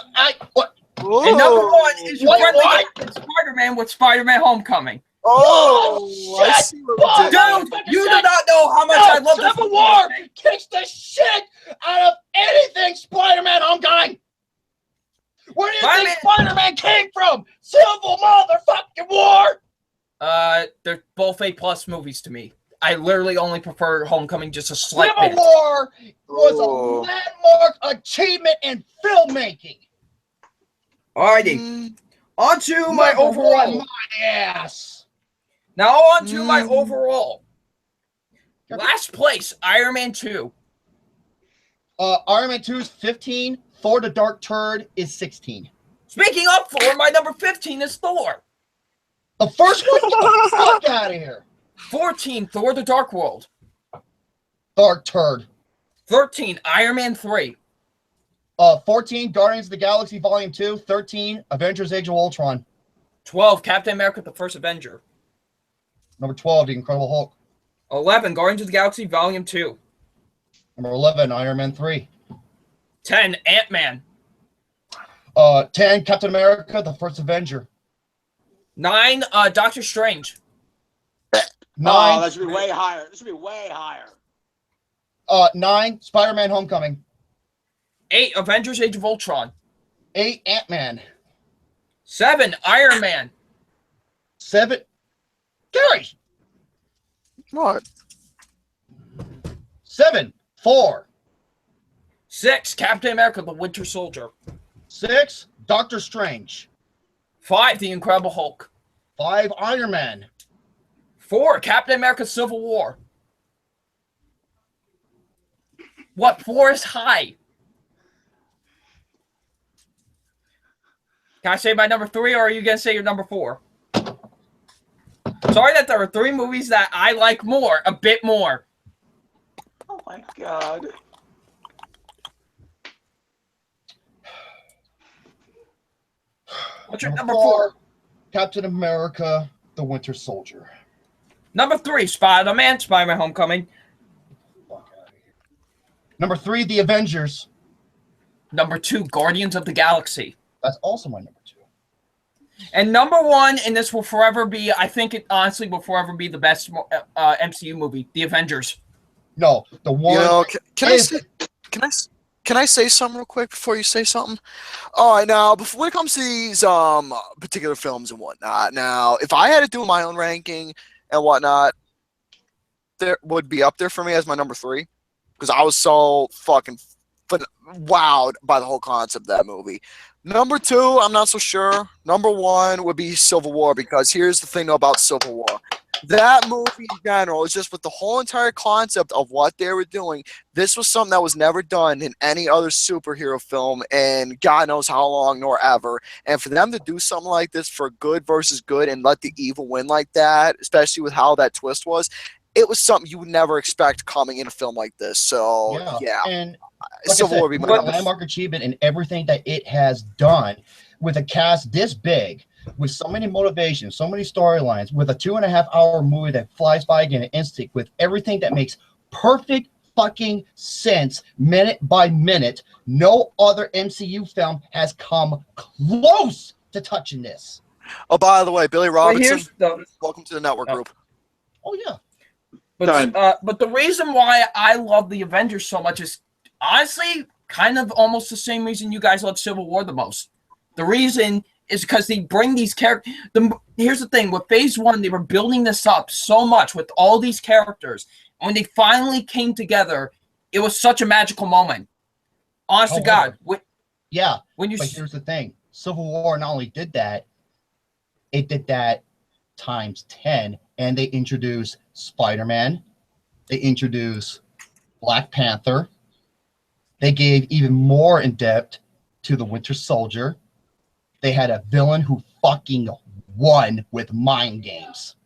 is your friendly Spider-Man with Spider-Man: Homecoming. I see what we did. Dude, you do not know how much I love this Civil War kicks the shit out of anything Spider-Man Homecoming. Where do you think Spider-Man came from? Civil motherfucking War. They're both A+ movies to me. I literally only prefer Homecoming just a slight bit. Civil War was a landmark achievement in filmmaking. Alrighty. On to my overall. My ass. Now on to my overall. Last place, Iron Man 2. Iron Man 2 is 15. Thor: The Dark Turd is 16. Speaking of Thor, my number 15 is Thor. The first one, get the fuck out of here. 14, Thor: The Dark World. Dark Turd. 13, Iron Man 3. 14, Guardians of the Galaxy Volume 2. 13, Avengers: Age of Ultron. 12, Captain America: The First Avenger. Number 12, The Incredible Hulk. 11, Guardians of the Galaxy Volume 2. Number 11, Iron Man 3. 10. Ant-Man. 10. Captain America, the First Avenger. 9. Doctor Strange. 9. Oh, that should be way higher. This should be way higher. 9. Spider-Man: Homecoming. 8. Avengers: Age of Ultron. 8. Ant-Man. 7. Iron Man. 7. Gary. What? 7. 4. 6. Captain America: The Winter Soldier. 6. Doctor Strange. 5. The Incredible Hulk. 5. Iron Man. 4. Captain America: Civil War. What? 4 is high. Can I say my number 3, or are you gonna say your number 4? Sorry that there are 3 movies that I like more, a bit more. Oh my god. What's your number 4? Captain America: The Winter Soldier. Number 3, Spider-Man: Homecoming. Number 3, The Avengers. Number 2, Guardians of the Galaxy. That's also my number 2. And number 1, and this will forever be, I think it honestly will forever be the best MCU movie, The Avengers. No, the one. You know, can I say something real quick before you say something? All right, now when it comes to these particular films and whatnot, now if I had to do my own ranking and whatnot, there would be up there for me as my number 3 because I was so fucking wowed by the whole concept of that movie. Number 2, I'm not so sure. Number 1 would be Civil War because here's the thing though about Civil War. That movie in general is just with the whole entire concept of what they were doing. This was something that was never done in any other superhero film and God knows how long nor ever. And for them to do something like this for good versus good and let the evil win like that, especially with how that twist was, it was something you would never expect coming in a film like this. So, yeah. And like Civil War would be my a landmark achievement in everything that it has done with a cast this big, with so many motivations, so many storylines, with a 2.5-hour movie that flies by in an instant, with everything that makes perfect fucking sense minute by minute. No other MCU film has come close to touching this. Oh, by the way, Billy Robinson, Well, welcome to the network group. Oh, yeah. But the reason why I love the Avengers so much is honestly kind of almost the same reason you guys love Civil War the most. The reason is because they bring these characters. Here's the thing: with Phase 1, they were building this up so much with all these characters. And when they finally came together, it was such a magical moment. Honest to God, but here's the thing: Civil War not only did that, it did that times 10, and they introduced Spider-Man, they introduced Black Panther, they gave even more in depth to the Winter Soldier. They had a villain who fucking won with mind games.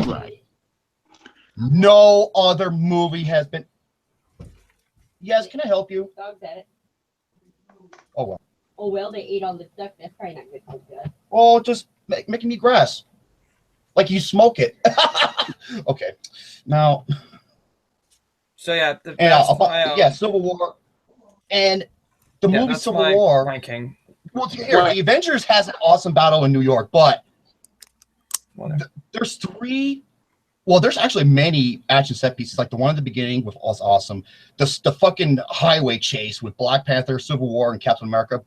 Right. No other movie has been. Yes, can I help you? Dogs at it. Oh well. Oh well, they ate all the stuff. That's probably not good. Oh, just making me grass. Like you smoke it. Okay. Now. So yeah, Civil War, and the movie Civil War ranking. Well, here, the Avengers has an awesome battle in New York, but there's 3. Well, there's actually many action set pieces. Like the one at the beginning was awesome. The fucking highway chase with Black Panther, Civil War, and Captain America,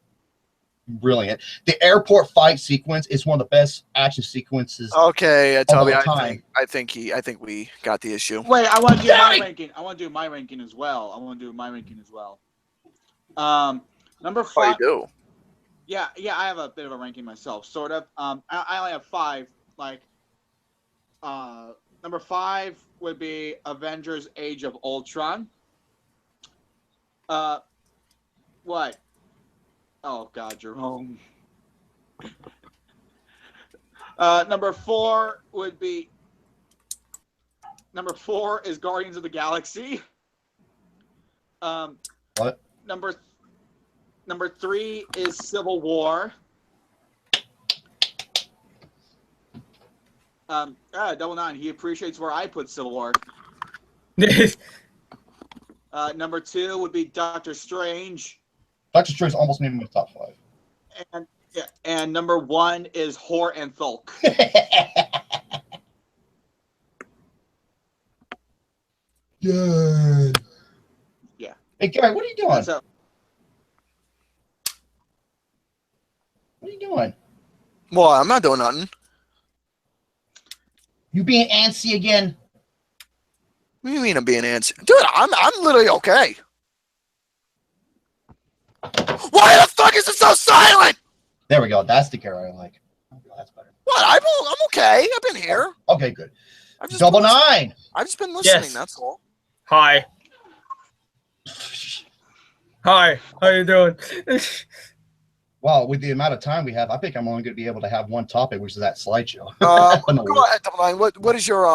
brilliant. The airport fight sequence is one of the best action sequences. Okay, Toby, time. I think we got the issue. Wait, I want to do my ranking. I want to do my ranking as well. Number 5. Oh, you do? Yeah, I have a bit of a ranking myself, sort of. I only have 5. Like, number 5 would be Avengers: Age of Ultron. What? Oh God, Jerome. Number 4 would be. Number 4 is Guardians of the Galaxy. What? Number 3 is Civil War. Double 9. He appreciates where I put Civil War. Number 2 would be Doctor Strange. Doctor Strange almost made my top 5. And number 1 is Whore and Thulk. Yeah. Yeah. Hey, Gary, what are you doing? So, What are you doing? Well, I'm not doing nothing. You being antsy again? What do you mean I'm being antsy? Dude, I'm literally okay. Why the fuck is it so silent? There we go. That's the Gary I like. Oh, that's better. What? I'm okay. I've been here. Okay, good. I've just Double been listening. 9. I've just been listening. Yes. That's all. Hi. Hi. How you doing? Well, with the amount of time we have, I think I'm only going to be able to have one topic, which is that slideshow. Go ahead, Double Nine. What is your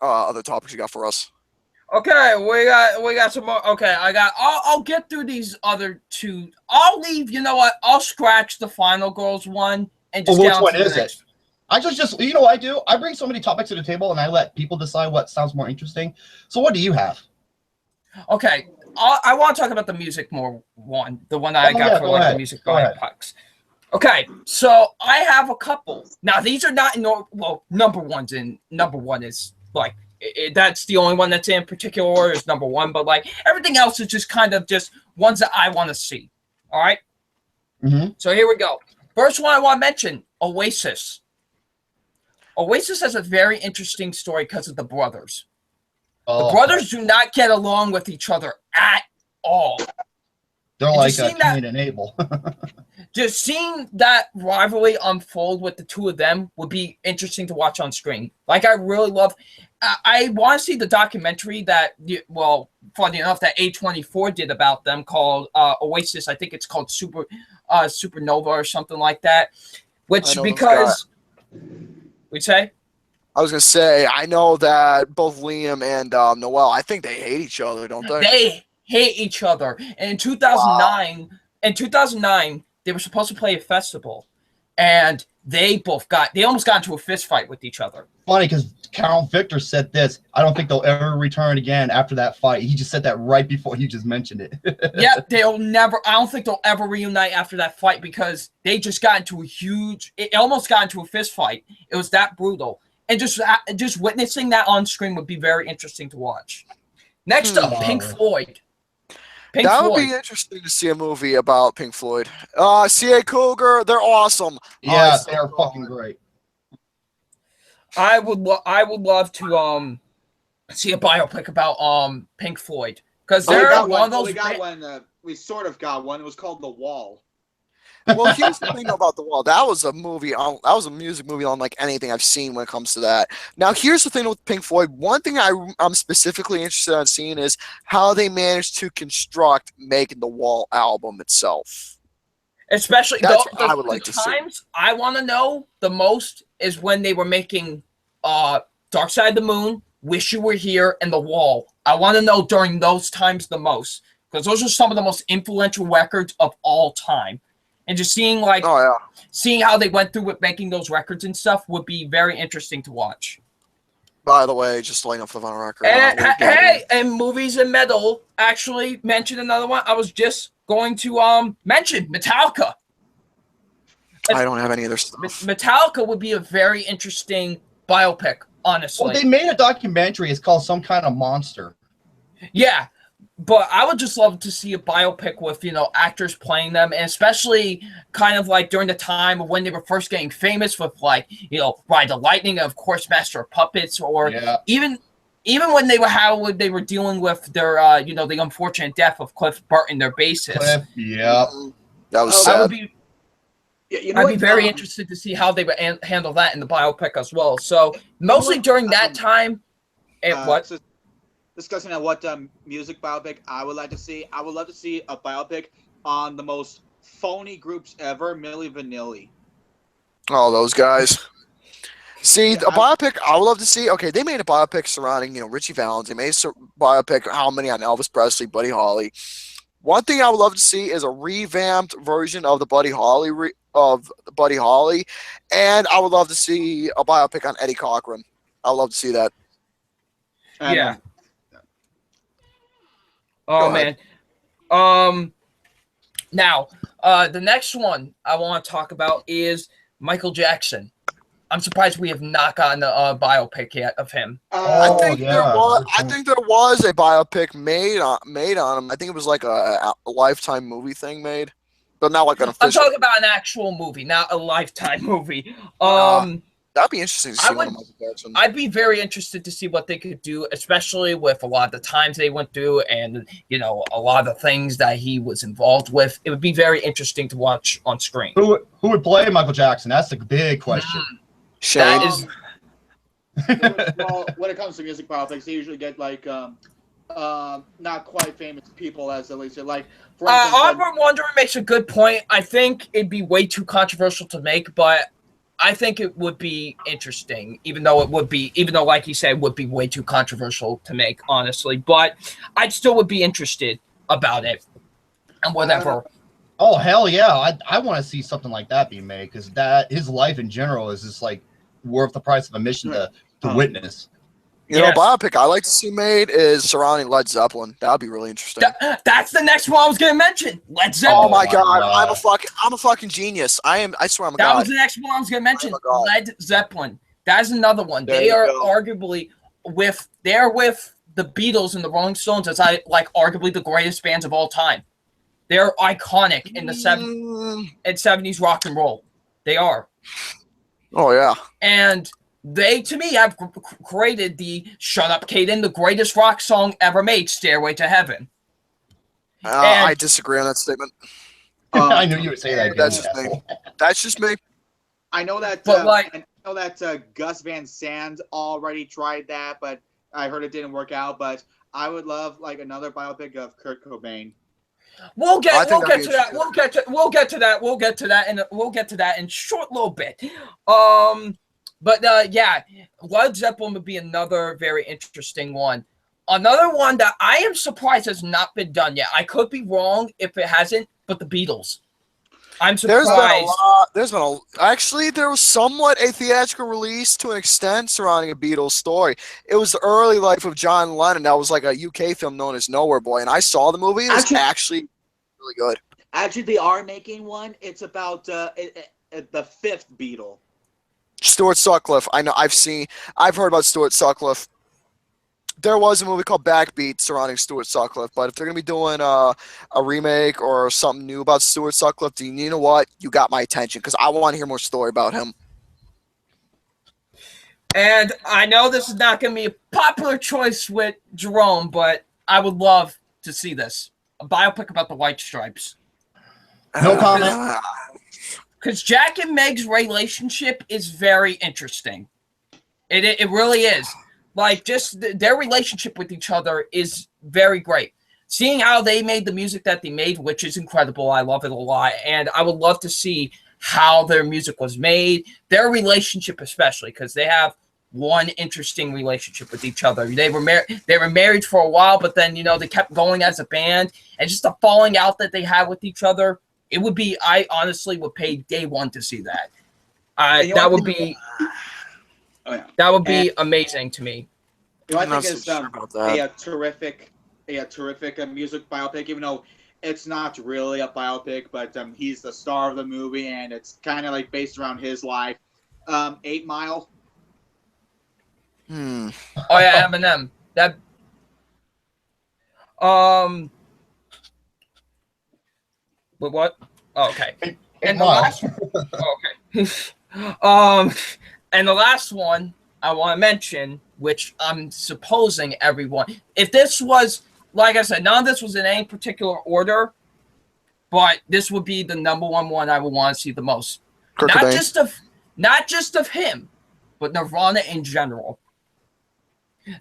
other topics you got for us? Okay, we got some more. Okay, I'll get through these other 2. I'll leave. You know what? I'll scratch the Final Girls one and just. Which one is it? I just you know what I do? I bring so many topics to the table and I let people decide what sounds more interesting. So what do you have? Okay, I want to talk about the music more one, the one I got for like ahead. the music biopics. Okay, so I have a couple. Now these are not in number one is like that's the only one that's in particular order is number 1, but like everything else is just kind of just ones that I want to see. All right. Mm-hmm. So here we go. First one I want to mention, Oasis. Oasis has a very interesting story because of the brothers. The brothers do not get along with each other at all. They're like Cain and Abel. Just seeing that rivalry unfold with the 2 of them would be interesting to watch on screen. Like, I really love... I want to see the documentary that, well, funny enough, that A24 did about them called Oasis. I think it's called Supernova or something like that. Which, because... We'd say? I was going to say, I know that both Liam and Noel, I think they hate each other, don't they? They hate each other. And in 2009, they were supposed to play a festival. And they almost got into a fist fight with each other. Funny, because Count Victor said this, I don't think they'll ever return again after that fight. He just said that right before he just mentioned it. Yeah, I don't think they'll ever reunite after that fight because they just got into it almost got into a fist fight. It was that brutal. And just witnessing that on screen would be very interesting to watch. Next up, Pink Floyd. That would be interesting to see a movie about Pink Floyd. C.A. Cougar, they're awesome. Yeah, they're fucking great. I would love to see a biopic about Pink Floyd because they're one of those. We sort of got one. It was called The Wall. Well, here's the thing about The Wall. That was a movie. That was a music movie unlike anything I've seen when it comes to that. Now, here's the thing with Pink Floyd. One thing I'm specifically interested in seeing is how they managed to construct making the Wall album itself. Especially that's what I would like to see. Times I want to know the most is when they were making Dark Side of the Moon, Wish You Were Here, and The Wall. I want to know during those times the most because those are some of the most influential records of all time. And just seeing seeing how they went through with making those records and stuff would be very interesting to watch. By the way, just laying off the on record. And and Movies and Metal actually mentioned another one. I was just going to mention Metallica. I don't have any other stuff. Metallica would be a very interesting biopic, honestly. Well, they made a documentary. It's called Some Kind of Monster. Yeah. But I would just love to see a biopic with, actors playing them, and especially kind of like during the time of when they were first getting famous with Ride the Lightning, and of course, Master of Puppets, or even when they were dealing with their, the unfortunate death of Cliff Burton, their bassist. Cliff, yeah. That was sad. I'd be very interested to see how they would handle that in the biopic as well. So mostly during that time, Discussing on what music biopic I would like to see. I would love to see a biopic on the most phony groups ever, Milli Vanilli. Oh, those guys. See, a biopic I would love to see. Okay, they made a biopic surrounding, Richie Valens. They made a biopic, how many on Elvis Presley, Buddy Holly. One thing I would love to see is a revamped version of the Buddy Holly, and I would love to see a biopic on Eddie Cochran. I would love to see that. Yeah. Oh Go ahead. man. Now, the next one I want to talk about is Michael Jackson. I'm surprised we have not gotten a biopic yet of him. I think yeah, there was. good I point. think there was a biopic made on him. I think it was like a Lifetime movie thing made, but not like an I'm official. talking about an actual movie, not a Lifetime movie. That'd be interesting to see I one would- of Michael Jackson. I'd be very interested to see what they could do, especially with a lot of the times they went through and, you know, a lot of the things that he was involved with. It would be very interesting to watch on screen. Who would play Michael Jackson? That's the big question. Shane. That is Well, when it comes to music biopics, they usually get like not quite famous people as at least like. For instance, Oliver Wondering makes a good point. I think it'd be way too controversial to make, but I think it would be interesting, even though, like he said, it would be way too controversial to make, honestly. But I still would be interested about it and whatever. Oh hell yeah! I want to see something like that being made because his life in general is just like worth the price of admission to witness. You know, a biopic I like to see made is surrounding Led Zeppelin. That'd be really interesting. That's the next one I was going to mention. Led Zeppelin. Oh my god, I'm a fucking genius. I swear I'm a That god. was the next one I was going to mention. Oh my God. Led Zeppelin. That is another one. There They you are go. arguably with the Beatles and the Rolling Stones as arguably the greatest bands of all time. They're iconic in the 70s rock and roll. They are. Oh yeah. And they, to me, have created the Shut Up, Kaden, the greatest rock song ever made, Stairway to Heaven. I disagree on that statement. I knew you would say that. That's just me. That's just me. I know that. But, I know that Gus Van Sant already tried that, but I heard it didn't work out. But I would love like another biopic of Kurt Cobain. We'll get to that in a short little bit. But yeah, Led Zeppelin would be another very interesting one. Another one that I am surprised has not been done yet. I could be wrong if it hasn't, but the Beatles. I'm surprised. There was somewhat a theatrical release to an extent surrounding a Beatles story. It was the early life of John Lennon. That was like a UK film known as Nowhere Boy, and I saw the movie. It was actually really good. Actually, they are making one. It's about the fifth Beatle. Stuart Sutcliffe. I know. I've heard about Stuart Sutcliffe. There was a movie called Backbeat surrounding Stuart Sutcliffe, but if they're gonna be doing a remake or something new about Stuart Sutcliffe, you know what? You got my attention because I want to hear more story about him. And I know this is not going to be a popular choice with Jerome, but I would love to see this. A biopic about the White Stripes. No comment. Because Jack and Meg's relationship is very interesting. It really is. Like, just their relationship with each other is very great. Seeing how they made the music that they made, which is incredible. I love it a lot. And I would love to see how their music was made, their relationship especially, because they have one interesting relationship with each other. They were married for a while, but then, you know, they kept going as a band, and just the falling out that they had with each other, it would be, I honestly would pay day one to see that. That would be amazing to me. You know, I think it's a terrific music biopic, even though it's not really a biopic, but he's the star of the movie, and it's kind of like based around his life. 8 Mile. Oh yeah, Eminem. That. Wait, what? Oh, okay. And the last. And the last one I want to mention, which I'm supposing everyone, if this was, like I said, none of this was in any particular order, but this would be the number one I would want to see the most. Not just of him, but Nirvana in general.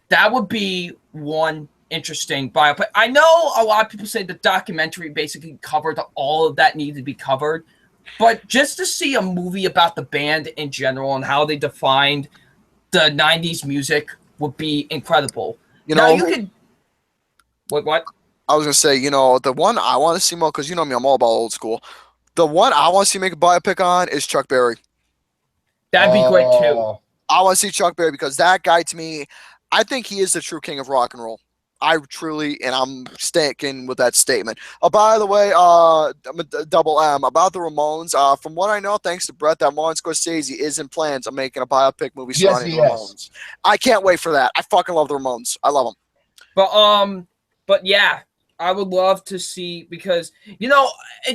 That would be one interesting biopic. I know a lot of people say the documentary basically covered all of that needed to be covered, but just to see a movie about the band in general and how they defined the 90s music would be incredible. You know, you could... What? I was going to say, you know, the one I want to see more, because you know me, I'm all about old school. The one I want to see make a biopic on is Chuck Berry. That'd be great, too. I want to see Chuck Berry because that guy, to me, I think he is the true king of rock and roll. I truly, and I'm sticking with that statement. By the way, double M about the Ramones. From what I know, thanks to Brett, that Martin Scorsese is in plans of making a biopic movie surrounding the Ramones. I can't wait for that. I fucking love the Ramones. I love them. But yeah, I would love to see, because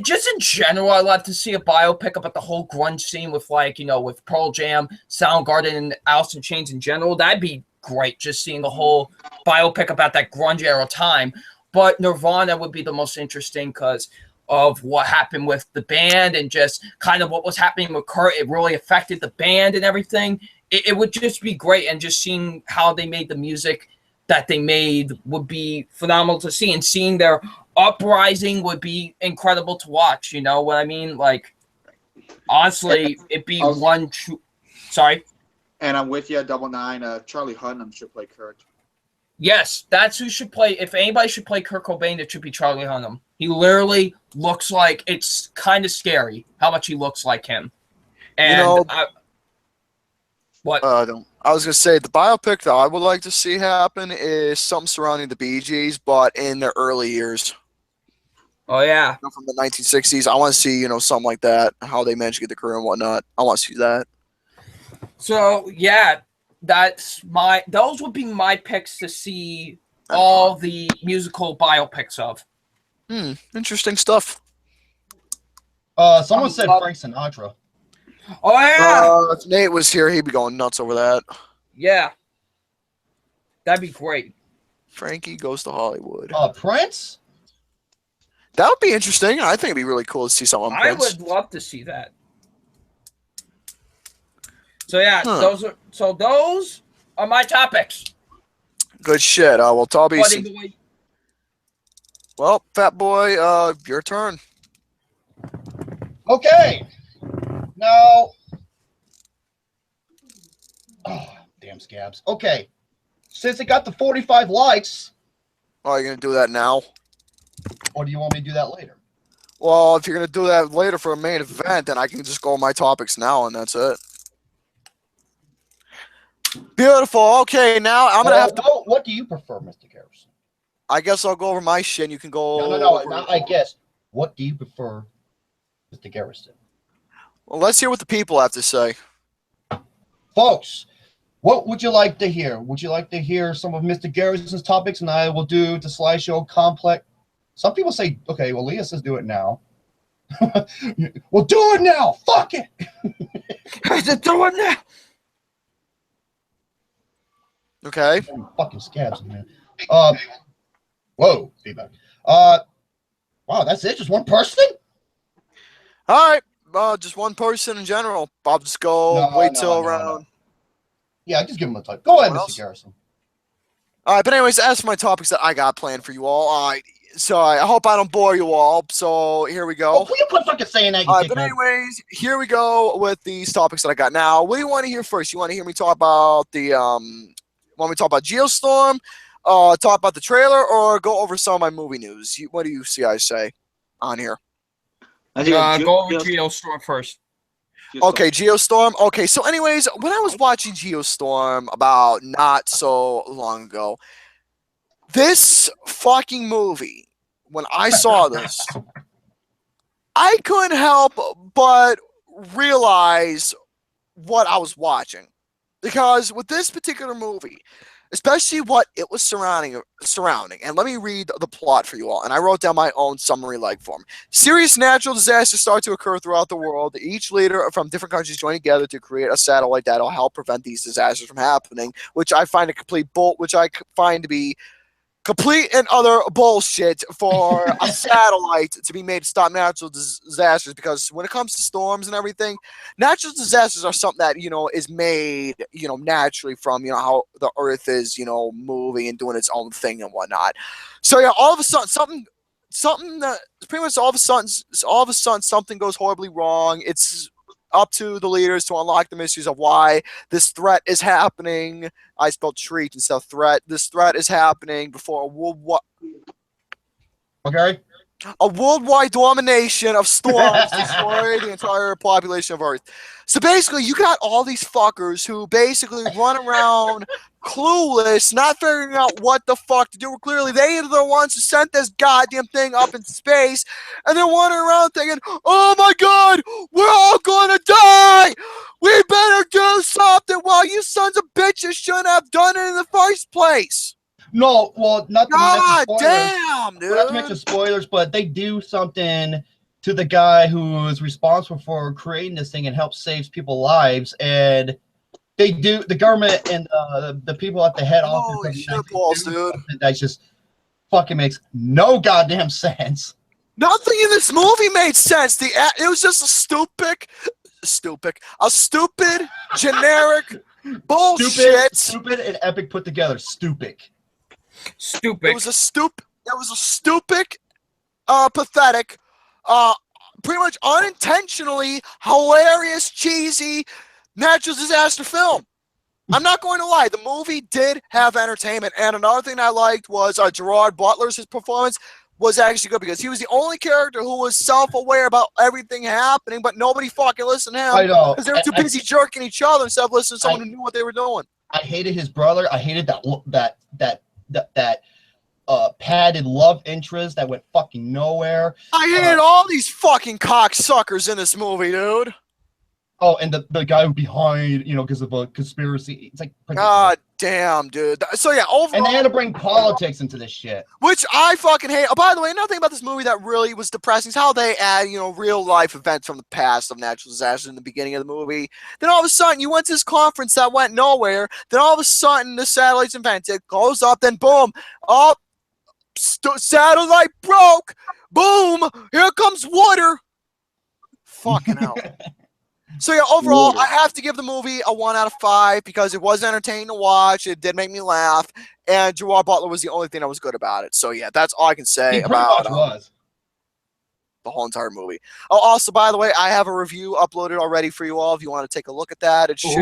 just in general, I love to see a biopic about the whole grunge scene with with Pearl Jam, Soundgarden, and Alice in Chains in general. That'd be great, just seeing the whole biopic about that grunge era time. But Nirvana would be the most interesting because of what happened with the band and just kind of what was happening with Kurt. It really affected the band and everything. It would just be great, and just seeing how they made the music that they made would be phenomenal to see, and seeing their uprising would be incredible to watch. You know what I mean? Like, honestly, it'd be one true. Sorry. And I'm with you, Double Nine. Charlie Hunnam should play Kurt. Yes, that's who should play. If anybody should play Kurt Cobain, it should be Charlie Hunnam. He literally looks like, it's kind of scary how much he looks like him. And what? I was gonna say the biopic that I would like to see happen is something surrounding the Bee Gees, but in their early years. Oh yeah, from the 1960s. I want to see something like that, how they managed to get the career and whatnot. I want to see that. So yeah, those would be my picks to see all the musical biopics of. Interesting stuff. Someone said Frank Sinatra. Oh yeah. If Nate was here, he'd be going nuts over that. Yeah, that'd be great. Frankie Goes to Hollywood. Prince. That would be interesting. I think it'd be really cool to see someone. I would love to see that. So yeah, those are my topics. Good shit. Well, Toby. Well, Fat Boy, your turn. Okay. Now, damn scabs. Okay, since it got the 45 likes. Oh, you're gonna do that now? Or do you want me to do that later? Well, if you're gonna do that later for a main event, then I can just go with my topics now, and that's it. Beautiful. Okay, now I'm gonna have to. What do you prefer, Mr. Garrison? I guess I'll go over my shit, and you can go. No. I guess. What do you prefer, Mr. Garrison? Well, let's hear what the people have to say. Folks, what would you like to hear? Would you like to hear some of Mr. Garrison's topics, and I will do the slideshow complex? Some people say, okay, well, Leah says do it now. Well, do it now. Fuck it. Do it now. Okay. Fucking scabs, man. Whoa, feedback. Wow, that's it? Just one person? All right. Just one person in general. I'll just go wait till around. Yeah, just give him a type. Go ahead, Mr. Garrison. All right, but anyways, as for my topics that I got planned for you all, so I hope I don't bore you all. So here we go. Oh, will you quit fucking saying that? All right, but anyways, here we go with these topics that I got. Now, what do you want to hear first? You want to hear me talk about want me to talk about Geostorm, talk about the trailer, or go over some of my movie news? What do you see I say on here? Go over Geostorm first. Okay, Geostorm. Okay, so anyways, when I was watching Geostorm about not so long ago, this fucking movie, when I saw this, I couldn't help but realize what I was watching. Because with this particular movie, especially what it was surrounding, and let me read the plot for you all, and I wrote down my own summary like form. Serious natural disasters start to occur throughout the world. Each leader from different countries join together to create a satellite that will help prevent these disasters from happening, which I find to be complete and utter bullshit for a satellite to be made to stop natural disasters, because when it comes to storms and everything, natural disasters are something that, is made, naturally from, how the earth is, moving and doing its own thing and whatnot. So yeah, all of a sudden, something that pretty much all of a sudden something goes horribly wrong. It's up to the leaders to unlock the mysteries of why this threat is happening. I spelled treat instead of threat. This threat is happening before what? Okay. A worldwide domination of storms destroyed the entire population of Earth. So basically, you got all these fuckers who basically run around clueless, not figuring out what the fuck to do. Clearly, they are the ones who sent this goddamn thing up in space, and they're wandering around thinking, "Oh my God, we're all gonna die! We better do something!" While you sons of bitches shouldn't have done it in the first place. No, well, not to God mention spoilers. damn, dude. Not to mention spoilers, but they do something to the guy who is responsible for creating this thing and helps save people's lives. And they do, the government and the people at the head office Holy of the shit United balls, States do dude. something that just fucking makes no goddamn sense. Nothing in this movie made sense. It was just a stupid, generic bullshit. Stupid and epic put together. Stupid. It was a stupid, pathetic, pretty much unintentionally hilarious, cheesy, natural disaster film. I'm not going to lie. The movie did have entertainment, and another thing I liked was Gerard Butler's performance was actually good because he was the only character who was self-aware about everything happening, but nobody fucking listened to him. I know. Because they were too busy jerking each other instead of listening to someone who knew what they were doing. I hated his brother. I hated that padded love interest that went fucking nowhere. I hated all these fucking cocksuckers in this movie, dude. Oh, and the guy behind, because of a conspiracy. It's like, God damn, dude. So yeah, overall, and they had to bring politics into this shit, which I fucking hate. Oh, by the way, another thing about this movie that really was depressing is how they add, real life events from the past of natural disasters in the beginning of the movie. Then all of a sudden, you went to this conference that went nowhere. Then all of a sudden, the satellite's invented, goes up, then boom, satellite broke. Boom, here comes water. Fucking hell. So yeah, overall, I have to give the movie a 1 out of 5 because it was entertaining to watch. It did make me laugh, and Gerard Butler was the only thing that was good about it. So yeah, that's all I can say about the whole entire movie. Oh, also, by the way, I have a review uploaded already for you all. If you want to take a look at that, it should.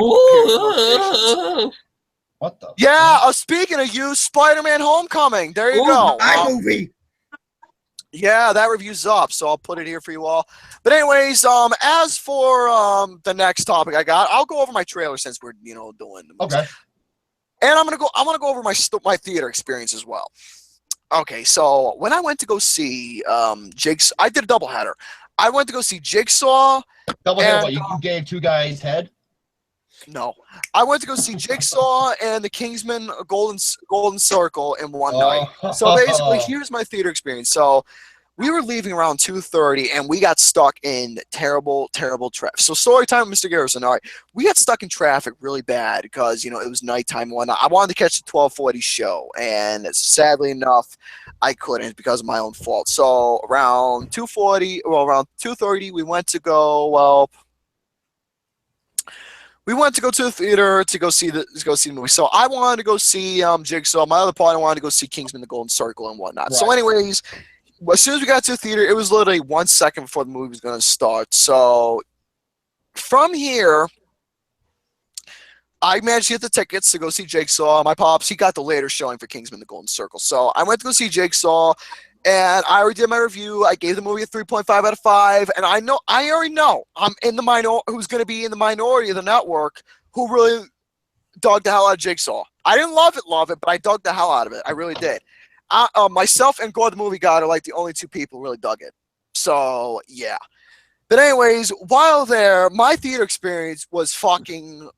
What the? Yeah. Speaking of you, Spider-Man: Homecoming. There you go. My movie. Yeah, that review's up, so I'll put it here for you all. But anyways, as for the next topic I got, I'll go over my trailer since we're doing the movies. Okay. And I want to go over my theater experience as well. Okay, so when I went to go see Jigsaw, I did a doubleheader. I went to go see Jigsaw. Doubleheader? What? You gave two guys head? No, I went to go see Jigsaw and the Kingsman Golden Circle in one night. So basically, here's my theater experience. So we were leaving around 2:30, and we got stuck in terrible traffic. So story time with Mr. Garrison. All right, we got stuck in traffic really bad because it was nighttime and whatnot. I wanted to catch the 12:40 show, and sadly enough, I couldn't because of my own fault. So around 2:30, we went to go. We went to go to the theater to go see the movie. So I wanted to go see Jigsaw. My other partner wanted to go see Kingsman: The Golden Circle and whatnot. Right. So anyways, as soon as we got to the theater, it was literally 1 second before the movie was going to start. So from here, I managed to get the tickets to go see Jigsaw. My pops, he got the later showing for Kingsman: The Golden Circle. So I went to go see Jigsaw. And I already did my review. I gave the movie a 3.5 out of 5. And I already know I'm in the who's going to be in the minority of the network who really dug the hell out of Jigsaw. I didn't love it, but I dug the hell out of it. I really did. Myself and Gore the Movie Guy are like the only two people who really dug it. So, yeah. But anyways, while there, my theater experience was fucking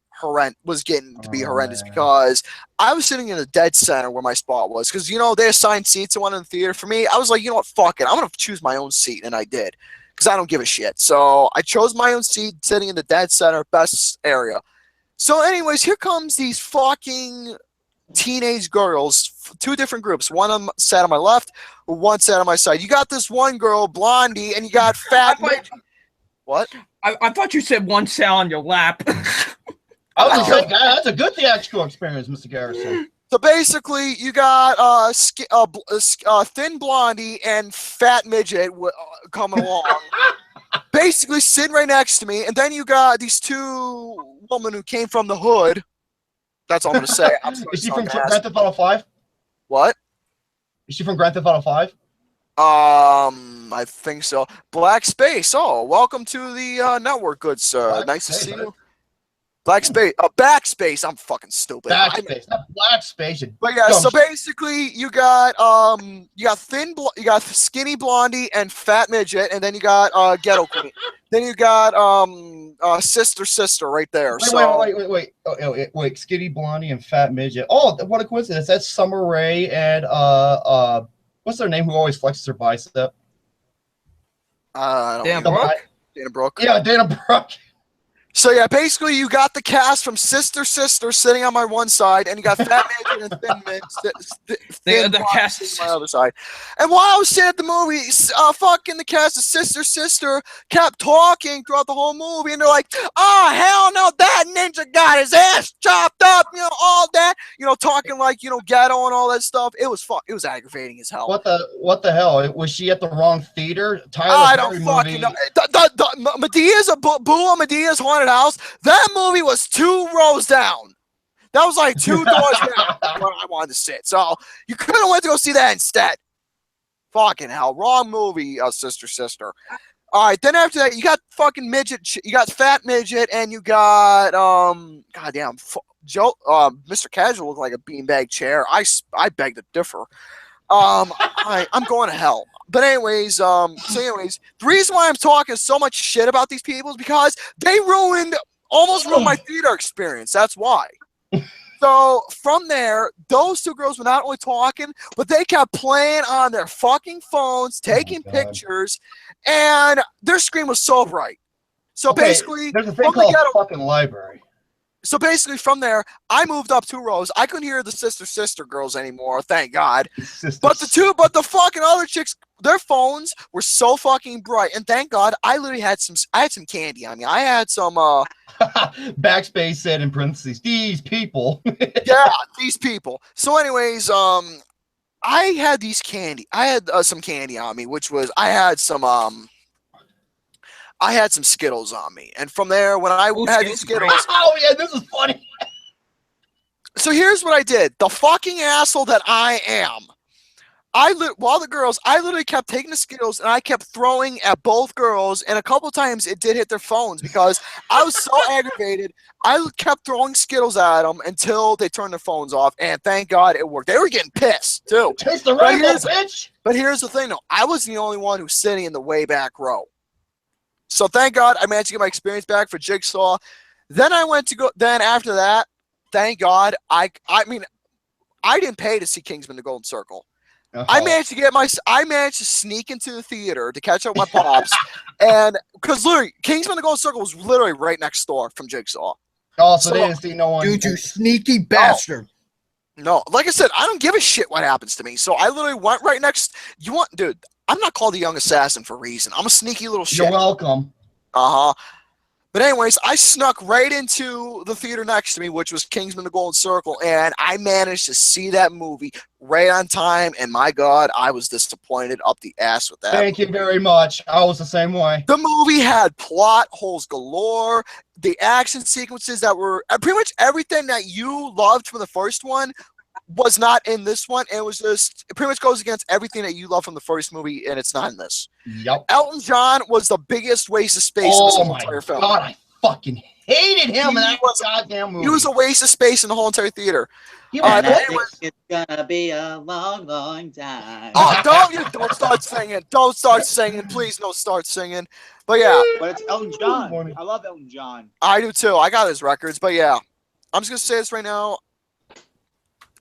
getting to be horrendous because I was sitting in the dead center where my spot was because they assigned seats to one in the theater for me. I was like, you know what, fuck it, I'm gonna choose my own seat, and I did because I don't give a shit. So I chose my own seat, sitting in the dead center, best area. So anyways, here comes these fucking teenage girls, two different groups. One sat on my left, one sat on my side. You got this one girl, Blondie, and you got fat. What? I thought you said one sat on your lap. I was gonna say, that's a good theatrical experience, Mr. Garrison. So basically, you got thin Blondie and fat midget coming along, basically sitting right next to me, and then you got these two women who came from the hood. That's all I'm gonna say. Is she from Grand Theft Auto 5? What? Is she from Grand Theft Auto 5? I think so. Black Space. Oh, welcome to the network, good sir. Black Nice to Space, see huh? you. Black Space. Backspace. I'm fucking stupid. Backspace, not black space. You But yeah, dumb so shit. basically you got you got skinny blondie and fat midget, and then you got ghetto queen. Then you got sister right there. Wait. Skinny blondie and fat midget. Oh, what a coincidence. That's Summer Rae and what's their name? Who always flexes her bicep? I don't Dan know. Brooke? Dana Brooke. Yeah, Dana Brooke. So yeah, basically you got the cast from Sister sitting on my one side, and you got Fat Midget and Thin Midget The cast on my other side. And while I was sitting at the movie, fucking the cast of Sister kept talking throughout the whole movie, and they're like, "Oh hell no, that ninja got his ass chopped up," all that, talking like ghetto and all that stuff. It was It was aggravating as hell. What the hell? Was she at the wrong theater? I don't fucking know. Medea's Haunted House. That movie was 2 rows down. That was like 2 doors down where I wanted to sit. So you could have went to go see that instead. Fucking hell, wrong movie, Sister. All right, then after that, you got fucking midget. You got fat midget, and you got goddamn Joe. Mr. Casual looked like a beanbag chair. I beg to differ. I'm going to hell. But anyways, the reason why I'm talking so much shit about these people is because they almost ruined my theater experience. That's why. So from there, those 2 girls were not only talking, but they kept playing on their fucking phones, taking pictures, and their screen was so bright. So basically, there's a thing called fucking library. So basically, from there, I moved up 2 rows. I couldn't hear the sister girls anymore, thank God. But the fucking other chicks, their phones were so fucking bright, and thank God, I had some candy on me. I had some. Backspace said in parentheses, "These people." Yeah, these people. So, anyways, I had these candy. I had some candy on me, which was I had some Skittles on me, and from there, when I had these Skittles, oh yeah, this is funny. So here's what I did. The fucking asshole that I am. I literally kept taking the Skittles and I kept throwing at both girls, and a couple times it did hit their phones because I was so aggravated. I kept throwing Skittles at them until they turned their phones off, and thank God it worked. They were getting pissed too. Taste the rainbow, bitch. But here's the thing, though. I wasn't the only one who's sitting in the way back row. So thank God I managed to get my experience back for Jigsaw. Then after that, thank God I didn't pay to see Kingsman: The Golden Circle. I managed to sneak into the theater to catch up with my pops, and because literally Kingsman: The Golden Circle was literally right next door from Jigsaw. Oh, so they didn't see no one. You sneaky bastard. No, like I said, I don't give a shit what happens to me. So I literally went right next. Dude, I'm not called the young assassin for a reason. I'm a sneaky little shit. You're welcome. But anyways, I snuck right into the theater next to me, which was Kingsman: The Golden Circle, and I managed to see that movie right on time, and my God, I was disappointed up the ass with that. Thank you very much. I was the same way. The movie had plot holes galore, the action sequences that were pretty much everything that you loved from the first one was not in this one. It pretty much goes against everything that you love from the first movie, and it's not in this. Yep. Elton John was the biggest waste of space in this whole entire film. God, I fucking hated him in that goddamn movie. He was a waste of space in the whole entire theater. It's gonna be a long, long time. Oh, don't start singing. Don't start singing. Please don't start singing. But yeah. But it's Elton John. I love Elton John. I do too. I got his records. But yeah. I'm just going to say this right now.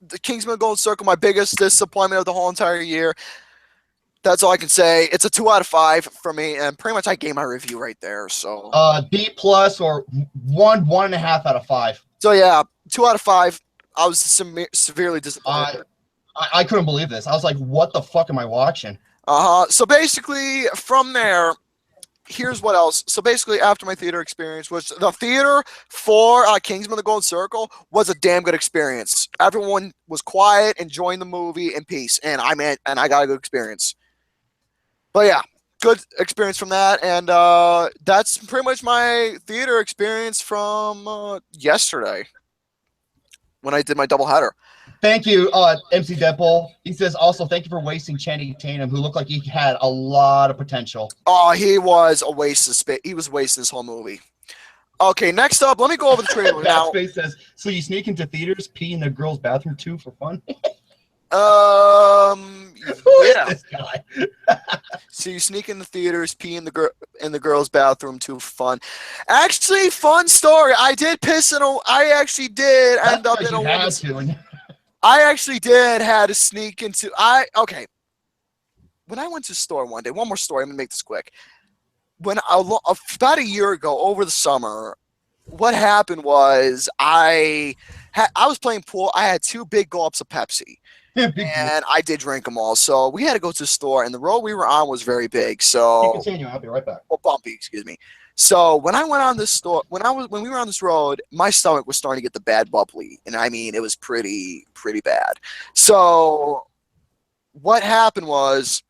The Kingsman: Golden Circle, my biggest disappointment of the whole entire year. That's all I can say. It's a 2 out of 5 for me, and pretty much I gave my review right there. So B+ or 1.5 out of 5. So yeah, 2 out of 5. I was severely disappointed. I couldn't believe this. I was like, what the fuck am I watching? So basically, from there, here's what else. So basically, after my theater experience, was the theater for Kingsman: The Golden Circle was a damn good experience. Everyone was quiet, enjoying the movie in peace, and I got a good experience. But yeah, good experience from that, and that's pretty much my theater experience from yesterday when I did my doubleheader. Thank you, MC Deadpool. He says also thank you for wasting Channing Tatum, who looked like he had a lot of potential. Oh, he was a waste of space. He was wasting this whole movie. Okay, next up, let me go over the trailer now. Backspace says, so you sneak into theaters, pee in the girls' bathroom too for fun? Who is this guy? So you sneak in the theaters, pee in the girls' bathroom too for fun. Actually, fun story. I did piss in a. I actually did end up in a woman's. I actually did had to sneak into. Okay. When I went to the store one day, one more story. I'm gonna make this quick. When about a year ago, over the summer, what happened was I was playing pool. I had 2 big gulps of Pepsi. And I did drink them all. So we had to go to the store, and the road we were on was very big. So continue. I'll be right back. Oh, bumpy, excuse me. So when I went on this store, when we were on this road, my stomach was starting to get the bad bubbly, and I mean it was pretty bad. So what happened was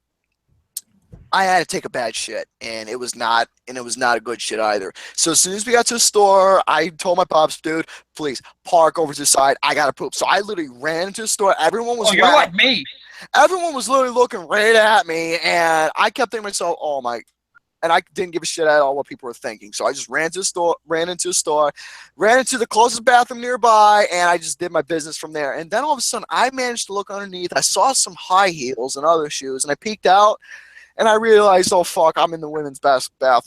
I had to take a bad shit, and it was not a good shit either. So as soon as we got to the store, I told my pops, dude, please park over to the side. I gotta poop. So I literally ran into the store. Everyone was you're like me. Everyone was literally looking right at me, and I kept thinking to myself, oh my. And I didn't give a shit at all what people were thinking. So I just ran into the store, ran into the closest bathroom nearby, and I just did my business from there. And then all of a sudden, I managed to look underneath. I saw some high heels and other shoes, and I peeked out, and I realized, oh fuck, I'm in the women's bathroom.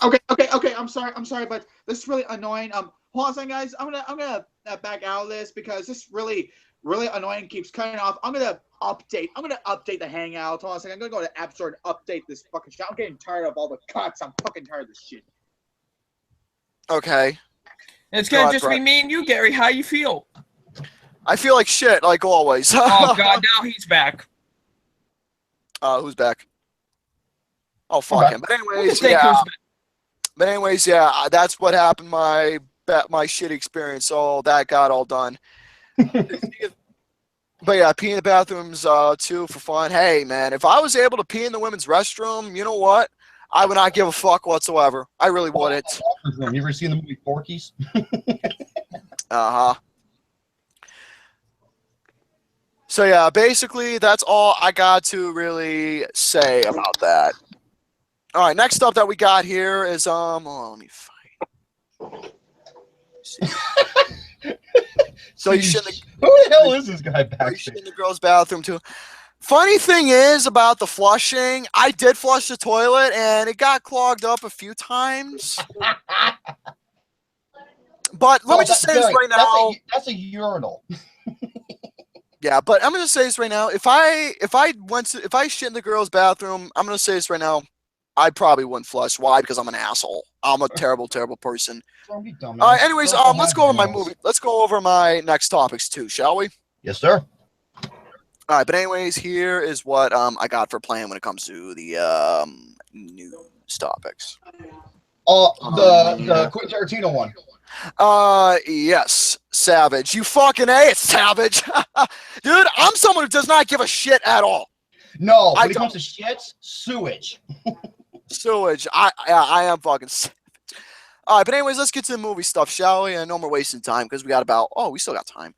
Okay. I'm sorry, but this is really annoying. Hold on a second, guys. I'm gonna back out of this because this really annoying, keeps cutting off. I'm gonna update the Hangout. Hold on a second. I'm gonna go to App Store and update this fucking shit. I'm getting tired of all the cuts. I'm fucking tired of this shit. Okay. It's gonna just be me and you, Gary. How you feel? I feel like shit, like always. Oh god, now he's back. Who's back? Oh fuck him. But anyways, yeah. That's what happened. My shit experience. So that got all done. But yeah, pee in the bathrooms too for fun. Hey man, if I was able to pee in the women's restroom, you know what? I would not give a fuck whatsoever. I really wouldn't. You ever seen the movie Porky's? So yeah, basically that's all I got to really say about that. All right, next up that we got here is hold on, let me find. So you shouldn't. Who the hell is this guy back there? In the girls' bathroom too. Funny thing is about the flushing, I did flush the toilet and it got clogged up a few times. But let me just say this right now. That's a urinal. Yeah, but I'm gonna say this right now. If I shit in the girls' bathroom, I'm gonna say this right now. I probably wouldn't flush. Why? Because I'm an asshole. I'm a terrible person. All right. Anyways, let's go over my movie. Let's go over my next topics too, shall we? Yes, sir. All right. But anyways, here is what I got for playing when it comes to the news topics. The Quentin Tarantino one. Yes, Savage. You fucking it's Savage, dude. I'm someone who does not give a shit at all. No, when it comes to shits, sewage. Sewage. I am fucking savage. All right, but anyways, let's get to the movie stuff, shall we? I know we're wasting time because we still got time.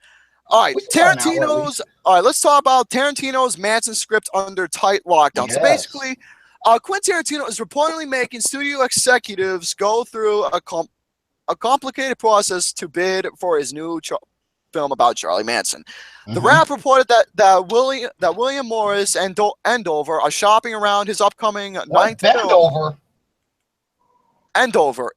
All right, Tarantino's. All right, let's talk about Tarantino's Manson script under tight lockdown. Yes. So basically, Quentin Tarantino is reportedly making studio executives go through a complicated process to bid for his new film about Charlie Manson. The rap reported that William Morris and Endover are shopping around his upcoming ninth film. Endover,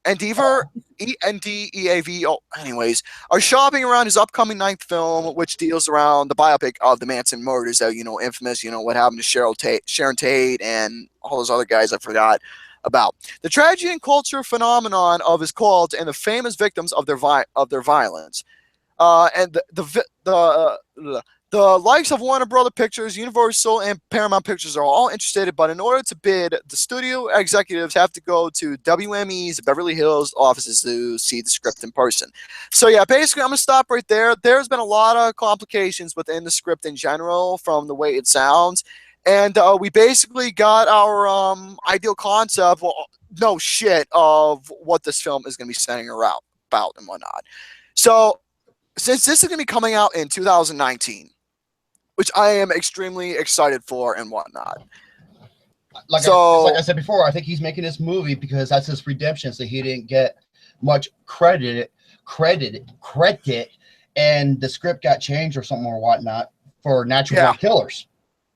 E-N-D-E-A-V-O. Anyways, are shopping around his upcoming ninth film, which deals around the biopic of the Manson murders that infamous. What happened to Sharon Tate and all those other guys I forgot about. The tragedy and culture phenomenon of his cult and the famous victims of their violence. And the likes of Warner Brother Pictures, Universal, and Paramount Pictures are all interested, but in order to bid, the studio executives have to go to WME's Beverly Hills offices to see the script in person. So yeah, basically, I'm going to stop right there. There's been a lot of complications within the script in general from the way it sounds, and we basically got our ideal concept, of what this film is going to be centering about and whatnot. So since this is going to be coming out in 2019, which I am extremely excited for and whatnot. Like I said before, I think he's making this movie because that's his redemption. So he didn't get much credit, and the script got changed or something or whatnot for natural born killers.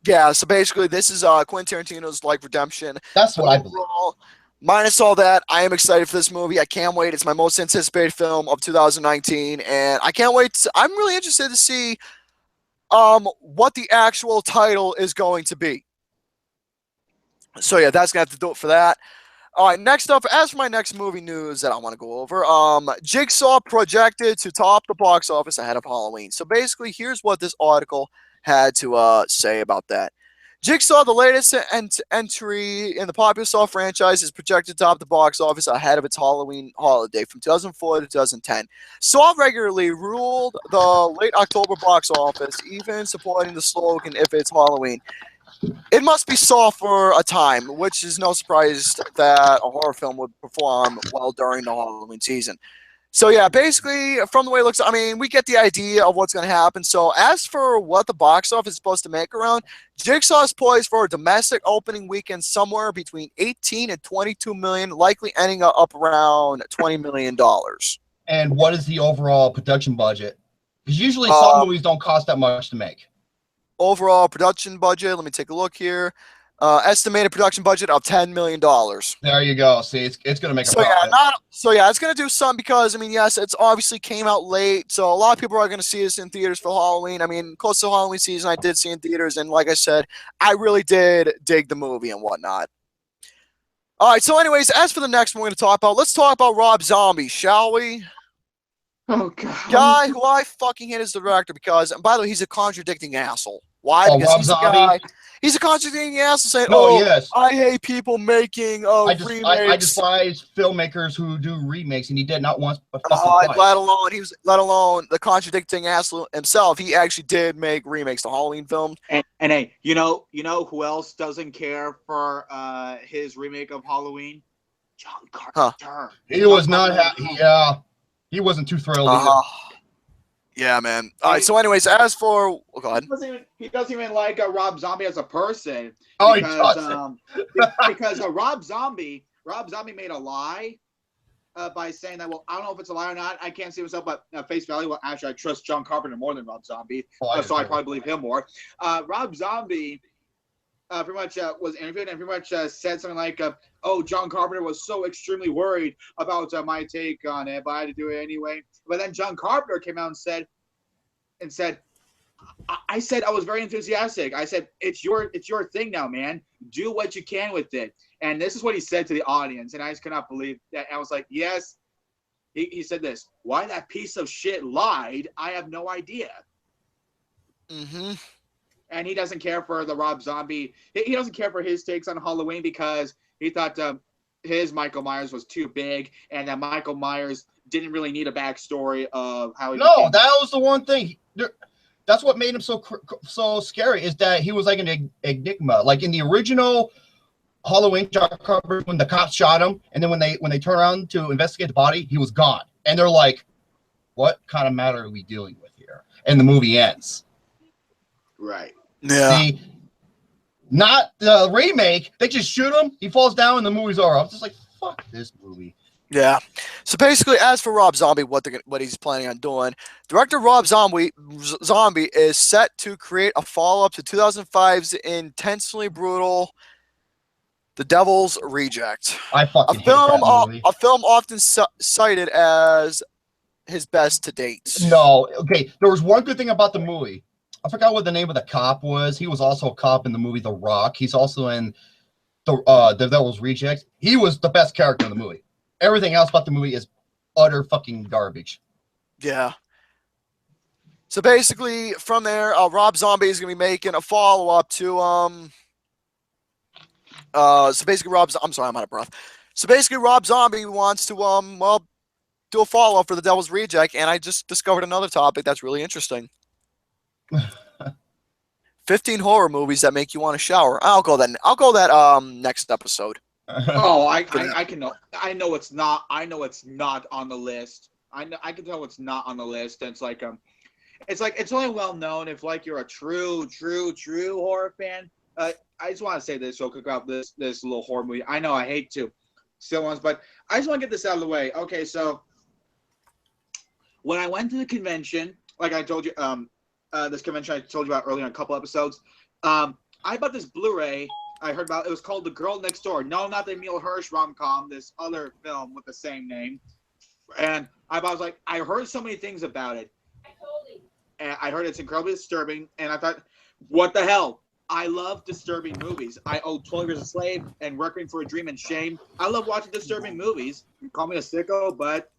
Yeah, so basically this is Quentin Tarantino's like redemption. That's what I believe. Minus all that, I am excited for this movie. I can't wait. It's my most anticipated film of 2019, and I can't wait. I'm really interested to see what the actual title is going to be. So yeah, that's gonna have to do it for that. All right, next up, as for my next movie news that I want to go over, Jigsaw projected to top the box office ahead of Halloween. So basically, here's what this article had to say about that. Jigsaw, the latest entry in the popular Saw franchise, is projected to top the box office ahead of its Halloween holiday from 2004 to 2010. Saw regularly ruled the late October box office, even supporting the slogan, "If it's Halloween, it must be Saw for a time," which is no surprise that a horror film would perform well during the Halloween season. So yeah, basically, from the way it looks, I mean, we get the idea of what's going to happen. So as for what the box office is supposed to make around, Jigsaw is poised for a domestic opening weekend somewhere between 18 and 22 million, likely ending up around $20 million. And what is the overall production budget? Because usually some movies don't cost that much to make. Overall production budget, let me take a look here. Estimated production budget of $10 million. There you go. See, it's going to make a profit. It's going to do something because, I mean, yes, it's obviously came out late, so a lot of people are going to see this in theaters for Halloween. I mean, close to Halloween season, I did see in theaters, and like I said, I really did dig the movie and whatnot. All right, so anyways, as for the next one we're going to talk about, let's talk about Rob Zombie, shall we? Oh, God. Guy who I fucking hate as the director because, and by the way, he's a contradicting asshole. Why? Because Rob he's Zombie? the guy. He's a contradicting asshole saying, yes. I hate people making remakes. I despise filmmakers who do remakes, and he did not once but fucking twice. Let alone the contradicting asshole himself. He actually did make remakes to Halloween films. And hey, you know who else doesn't care for his remake of Halloween? John Carpenter. Huh. He was not happy. Yeah, he wasn't too thrilled either. Yeah, man. All right. So, anyways, as for go ahead. He doesn't even like Rob Zombie as a person. Oh, because, he doesn't. Because Rob Zombie made a lie by saying that. Well, I don't know if it's a lie or not. I can't see myself, but face value. Well, actually, I trust John Carpenter more than Rob Zombie, so I probably believe him more. Rob Zombie pretty much was interviewed and pretty much said something like, "Oh, John Carpenter was so extremely worried about my take on it, but I had to do it anyway." But then John Carpenter came out and said, I said I was very enthusiastic. I said, it's your thing now, man. Do what you can with it. And this is what he said to the audience, and I just could not believe that. I was like, yes. He said this. Why that piece of shit lied, I have no idea. Mm-hmm. And he doesn't care for the Rob Zombie. He doesn't care for his takes on Halloween because he thought his Michael Myers was too big, and that Michael Myers didn't really need a backstory of how he. No, that was the one thing. That's what made him so scary, is that he was like an enigma. Like in the original Halloween, John Carpenter, when the cops shot him, and then when they turn around to investigate the body, he was gone. And they're like, "What kind of matter are we dealing with here?" And the movie ends. Right. Yeah. See, not the remake. They just shoot him. He falls down, and the movie's over. I was just like, "Fuck this movie." Yeah. So basically, as for Rob Zombie, what he's planning on doing, director Rob Zombie is set to create a follow-up to 2005's intensely brutal The Devil's Reject. I fucking hate that movie. A film often cited as his best to date. No, okay. There was one good thing about the movie. I forgot what the name of the cop was. He was also a cop in the movie The Rock. He's also in the Devil's Reject. He was the best character in the movie. Everything else about the movie is utter fucking garbage. Yeah. So basically, from there, Rob Zombie is going to be making a follow-up to I'm sorry, I'm out of breath. So basically, Rob Zombie wants to do a follow-up for The Devil's Reject, and I just discovered another topic that's really interesting. 15 horror movies that make you want to shower. I'll go that next episode. Oh, I know it's not on the list. I can tell it's not on the list. And it's only well known if like you're a true horror fan. I just want to say this real quick about this little horror movie. I know I hate to steal ones, but I just want to get this out of the way. Okay, so when I went to the convention, like I told you, this convention I told you about earlier in a couple episodes, I bought this Blu-ray. I heard about it. Was called The Girl Next Door. No, not the Emil Hirsch rom-com. This other film with the same name. And I was like, I heard so many things about it. And I heard it's incredibly disturbing. And I thought, what the hell? I love disturbing movies. I owe 12 Years a Slave and Requiem for a Dream and Shame. I love watching disturbing movies. You call me a sicko, but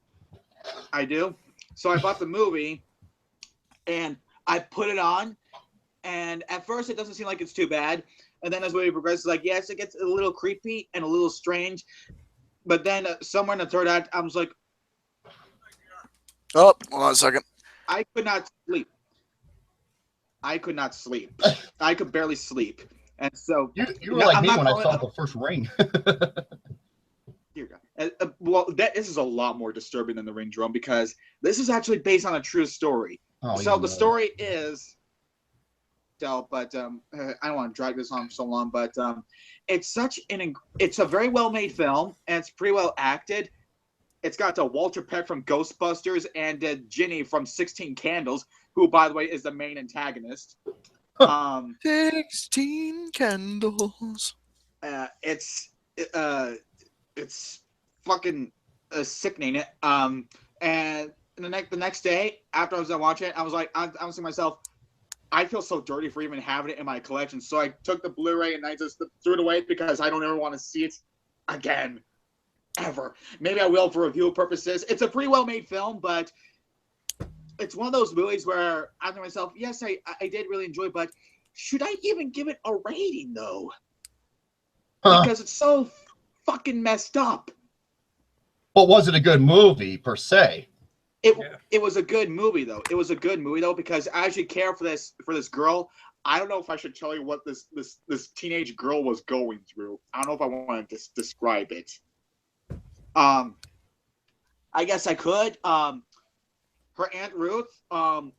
I do. So I bought the movie and I put it on. And at first, it doesn't seem like it's too bad. And then as the movie progresses, like, yes, it gets a little creepy and a little strange. But then somewhere in the third act, I was like, oh, hold on a second. I could not sleep. I could barely sleep. And so you were like me when I saw The First Ring. Here you go. Well, this is a lot more disturbing than The Ring, Jerome, because this is actually based on a true story. So the story is, but I don't want to drag this on so long, but it's a very well made film and it's pretty well acted. It's got Walter Peck from Ghostbusters and Ginny from 16 Candles, who, by the way, is the main antagonist. 16 Candles. It's fucking sickening. And the next day, after I was done watching it, I was like, I was thinking to myself, I feel so dirty for even having it in my collection. So I took the Blu-ray and I just threw it away because I don't ever want to see it again. Ever. Maybe I will for review purposes. It's a pretty well-made film, but it's one of those movies where I think to myself, yes, I did really enjoy it, but should I even give it a rating, though? Because it's so fucking messed up. But was it a good movie, per se? It was a good movie, though. It was a good movie, though, because I actually care for this girl. I don't know if I should tell you what this teenage girl was going through. I don't know if I want to describe it. I guess I could. Her Aunt Ruth, I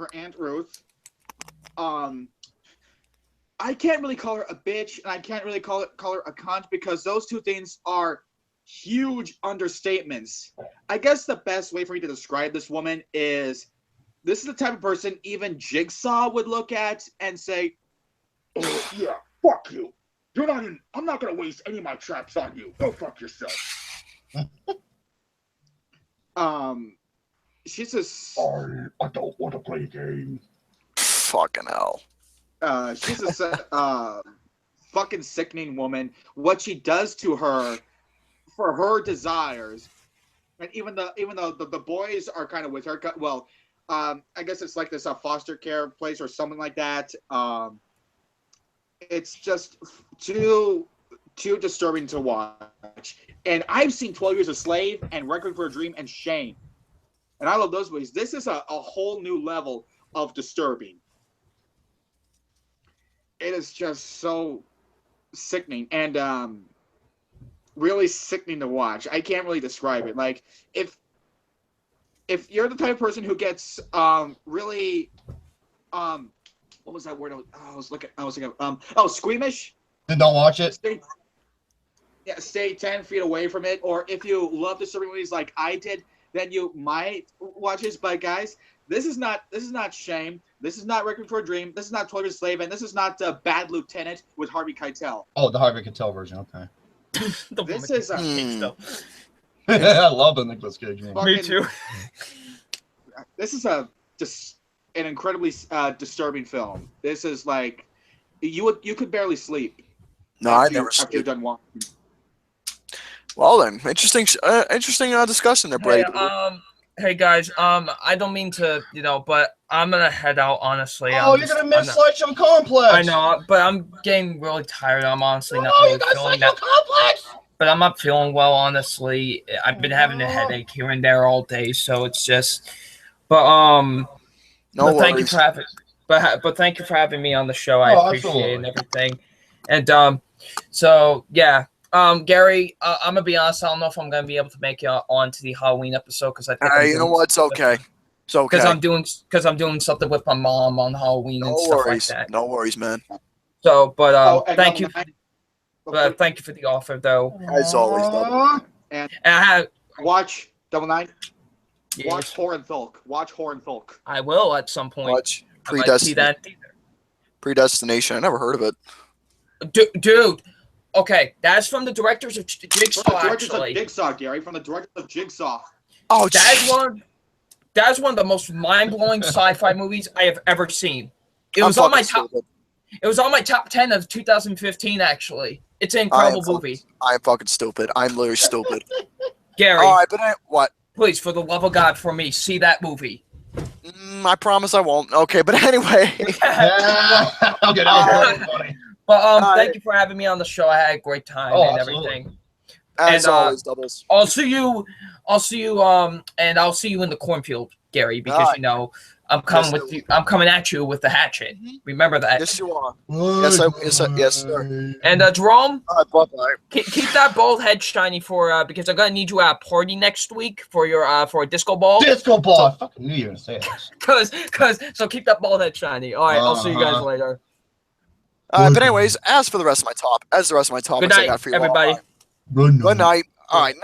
can't really call her a bitch, and I can't really call her a cunt, because those two things are huge understatements. I guess the best way for me to describe this woman is, this is the type of person even Jigsaw would look at and say, oh, yeah, fuck you. You're not in, I'm not gonna waste any of my traps on you. Go fuck yourself. She's just. I don't want to play a game. Fucking hell. She's a fucking sickening woman. What she does to her for her desires, and even though the boys are kind of with her, well, I guess it's like this foster care place or something like that. It's just too disturbing to watch. And I've seen 12 Years a Slave and Requiem for a Dream and Shame. And I love those movies. This is a whole new level of disturbing. It is just so sickening and really sickening to watch. I can't really describe it. Like, if you're the type of person who gets really what was that word I was thinking of? Squeamish? Then don't watch it. Stay 10 feet away from it. Or if you love disturbing movies like I did, then you might watch this. But guys, this is not Shame. This is not Requiem for a Dream. This is not 12 Years a Slave, and this is not Bad Lieutenant with Harvey Keitel. Oh, the Harvey Keitel version. Okay. This is I love the Nicolas Cage one. Me too. This is just an incredibly disturbing film. This is like you could barely sleep. No, I never sleep. After you're done watching. Well then, interesting discussion there, Brady. Hey guys, I don't mean to, but I'm gonna head out. Honestly. Oh, you're gonna miss Slideshow Complex. I know, but I'm getting really tired. I'm honestly not really feeling that. Complex. But I'm not feeling well, honestly. I've been having a headache here and there all day, so it's just. But thank you for having. But thank you for having me on the show. I appreciate it and everything. And so yeah, Gary, I'm gonna be honest. I don't know if I'm gonna be able to make it on to the Halloween episode because I think You know what? It's okay. It's okay. Because I'm doing something with my mom on Halloween and stuff like that. No worries, man. So, but and thank you. Before- Thank you for the offer, though. As always, Double. and And I have. watch Double Nine. Yes, Watch Horn Thulk. Watch Horn Thulk. I will at some point. Watch I might see that. Predestination. I never heard of it. Dude. Okay, that's from the directors of Jigsaw. From the directors Actually, of Jigsaw, Gary. From the directors of Jigsaw. Oh, that's one of the most mind-blowing sci-fi movies I have ever seen. It was on my top. It was on my top 10 of 2015. Actually, it's an incredible movie. I'm fucking stupid. I'm literally stupid. Gary, all right, but what? Please, for the love of God, for me, see that movie. I promise I won't. Okay, but anyway. Okay, that was really funny. But thank you for having me on the show. I had a great time and everything. As always, Doubles. I'll see you, and I'll see you in the cornfield, Gary, because you know I'm coming with you. I'm coming at you with the hatchet. Remember that. Yes, you are. Yes, sir. And Jerome, bye-bye. keep that bald head shiny for because I'm gonna need you at a party next week for your for a disco ball. Disco ball. I fucking knew you were gonna say that. So keep that bald head shiny. All right, I'll see you guys later. But anyways, as the rest of my topics, Good night, I got for you everybody. Good night. All right,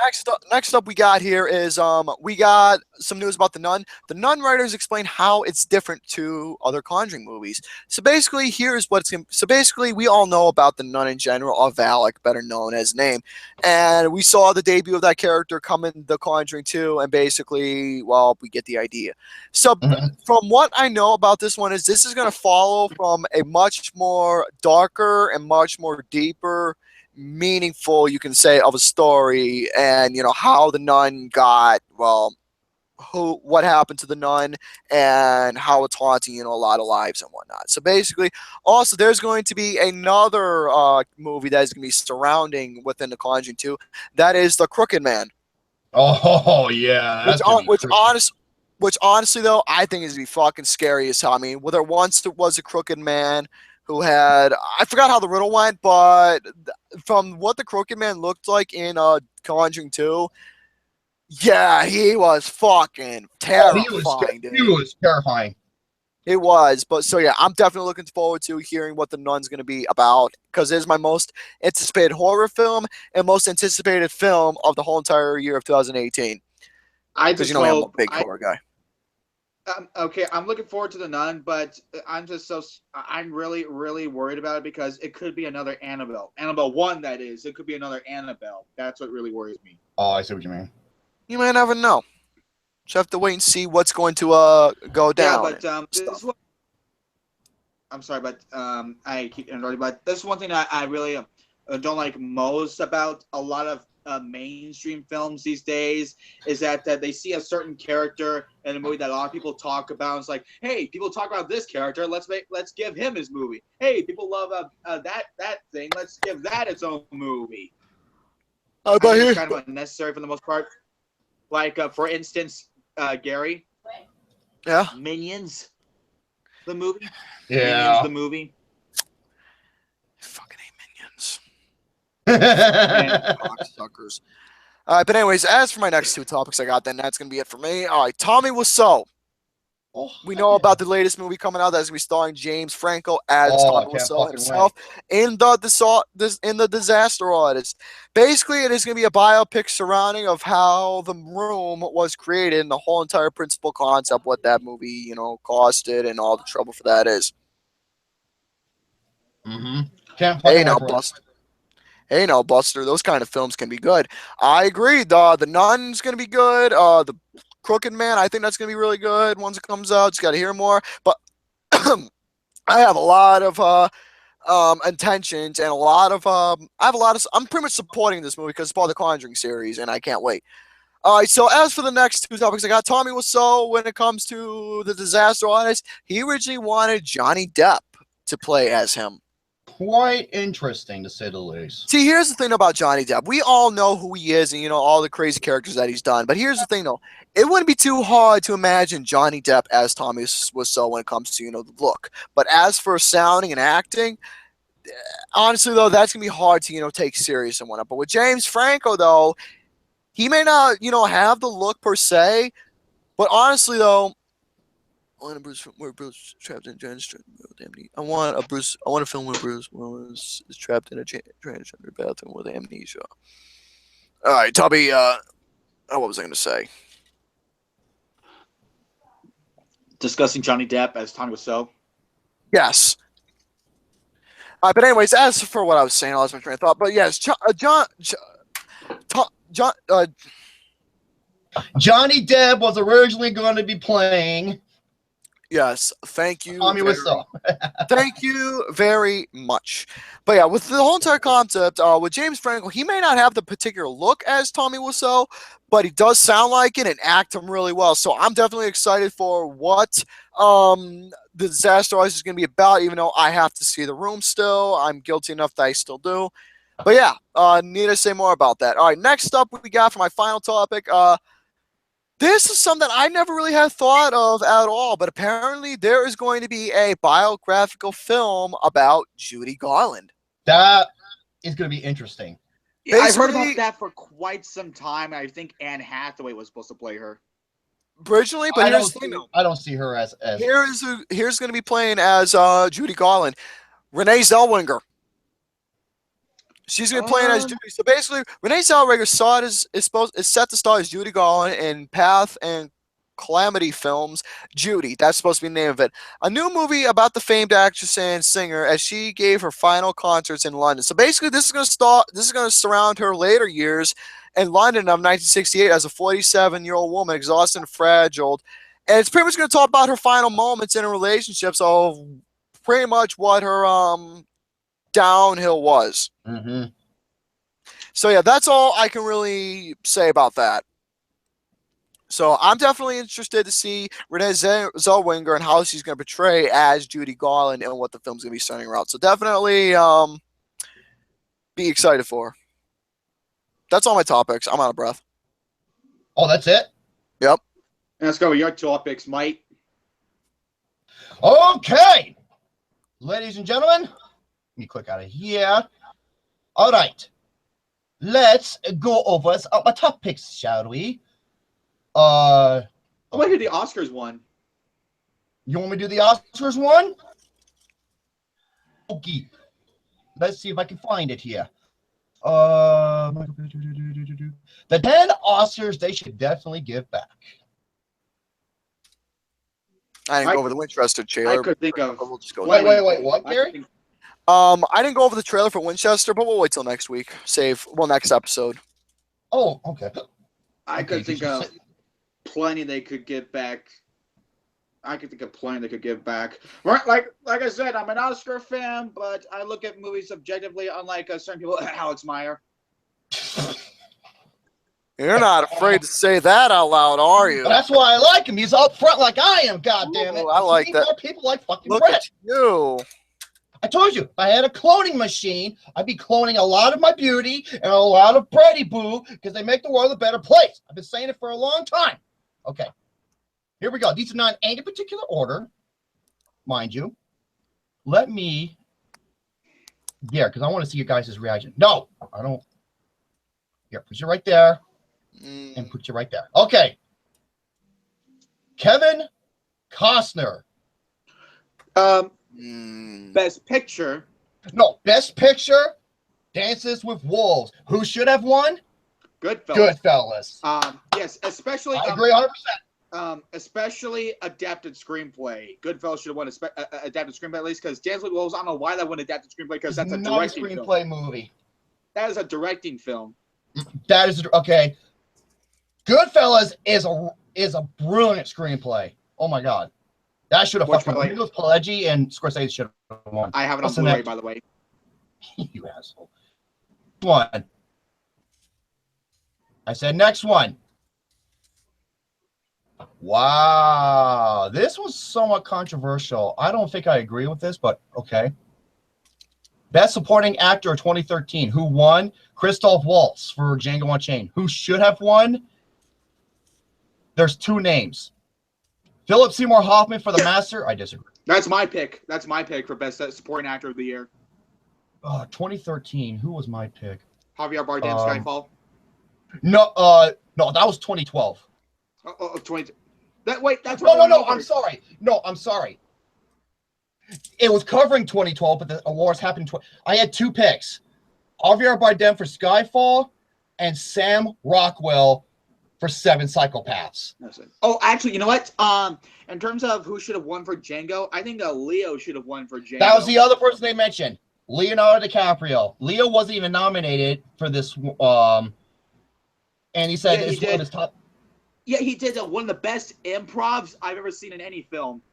next up we got here is we got some news about The Nun. The Nun writers explain how it's different to other Conjuring movies. So basically, we all know about The Nun in general, or Valak, better known as name, and we saw the debut of that character come in The Conjuring 2, and basically, well, we get the idea. So from what I know about this one is this is going to follow from a much more darker and much more deeper, meaningful, you can say, of a story, and you know how the nun got, well, what happened to the nun and how it's haunting, a lot of lives and whatnot. So basically, also there's going to be another movie that is going to be surrounding within the Conjuring 2, that is The Crooked Man. Oh yeah, which honestly though I think is going to be fucking scary as hell. I mean, there once was a crooked man who had, I forgot how the riddle went, but from what the Crooked Man looked like in Conjuring 2, yeah, he was fucking terrifying. He was terrifying. It was, but so yeah, I'm definitely looking forward to hearing what The Nun's going to be about, because it is my most anticipated horror film and most anticipated film of the whole entire year of 2018. Because I'm a big horror guy. Okay, I'm looking forward to The Nun, but I'm really, really worried about it because it could be another Annabelle. Annabelle 1, that is. It could be another Annabelle. That's what really worries me. Oh, I see what you mean. You may never know. Just have to wait and see what's going to go down. Yeah, but this is what, I'm sorry, but I keep interrupting, but this is one thing I really don't like most about a lot of mainstream films these days is that they see a certain character in a movie that a lot of people talk about. It's like, hey, people talk about this character. Let's give him his movie. Hey, people love that thing. Let's give that its own movie. It's kind of unnecessary for the most part. Like for instance, Gary. Yeah. Minions, the movie. Yeah. Minions, the movie. Fucking hate Minions. Suckers. All right, but anyways, as for my next two topics I got, then that's gonna be it for me. All right, Tommy Wiseau. We know about the latest movie coming out that's gonna be starring James Franco as Tommy Wiseau himself in the Disaster Artist. Basically, it is gonna be a biopic surrounding of how the room was created and the whole entire principal concept, what that movie, costed, and all the trouble for that is. Hey now, Buster, those kind of films can be good. I agree. The Nun's gonna be good. The Crooked Man, I think that's gonna be really good once it comes out. Just gotta hear more. But I have a lot of intentions and I'm pretty much supporting this movie because it's part of the Conjuring series, and I can't wait. All right, so as for the next two topics, I got Tommy Wiseau. When it comes to the Disaster Artist, he originally wanted Johnny Depp to play as him. Quite interesting, to say the least. See, here's the thing about Johnny Depp. We all know who he is and, all the crazy characters that he's done. But here's the thing, though. It wouldn't be too hard to imagine Johnny Depp as Tommy Wiseau when it comes to, the look. But as for sounding and acting, honestly though, that's gonna be hard to take serious and whatnot. But with James Franco though, he may not have the look per se, but honestly though, I want a Bruce where Bruce is trapped in a transgender. I want a film where Bruce Willis is trapped in a transgender bathroom with amnesia. All right, Tubby. What was I going to say? Discussing Johnny Depp as Tommy Wiseau. Yes. But anyways, as for what I was saying, I lost my train of thought. But yes, Johnny Depp was originally going to be playing. Yes, thank you. Tommy Wiseau. Thank you very much. But yeah, with the whole entire concept, with James Franco, he may not have the particular look as Tommy Wiseau, but he does sound like it and act him really well. So I'm definitely excited for what the Disaster Artist is going to be about, even though I have to see The Room still. I'm guilty enough that I still do. But yeah, need to say more about that. All right, next up we got for my final topic, this is something I never really had thought of at all, but apparently there is going to be a biographical film about Judy Garland. That is going to be interesting. Yeah, I've heard about that for quite some time. I think Anne Hathaway was supposed to play her originally, but here's the thing. I don't see her as here's going to be playing as Judy Garland, Renee Zellweger. She's going to be playing as Judy. So basically, Renee Zellweger is set to star as Judy Garland in Path and Calamity Films. Judy, that's supposed to be the name of it. A new movie about the famed actress and singer as she gave her final concerts in London. So basically, this is going to surround her later years in London of 1968 as a 47-year-old woman, exhausted and fragile. And it's pretty much going to talk about her final moments in her relationships of pretty much what her downhill was. Mm-hmm. So yeah, that's all I can really say about that. So I'm definitely interested to see Renee Zellweger and how she's going to portray as Judy Garland and what the film's going to be centering around. So definitely be excited for. That's all my topics. I'm out of breath. Oh, that's it? Yep. Let's go with your topics, Mike. Okay. Ladies and gentlemen, let me click out of here. All right. Let's go over my topics, shall we? I want to hear the Oscars one. You want me to do the Oscars one? Okay. Let's see if I can find it here. The 10 Oscars they should definitely give back. I didn't go over the Winchester trailer. I could think of. We'll just go wait. What, Gary? I didn't go over the trailer for Winchester, but we'll wait till next week. Next episode. Oh, okay. I could think of plenty they could give back. Right, like I said, I'm an Oscar fan, but I look at movies objectively, unlike certain people. Alex Meyer. You're not afraid to say that out loud, are you? That's why I like him. He's up front like I am. God damn it! I like that. More people like fucking Look Brett. at you. I told you, if I had a cloning machine, I'd be cloning a lot of my beauty and a lot of Brady Boo because they make the world a better place. I've been saying it for a long time. Okay. Here we go. These are not in any particular order, mind you. Let me, because I want to see your guys' reaction. No, I don't. Here, put you right there and put you right there. Okay. Kevin Costner. Best Picture. No, Best Picture, Dances with Wolves. Who should have won? Goodfellas. Goodfellas. Yes, especially. I agree 100%. Especially adapted screenplay. Goodfellas should have won adapted screenplay at least because Dances with Wolves. I don't know why that won adapted screenplay because that's a directing screenplay film. Movie. That is a directing film. That is okay. Goodfellas is a brilliant screenplay. Oh my god, that should have fucking won. Pileggi and Scorsese should have won. I have it on Blu-ray, by the way. You asshole. One. I said next one. Wow, this was somewhat controversial. I don't think I agree with this, but okay. Best Supporting Actor 2013. Who won? Christoph Waltz for Django Unchained. Who should have won? There's two names. Philip Seymour Hoffman for The Master. I disagree. That's my pick. That's my pick for Best Supporting Actor of the Year. 2013. Who was my pick? Javier Bardem, Skyfall. No, no, that was 2012. 20. Wait, that's No. I'm sorry. No, I'm sorry. It was covering 2012, but the awards happened. I had two picks: Javier Bardem for Skyfall, and Sam Rockwell for Seven Psychopaths. Oh, actually, you know what? In terms of who should have won for Django, I think Leo should have won for Django. That was the other person they mentioned, Leonardo DiCaprio. Leo wasn't even nominated for this. And he said it's one of his top. Yeah, he did one of the best improvs I've ever seen in any film,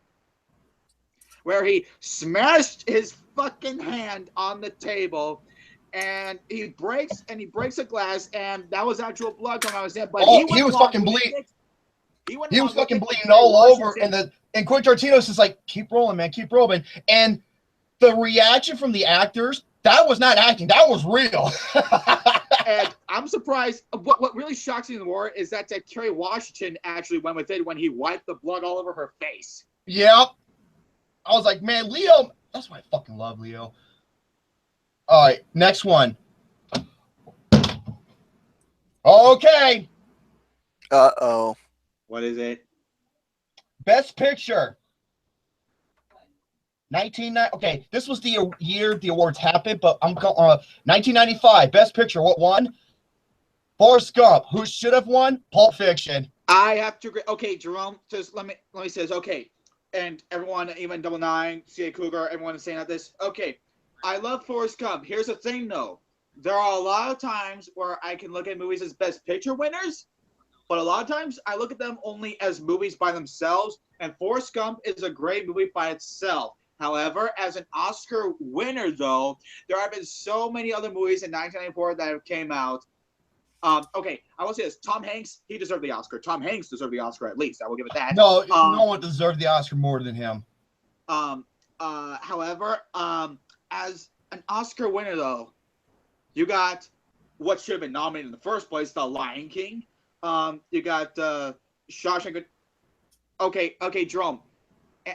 where he smashed his fucking hand on the table, and he breaks a glass, and that was actual blood coming out of his hand. But he was fucking bleeding. He was fucking bleeding all over, and Quentin Tarantino's just like, keep rolling, man, keep rolling. And the reaction from the actors, that was not acting, that was real. And I'm surprised. What really shocks me more is that Kerry Washington actually went with it when he wiped the blood all over her face. Yep. I was like, man, Leo, that's why I fucking love Leo. All right, next one. Okay. Uh-oh. What is it? Best Picture. Okay, this was the year the awards happened, but I'm 1995. Best Picture. What won? Forrest Gump. Who should have won? Pulp Fiction. I have to agree. Okay, Jerome. Just let me say this. Okay, and everyone, even Double Nine, CA Cougar, everyone is saying this. Okay, I love Forrest Gump. Here's the thing, though. There are a lot of times where I can look at movies as Best Picture winners, but a lot of times I look at them only as movies by themselves. And Forrest Gump is a great movie by itself. However, as an Oscar winner, though, there have been so many other movies in 1994 that have came out. Okay, I will say this. Tom Hanks, he deserved the Oscar. Tom Hanks deserved the Oscar, at least. I will give it that. No, no one deserved the Oscar more than him. However, as an Oscar winner, though, you got what should have been nominated in the first place, The Lion King. You got Shawshank. Okay, Jerome,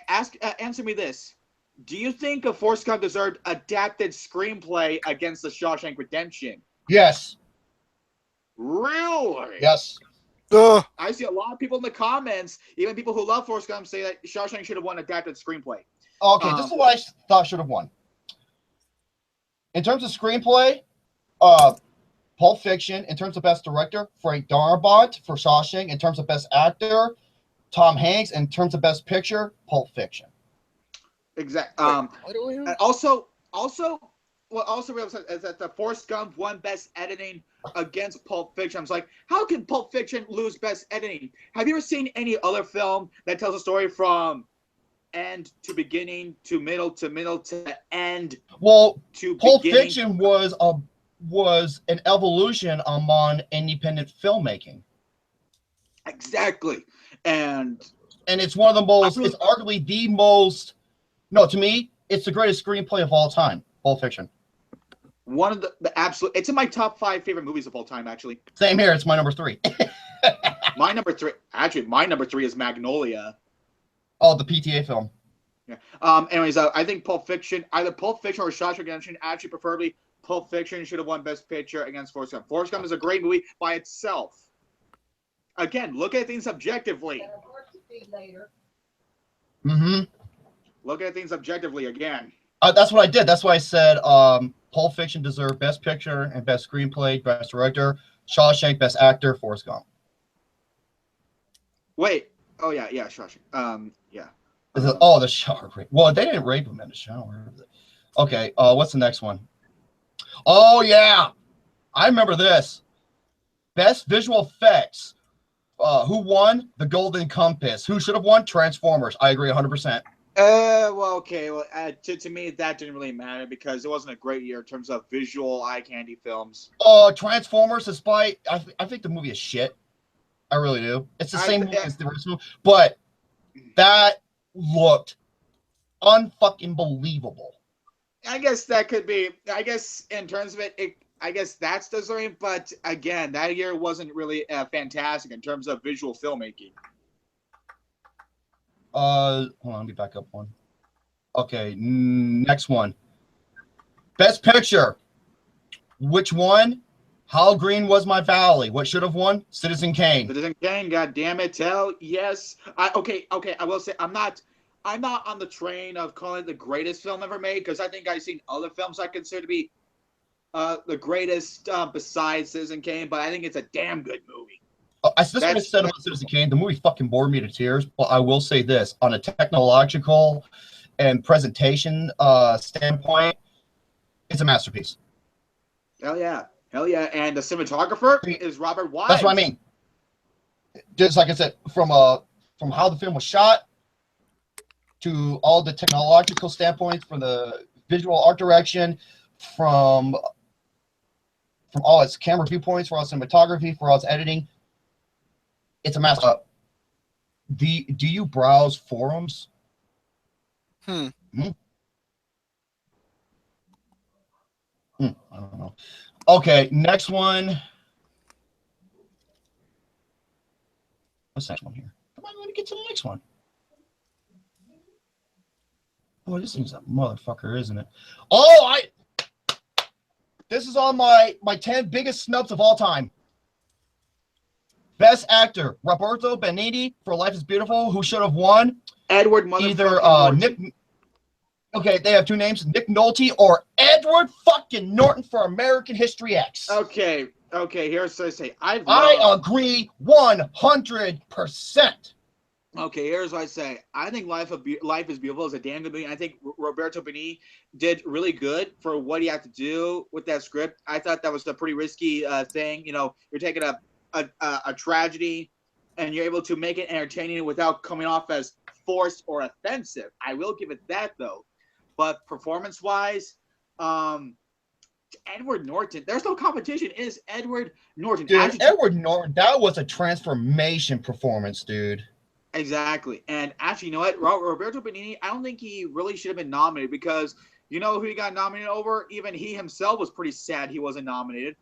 answer me this. Do you think a Forrest Gump deserved adapted screenplay against the Shawshank Redemption? Yes. Really? Yes. I see a lot of people in the comments, even people who love Forrest Gump, say that Shawshank should have won adapted screenplay. Okay, this is what I thought should have won. In terms of screenplay, Pulp Fiction. In terms of best director, Frank Darabont for Shawshank. In terms of best actor, Tom Hanks. In terms of best picture, Pulp Fiction. Exactly. And also realized is that the Forrest Gump won Best Editing against Pulp Fiction. I was like, how can Pulp Fiction lose Best Editing? Have you ever seen any other film that tells a story from end to beginning to middle to end? Well, to Pulp beginning? Fiction was an evolution among independent filmmaking. Exactly, and it's one of the most. It's arguably the most. No, to me, it's the greatest screenplay of all time. Pulp Fiction. One of the absolute. It's in my top 5 favorite movies of all time. Actually, same here. It's my number 3. My number 3. Actually, my number 3 is Magnolia. Oh, the PTA film. Yeah. Anyways, I think Pulp Fiction, either Pulp Fiction or Shawshank Redemption, actually preferably Pulp Fiction should have won Best Picture against Forrest Gump. Forrest Gump is a great movie by itself. Again, look at things objectively. Mm-hmm. Look at things objectively again. That's what I did. That's why I said Pulp Fiction deserved Best Picture and Best Screenplay, Best Director. Shawshank, Best Actor. Forrest Gump. Wait. Oh yeah, Shawshank. Yeah. The shower rape. Well, they didn't rape him in the shower. Okay. What's the next one? Oh yeah, I remember this. Best Visual Effects. Who won? The Golden Compass. Who should have won? Transformers. I agree 100%. Well, okay. Well, to me, that didn't really matter because it wasn't a great year in terms of visual eye candy films. Transformers, despite I think the movie is shit. I really do. It's the same movie as the original, but that looked unfucking believable. I guess that could be. I guess in terms of it I guess that's deserving. But again, that year wasn't really fantastic in terms of visual filmmaking. Hold on, let me back up one. Okay, next one. Best Picture. Which one? How Green Was My Valley? What should have won? Citizen Kane. Citizen Kane, God damn it, hell yes. Okay, I will say I'm not on the train of calling it the greatest film ever made, because I think I've seen other films I consider to be the greatest besides Citizen Kane, but I think it's a damn good movie. That's what I said about Citizen Kane. The movie fucking bored me to tears, but I will say this, on a technological and presentation standpoint, it's a masterpiece. Hell yeah. Hell yeah. And the cinematographer is Robert Wise. That's what I mean. Just like I said, from how the film was shot to all the technological standpoints, from the visual art direction, from all its camera viewpoints, for all its cinematography, for all its editing, it's a master. Do you browse forums? Hmm. I don't know. Okay, next one. What's the next one here? Come on, let me get to the next one. Boy, this thing's a motherfucker, isn't it? Oh, this is on my 10 biggest snubs of all time. Best actor, Roberto Benigni for Life is Beautiful, who should have won. Edward either Nick. Okay, they have two names: Nick Nolte or Edward fucking Norton for American History X. Okay. Here's what I say. I agree 100%. Okay, here's what I say. I think Life is Beautiful is a damn good movie. I think Roberto Benigni did really good for what he had to do with that script. I thought that was a pretty risky thing. You know, you're taking a tragedy and you're able to make it entertaining without coming off as forced or offensive. I will give it that, though. But performance-wise, Edward Norton, there's no competition. It is Edward Norton. Dude, Edward Norton, that was a transformation performance, dude. Exactly. And actually, you know what? Roberto Benigni, I don't think he really should have been nominated, because you know who he got nominated over? Even he himself was pretty sad he wasn't nominated.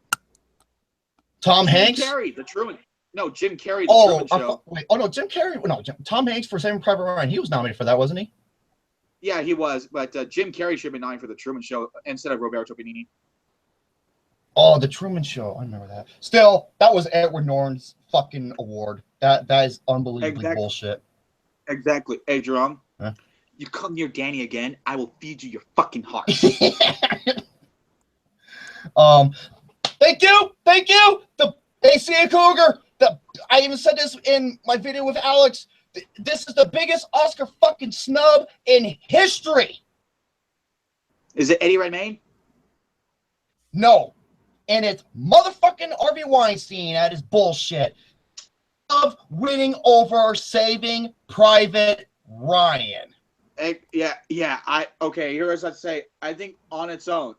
Tom Hanks? Jim Carrey, The Truman. No, Jim Carrey, The Truman Show. Jim Carrey. No, Tom Hanks for Saving Private Ryan. He was nominated for that, wasn't he? Yeah, he was. But Jim Carrey should have been nominated for The Truman Show instead of Roberto Benigni. Oh, The Truman Show. I remember that. Still, that was Edward Norton's fucking award. That is unbelievably bullshit. Exactly. Hey, Jerome. Huh? You come near Danny again, I will feed you your fucking heart. Thank you. The ACA Cougar. I even said this in my video with Alex. This is the biggest Oscar fucking snub in history. Is it Eddie Redmayne? No. And it's motherfucking Harvey Weinstein at his bullshit of winning over Saving Private Ryan. Yeah. Here's what I say. I think on its own,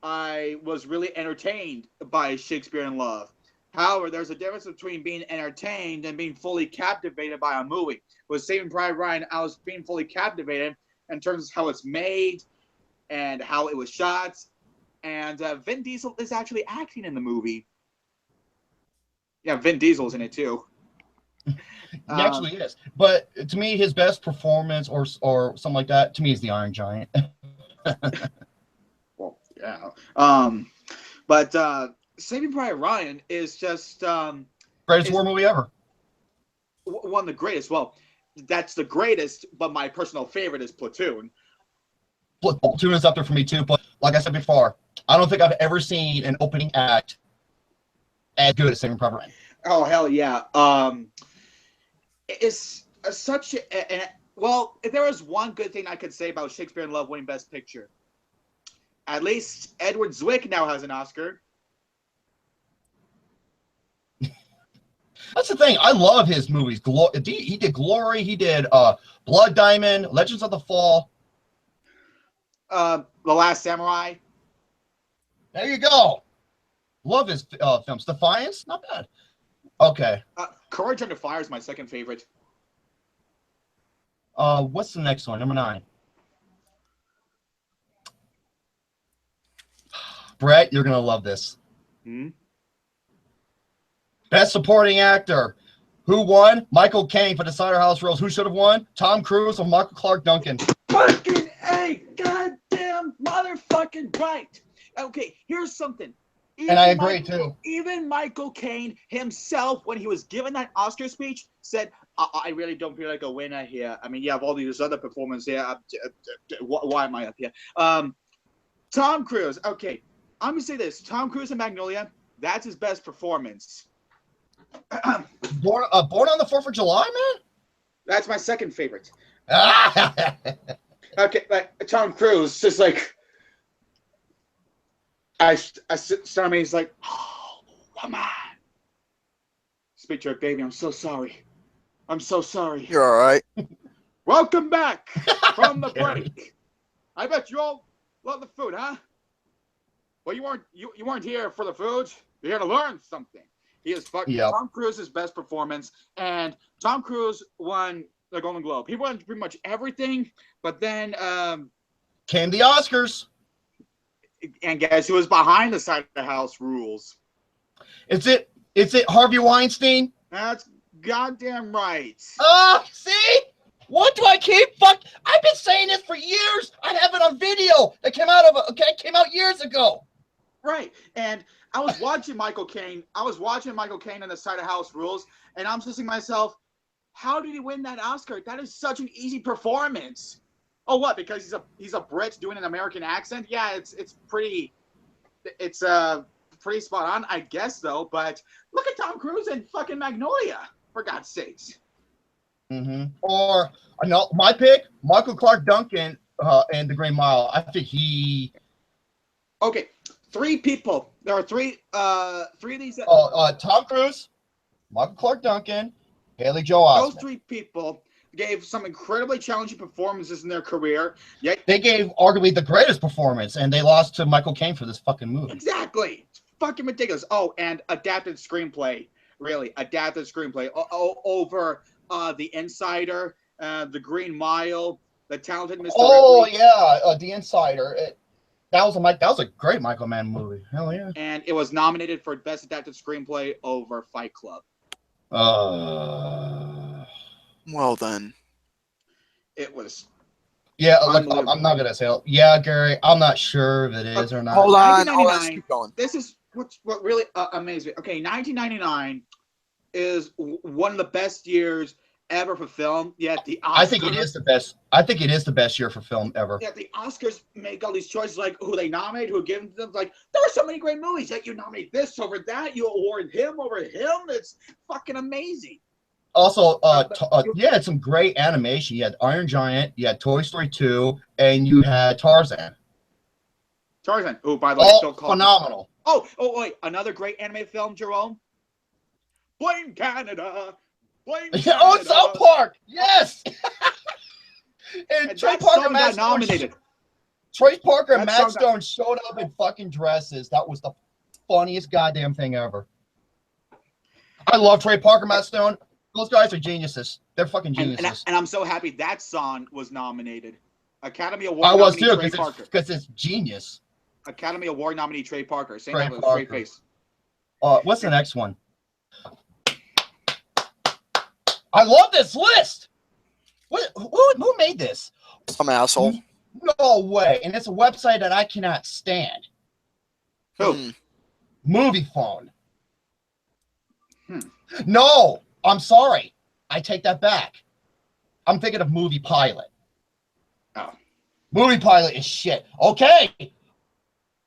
I was really entertained by Shakespeare in Love. However, there's a difference between being entertained and being fully captivated by a movie. With Saving Private Ryan, I was being fully captivated in terms of how it's made and how it was shot. And Vin Diesel is actually acting in the movie. Yeah, Vin Diesel's in it too. He actually is. But to me, his best performance or something like that, to me, is The Iron Giant. Well, yeah. But Saving Private Ryan is just greatest war movie ever. One of the greatest. Well, that's the greatest, but my personal favorite is Platoon. Platoon is up there for me too, but like I said before, I don't think I've ever seen an opening act as good as Saving Private Ryan. Oh, hell yeah. It's such a... Well, if there was one good thing I could say about Shakespeare in Love winning Best Picture, at least Edward Zwick now has an Oscar. That's the thing. I love his movies. He did Glory. He did Blood Diamond, Legends of the Fall. The Last Samurai. There you go. Love his films. Defiance, not bad. Okay. Courage Under Fire is my second favorite. What's the next one? Number 9. Brett, you're gonna love this. Best Supporting Actor. Who won? Michael Caine for The Cider House Rules. Who should have won? Tom Cruise or Michael Clark Duncan? Fucking A! Goddamn mother You're fucking right. Okay, here's something. And I agree too. Even Michael Caine himself, when he was given that Oscar speech, said, I really don't feel like a winner here. I mean, you have all these other performances here. Why am I up here? Tom Cruise. Okay, I'm going to say this. Tom Cruise in Magnolia, that's his best performance. Born on the 4th of July, man? That's my second favorite. Ah! Okay, like Tom Cruise, just like I saw me. He's like, "Oh, come on, speak to her, baby. I'm so sorry. I'm so sorry. You're all right. Welcome back from the break. I bet you all love the food, huh? Well, you weren't here for the food. You're here to learn something." He is fucking Tom Cruise's best performance, and Tom Cruise won the Golden Globe. He won pretty much everything, but then came the Oscars. And guess who was behind the side of the house rules? Is it Harvey Weinstein? That's goddamn right. See? What do I keep? I've been saying this for years. I have it on video. That came out years ago. Right. And I was watching Michael Caine. I was watching Michael Caine in the side of house rules, and I'm just thinking to myself, how did he win that Oscar? That is such an easy performance. Oh, what? Because he's a Brit doing an American accent? Yeah, it's pretty spot on, I guess, though. But look at Tom Cruise in fucking Magnolia, for God's sakes. Mm-hmm. Or no, my pick, Michael Clark Duncan in The Green Mile. I think he. Okay, 3 people. There are three of these. Tom Cruise, Michael Clark Duncan, Haley Joel Osment. Those 3 people gave some incredibly challenging performances in their career. Yet they gave arguably the greatest performance, and they lost to Michael Caine for this fucking movie. Exactly. It's fucking ridiculous. Oh, and adapted screenplay. Really, adapted screenplay over The Insider, The Green Mile, The Talented Mr. Oh Ripley. yeah, The Insider. That was a great Michael Mann movie. Hell yeah. And it was nominated for Best Adapted Screenplay over Fight Club. Well then. It was. Yeah, look, I'm not gonna say. Yeah, Gary, I'm not sure if it is or not. Hold on. 1999, Keep going. This is what really amazed me. Okay, 1999 is one of the best years ever for film. Yet the Oscars, I think it is the best. I think it is the best year for film ever. Yeah, the Oscars make all these choices, like who they nominate, who give them. Like, there are so many great movies that you nominate this over that, you award him over him. It's fucking amazing. Also, you had some great animation. You had Iron Giant, you had Toy Story 2, and you had Tarzan. Tarzan, who by the way, still called phenomenal. Oh, wait, another great anime film, Jerome. Blame Canada. Blame Canada. Oh, South Park. Yes. and Trey Parker, Matt nominated. Trey Parker and Matt Stone showed up in fucking dresses. That was the funniest goddamn thing ever. I love Trey Parker, Matt Stone. Those guys are geniuses. They're fucking geniuses. And I'm so happy that song was nominated. Academy Award I was nominee too, Trey Parker. Because it's genius. Academy Award nominee Trey Parker. Same Trey with a straight face. What's the next one? I love this list. Who made this? Some asshole. No way. And it's a website that I cannot stand. Who? Moviefone. No, I'm sorry. I take that back. I'm thinking of Movie Pilot. Oh. Movie Pilot is shit. Okay.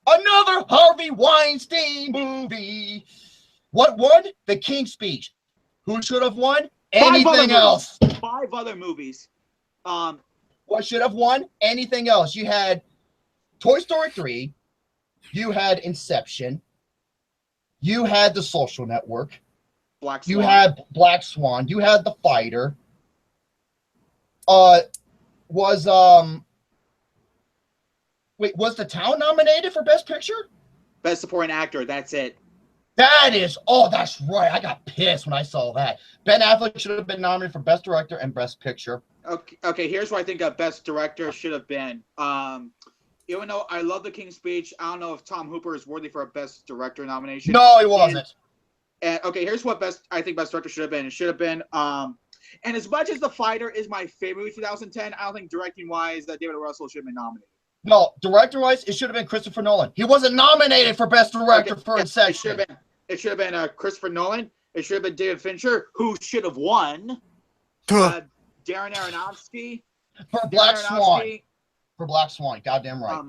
Another Harvey Weinstein movie. What won? The King's Speech. Who should have won? Anything else. 5 other movies. What should have won? Anything else. You had Toy Story 3. You had Inception. You had The Social Network. Black Swan. You had Black Swan. You had The Fighter. Was The Town nominated for Best Picture? Best Supporting Actor. That's it. That's right. I got pissed when I saw that. Ben Affleck should have been nominated for Best Director and Best Picture. Okay, here's what I think Best Director should have been. Even though I love The King's Speech, I don't know if Tom Hooper is worthy for a Best Director nomination. No, he wasn't. And okay, here's what I think Best Director should have been. It should have been, and as much as The Fighter is my favorite movie 2010, I don't think directing-wise that David Russell should have been nominated. No, director-wise, it should have been Christopher Nolan. He wasn't nominated for Best Director for Inception. It should have been Christopher Nolan. It should have been David Fincher, who should have won. Darren Aronofsky. For Black Swan. For Black Swan, goddamn right.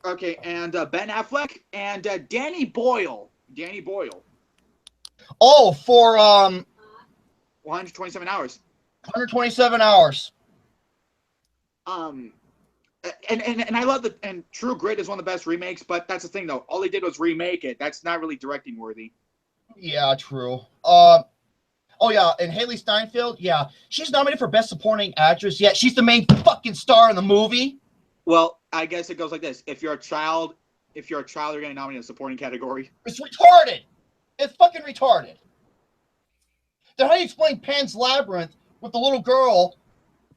Okay, and Ben Affleck and Danny Boyle. Danny Boyle. Oh, for 127 hours. 127 hours. And I love and True Grit is one of the best remakes, but that's the thing though. All they did was remake it. That's not really directing worthy. Yeah, true. Oh yeah, and Haley Steinfeld, yeah, she's nominated for Best Supporting Actress. Yeah, she's the main fucking star in the movie. Well, I guess it goes like this: if you're a child, you're getting nominated in the supporting category. It's retarded. It's fucking retarded. Then how do you explain Pan's Labyrinth with the little girl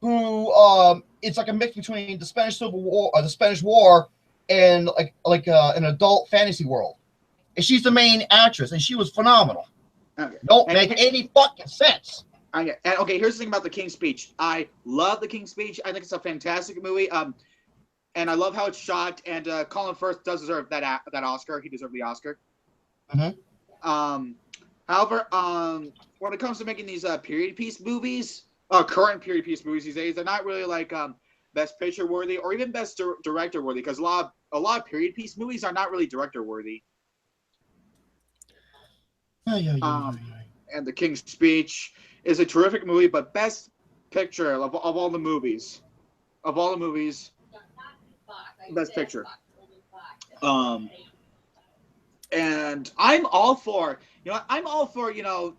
who it's like a mix between the Spanish Civil War, the Spanish War, and like an adult fantasy world, and she's the main actress, and she was phenomenal. Okay. Don't make any fucking sense. Okay, here's the thing about The King's Speech. I love The King's Speech. I think it's a fantastic movie. And I love how it's shot. And Colin Firth does deserve that Oscar. He deserved the Oscar. Mm-hmm. However, when it comes to making these period piece movies, current period piece movies these days, they're not really like Best Picture worthy or even Best Director worthy, because a lot of period piece movies are not really director worthy. And The King's Speech is a terrific movie, but Best Picture of all the movies, Best Picture. And I'm all for,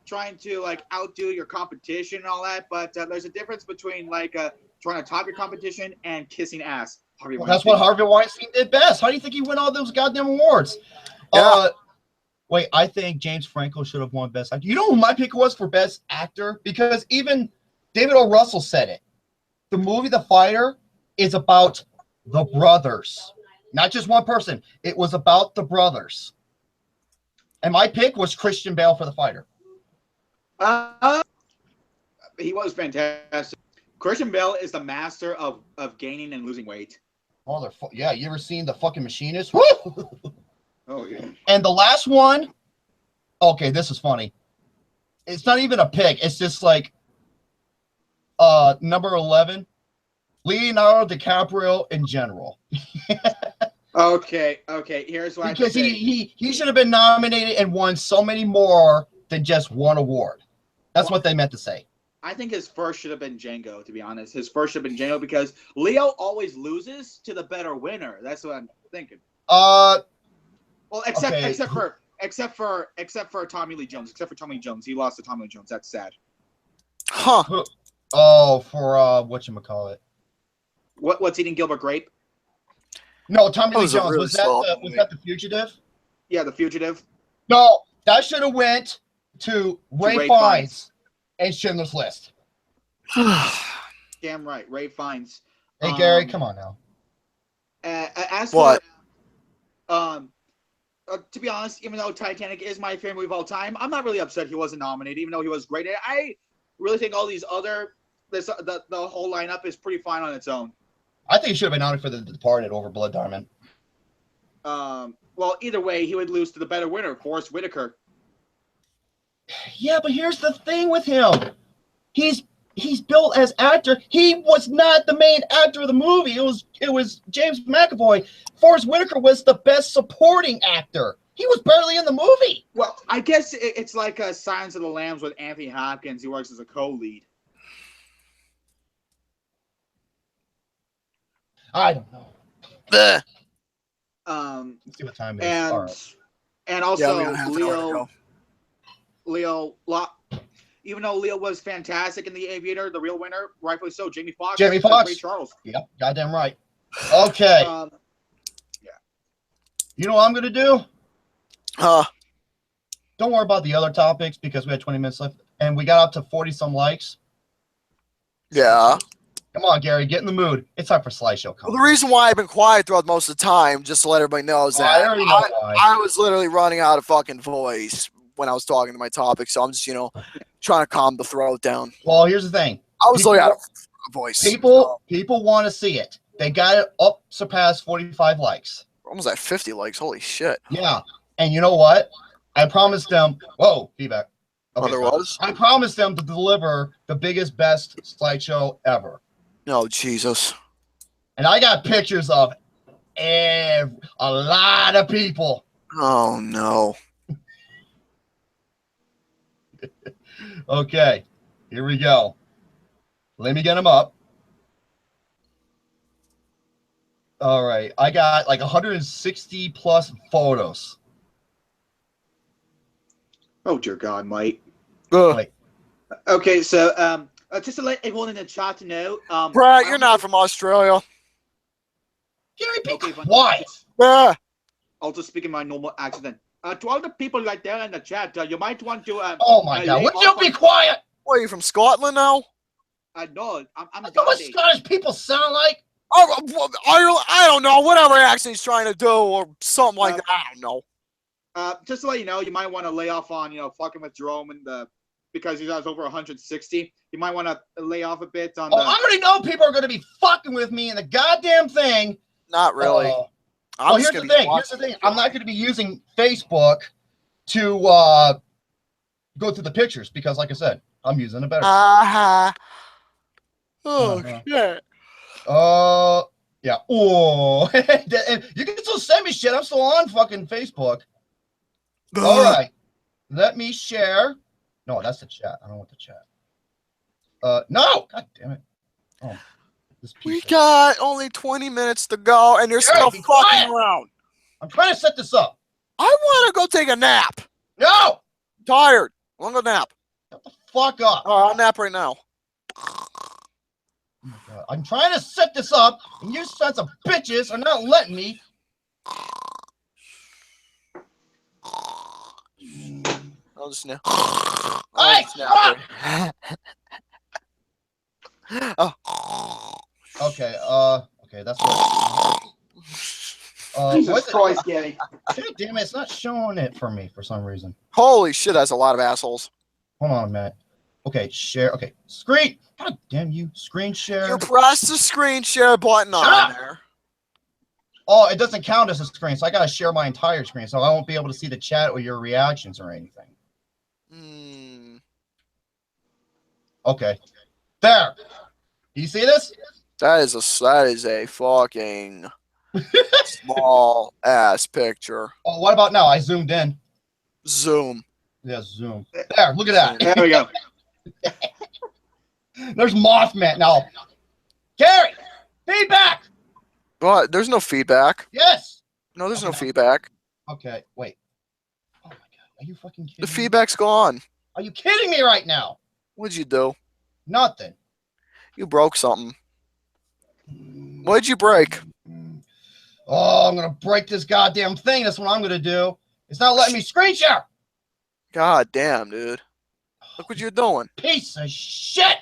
trying to like outdo your competition and all that, but there's a difference between like trying to top your competition and kissing ass. That's what Harvey Weinstein did best. How do you think he won all those goddamn awards? Yeah. Wait, I think James Franco should have won Best Actor. You know who my pick was for Best Actor? Because even David O. Russell said it. The movie The Fighter is about the brothers. Not just one person. It was about the brothers. And my pick was Christian Bale for The Fighter. He was fantastic. Christian Bale is the master of gaining and losing weight. Yeah, you ever seen The fucking Machinist? Woo! Oh, yeah. And the last one, okay, this is funny. It's not even a pick. It's just like number 11, Leonardo DiCaprio in general. Okay. Here's why. Because he should have been nominated and won so many more than just one award. That's what they meant to say. I think his first should have been Django, to be honest. His first should have been Django because Leo always loses to the better winner. That's what I'm thinking. Well, except for Tommy Lee Jones. Except for Tommy Lee Jones, he lost to Tommy Lee Jones. That's sad. Huh? Oh, for whatchamacallit? What's Eating Gilbert Grape? No, Tommy Lee was a Jones. really Was that The Fugitive? Yeah, The Fugitive. No, that should have went to Ray Fiennes and Schindler's List. Damn right, Ray Fiennes. Hey Gary, come on now. As what? To be honest, even though Titanic is my favorite movie of all time, I'm not really upset he wasn't nominated, even though he was great. I really think all these other, the whole lineup is pretty fine on its own. I think he should have been nominated for The Departed over Blood Diamond. Well, either way, he would lose to the better winner, Forrest Whitaker. Yeah, but here's the thing with him. He's built as actor. He was not the main actor of the movie. It was James McAvoy. Forrest Whitaker was the best supporting actor. He was barely in the movie. Well, I guess it's like Silence of the Lambs with Anthony Hopkins. He works as a co-lead. I don't know. Bleh. Let's see what time it is. All right. And also yeah, Leo, even though Leo was fantastic in The Aviator, the real winner, rightfully so, Jamie Foxx. Jamie Foxx. Ray Charles. Yep, goddamn right. Okay. Yeah. You know what I'm gonna do? Huh? Don't worry about the other topics because we had 20 minutes left and we got up to 40 some likes. Yeah. Come on, Gary, get in the mood. It's time for Slideshow. Well, the reason why I've been quiet throughout most of the time, just to let everybody know, is that I already know why. I was literally running out of fucking voice when I was talking to my topic, so I'm just, trying to calm the throat down. Well, here's the thing. I was literally out of voice. People want to see it. They got it up, surpassed 45 likes. Almost at 50 likes. Holy shit. Yeah. And you know what? I promised them. Whoa, feedback. Oh, there was? I promised them to deliver the biggest, best slideshow ever. Oh, Jesus. And I got pictures of a lot of people. Oh, no. Okay, here we go. Let me get them up. All right, I got like 160 plus photos. Oh dear God, Mike. Like, Okay, so just to let everyone in the chat know, Brett, you're not from Australia. Gary, be Okay, fine. quiet. Yeah. I'll just speak in my normal accent. To all the people right there in the chat, you might want to. Oh my God, would you be quiet? What, are you from Scotland now? No, I'm That's not what Gandhi. Scottish people sound like. Oh, I don't know. Whatever accent he's trying to do or something like that. I don't know. Just to let you know, you might want to lay off on, fucking with Jerome because he's over 160. You might want to lay off a bit on I already know people are going to be fucking with me in the goddamn thing. Not really. Well, here's the thing. I'm not going to be using Facebook to go through the pictures because, like I said, I'm using it better. Oh, shit. Yeah. Oh, you can still send me shit. I'm still on fucking Facebook. All right. Let me share. No, that's the chat. I don't want the chat. No. God damn it. Oh, We got only 20 minutes to go, and you're still fucking around. I'm trying to set this up. I want to go take a nap. No. I'm tired. I want to go nap. Shut the fuck up. Oh, I'll nap right now. Oh my God. I'm trying to set this up, and you sons of bitches are not letting me. I'll just nap. Hey, Oh. Okay, okay, that's what. Jesus Christ, Gary. God damn it, it's not showing it for me for some reason. Holy shit, that's a lot of assholes. Hold on a minute. Okay, share. Okay, screen. God damn you, screen share. You press the screen share button on there. Oh, it doesn't count as a screen, so I gotta share my entire screen, so I won't be able to see the chat or your reactions or anything. Okay, there. Do you see this? That is a fucking small ass picture. Oh, what about now? I zoomed in. Zoom. Yeah, zoom. There, look at that. There we go. There's Mothman. Now, Gary, feedback. But there's no feedback. Yes. No, there's no feedback. Okay, wait. Oh my God, are you fucking kidding The me? feedback's gone. Are you kidding me right now? What'd you do? Nothing. You broke something. What'd you break? Oh, I'm gonna break this goddamn thing. That's what I'm gonna do. It's not letting me screen share. God damn, dude. Look what you're doing. Piece of shit.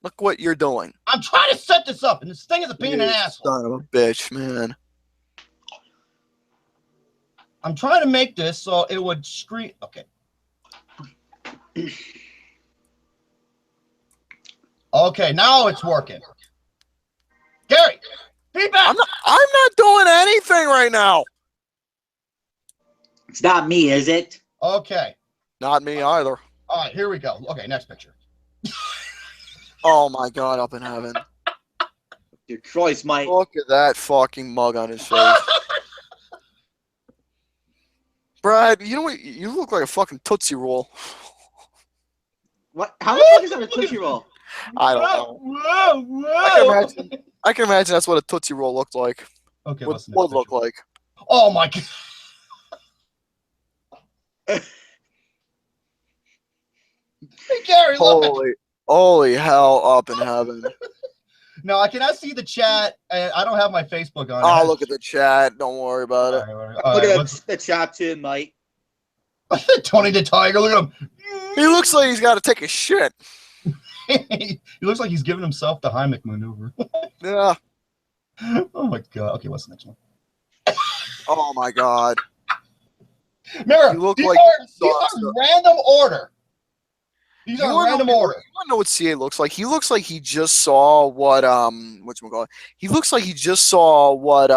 Look what you're doing. I'm trying to set this up, and this thing is a pain in the asshole. Son of a bitch, man. I'm trying to make this so it would screen. Okay. Okay, now it's working. Gary, feedback. I'm not doing anything right now. It's not me, is it? Okay. Not me either. All right, here we go. Okay, next picture. Oh my God, up in heaven. Dear Christ, Mike. Look at that fucking mug on his face. Brad, you know what? You look like a fucking Tootsie Roll. What? How the fuck is that a Tootsie Roll? I don't know. I can imagine that's what a Tootsie Roll looked like. Okay, Would what's the next look picture? like. Oh my God. Hey, Gary, look. Holy hell up in heaven. No, I cannot see the chat, and I don't have my Facebook on. Oh, look at the chat. Don't worry about it. Look at the chat too, Mike. Tony the Tiger, look at him. He looks like he's got to take a shit. He looks like he's giving himself the Heimlich maneuver. Yeah. Oh my God. Okay, what's the next one? Oh my God. Mirror, You look these like are random order. These You are wanna random know, order. you wanna know what CA looks like? He looks like he just saw what whatchamacallit? He looks like he just saw what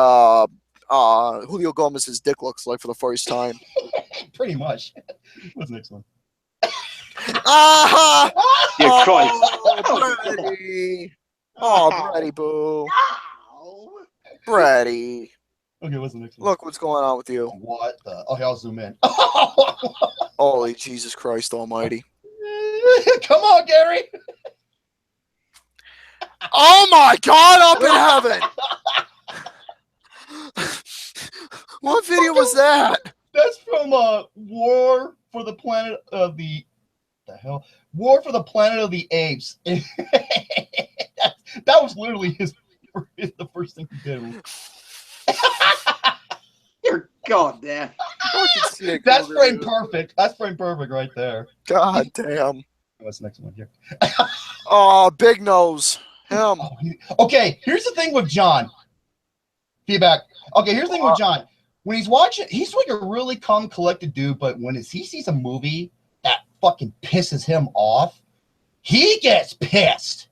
Julio Gomez's dick looks like for the first time. Pretty much. What's the next one? Ah! Dear Christ. Oh, Brady. Oh, Brady boo. Ow. Brady. Okay, what's the next one? Look what's going on with you. What the? Okay, I'll zoom in. Holy Jesus Christ almighty. Come on, Gary. Oh my God, up in heaven. What video was that? That's from War for the Planet of the hell? War for the Planet of the Apes. that was literally the first thing he did. Dear God, damn. That's frame perfect. That's frame perfect right there. God damn. What's the next one here? Oh, big nose. Him. Oh, okay, here's the thing with John. Feedback. Okay, here's the thing with John. When he's watching, he's like a really calm, collected dude, but when he sees a movie that fucking pisses him off, he gets pissed.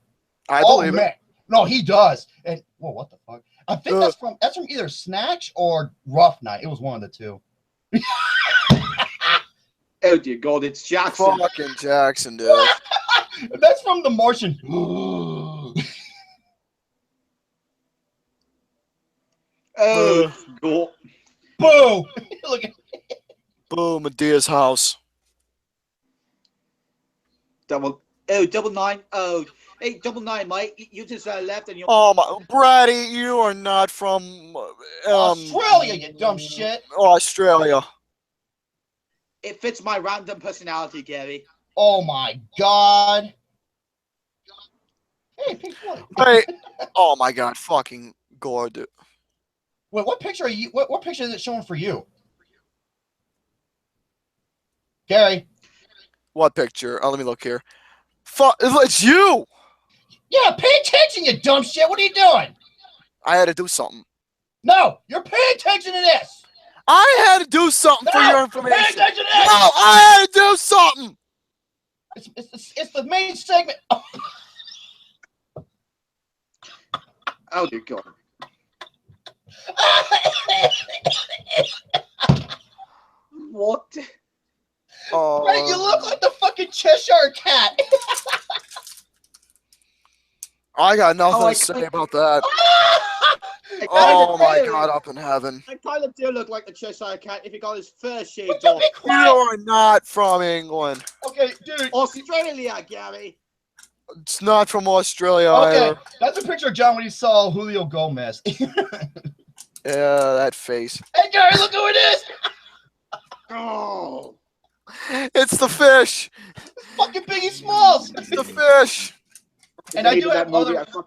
I believe it. No, he does. And whoa, what the fuck? I think that's from either Snatch or Rough Night. It was one of the two. Oh dear God, it's Jackson. Fucking Jackson, dude. That's from The Martian. Oh God. Boo! Look at Boom, Medea's house. Double nine. Oh, hey, 99, mate. You just left and you. Oh my, Brady, you are not from Australia, you dumb shit. Australia. It fits my random personality, Gary. Oh my God. Hey, Pink Floyd. Hey, oh my God, fucking gore, dude. Wait, what picture are you? What picture is it showing for you, Gary? What picture? Oh, let me look here. It's you. Yeah, pay attention, you dumb shit. What are you doing? I had to do something. No, you're paying attention to this. I had to do something for your Pay information. attention to this. No, I had to do something. It's the main segment. Oh dear God. What? Oh, Right, you look like the fucking Cheshire Cat. I got nothing Oh, to say about that. Oh my God, up in heaven. I kind of do look like the Cheshire Cat if he got his fur shaved Would you off. be You quiet? are not from England. Okay, dude. Australia, Gary. It's not from Australia Okay, either. that's a picture of John when he saw Julio Gomez. Yeah, that face. Hey, Gary, look who it is. Oh. It's the fish. Fucking Biggie Smalls. It's the fish. And I do Hated have that movie. other.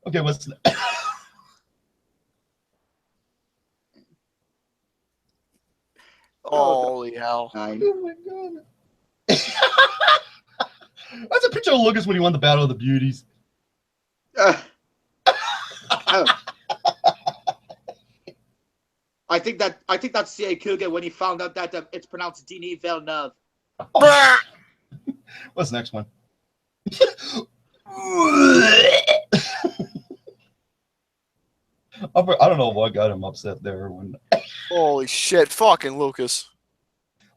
Okay, what's the... Holy hell. I- Oh my God. That's a picture of Lucas when he won the Battle of the Beauties. oh. I think that's C.A. Cougar when he found out that it's pronounced Denis Villeneuve. What's the next one? I don't know what got him upset there. When Holy shit. Fucking Lucas.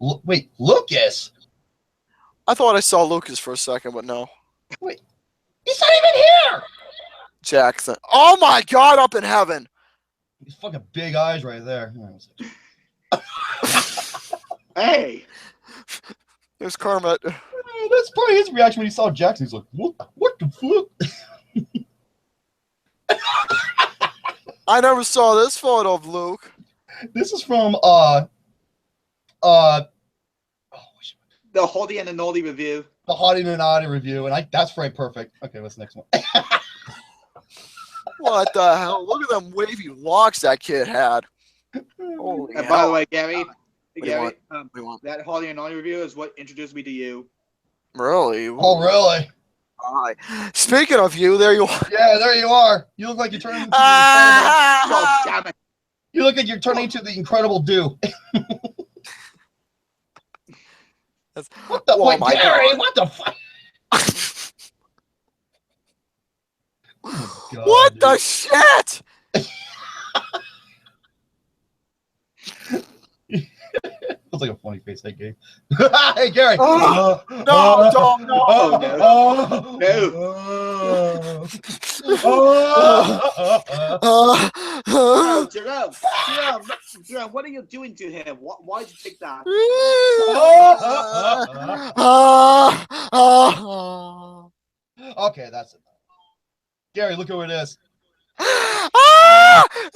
wait, Lucas? I thought I saw Lucas for a second, but no. Wait, he's not even here. Jackson. Oh my God, up in heaven. These fucking big eyes right there. Hey. There's Kermit. That's probably his reaction when he saw Jackson. He's like, what the fuck? I never saw this photo of Luke. This is from The Hottie and the Naughty review. the Hottie and Naughty review, and that's very perfect. Okay, what's the next one? What the hell? Look at them wavy locks that kid had. Holy And hell. by the way, Gary, do you want? that Hottie and Naughty review is what introduced me to you. Really? Oh, really? Hi. Speaking of you, there you are. Yeah, there you are. You look like you're turning into the God damn it. You look like you're turning into the Incredible Dew. That's, What the? oh Wait, my Gary, God. what the fuck? Oh God, What dude. the shit? Looks like a funny face that gave. Hey, Gary. No, don't, no. No, Jerome, what are you doing to him? Why'd you take that? Okay, that's it. Gary, look who it is.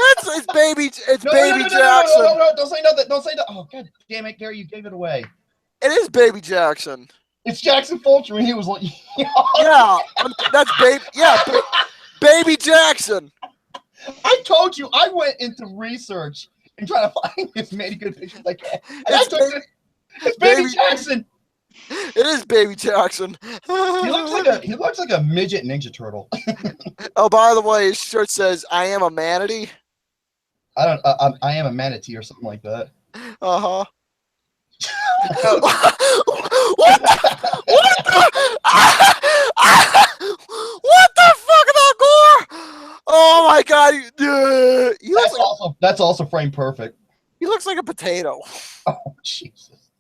It's baby No, Jackson. no, don't say nothing. Don't say that. Oh, God damn it, Gary, you gave it away. It is baby Jackson. It's Jackson Fulcher, and he was like, Yeah, that's baby. Yeah, baby Jackson. I told you, I went into research and trying to find as many good pictures as I can. And it's baby Jackson. It is baby Jackson. He looks like a midget Ninja Turtle. Oh, by the way, his shirt says "I am a manatee." I am a manatee or something like that. Uh-huh. What the fuck about Gore? Oh my God! He looks That's also frame perfect. He looks like a potato. Oh Jesus!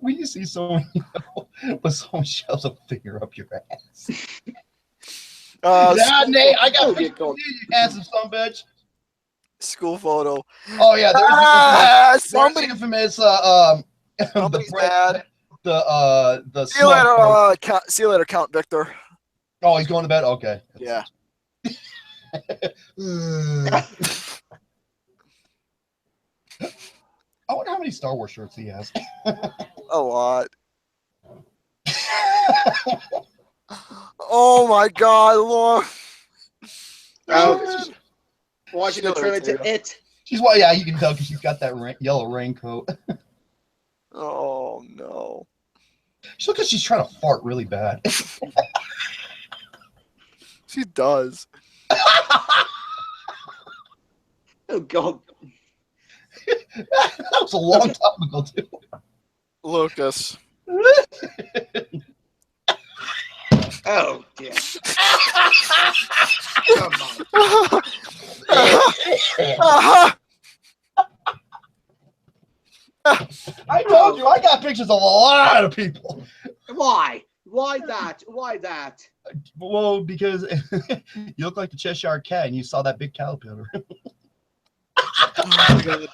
When you see someone, but someone shoves a finger up your ass. Nate, I got pictures of you handsome son bitch. School photo. Oh yeah, there's the infamous somebody's mad. The see you later, Count Victor. Oh, he's going to bed. Okay. Yeah. I wonder how many Star Wars shirts he has. A lot. Oh my God, Lord. Watching the trailer to It. Yeah, you can tell because she's got that yellow raincoat. Oh no. She looks like she's trying to fart really bad. She does. Oh God. That was a long time ago too. Lucas. Oh dear. Come on. I told you, I got pictures of a lot of people. Why? Why that? Why that? Well, because you look like the Cheshire Cat and you saw that big caterpillar. Oh my God.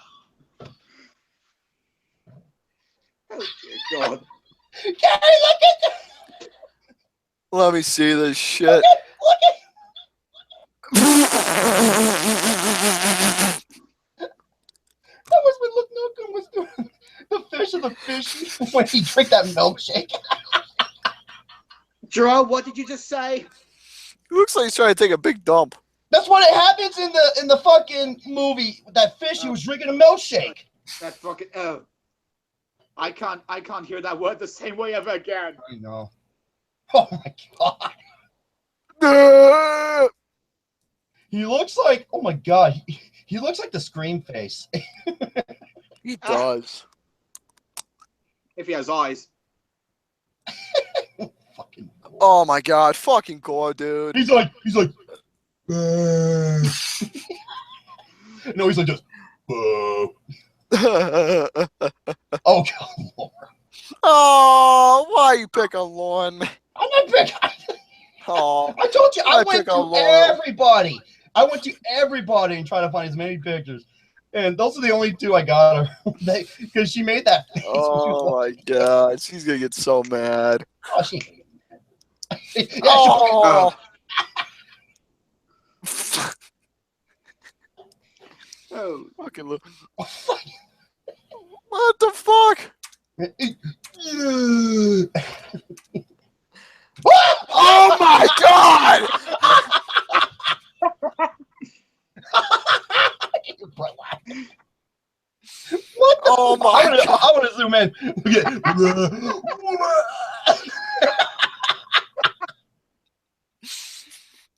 Oh dear God. Gary, look at that! Let me see this shit. Look at that was what Nookum was doing. The fish of the fish when he drank that milkshake. Jerome, what did you just say? It looks like he's trying to take a big dump. That's what it happens in the fucking movie. That fish, he was drinking a milkshake. That fucking I can't hear that word the same way ever again. I know. Oh my God. He looks like, oh my God, he looks like the Scream face. He does. If he has eyes. Fucking Gore. Oh my God, fucking Gore, dude. He's like, no, he's like just, oh God, Lord. Oh, why are you picking Lauren? I'm not picking. Oh, I told you, I went pick to on Lauren. everybody. I went to everybody and tried to find as many pictures. And those are the only two I got her. Because she made that face. Oh my God, she's gonna get so mad. Oh, she hated it. Yeah, Oh. Oh. Fucking look. What the fuck? Oh my God! What the Oh my God! I want to zoom in.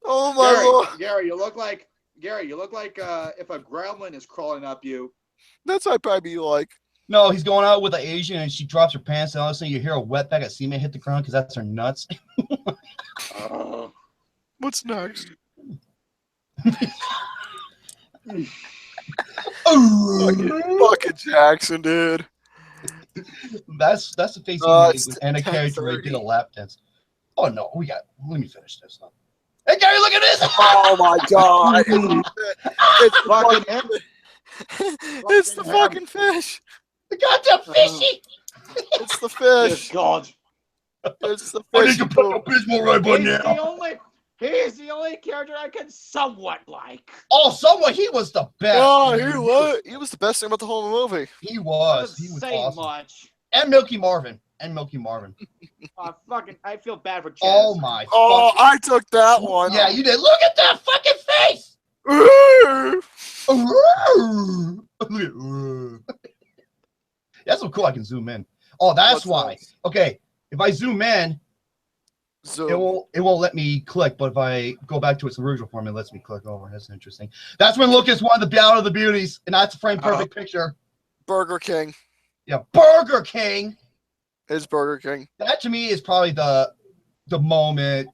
Oh my Lord! Gary, you look like if a gremlin is crawling up you. That's what I'd probably be like. No, he's going out with an Asian and she drops her pants and all of a sudden you hear a wet bag of cement hit the ground because that's her nuts. What's next? Fucking Jackson, dude. That's the face he made with Anna character where he did a lap dance. Oh no, let me finish this. Hey Gary, look at this! Oh my god. It's the fucking fish. The goddamn fishy! It's the fish. God. It's the I fish. need to put the Bismol right button now. He's the only character I can somewhat like. Oh, somewhat he was the best. Oh, he was the best thing about the whole movie. He was Say awesome. much. And Milky Marvin. Fucking, I feel bad for Chaz. Oh my. Oh, I took that one. Yeah, you did. Look at that fucking face. That's so cool. I can zoom in. Oh, that's why. Okay, if I zoom in, it won't let me click. But if I go back to its original form, it lets me click over. That's interesting. That's when Lucas won the Battle of the Beauties, and that's a frame perfect picture. Burger King. Yeah, Burger King. It's Burger King. That to me is probably the moment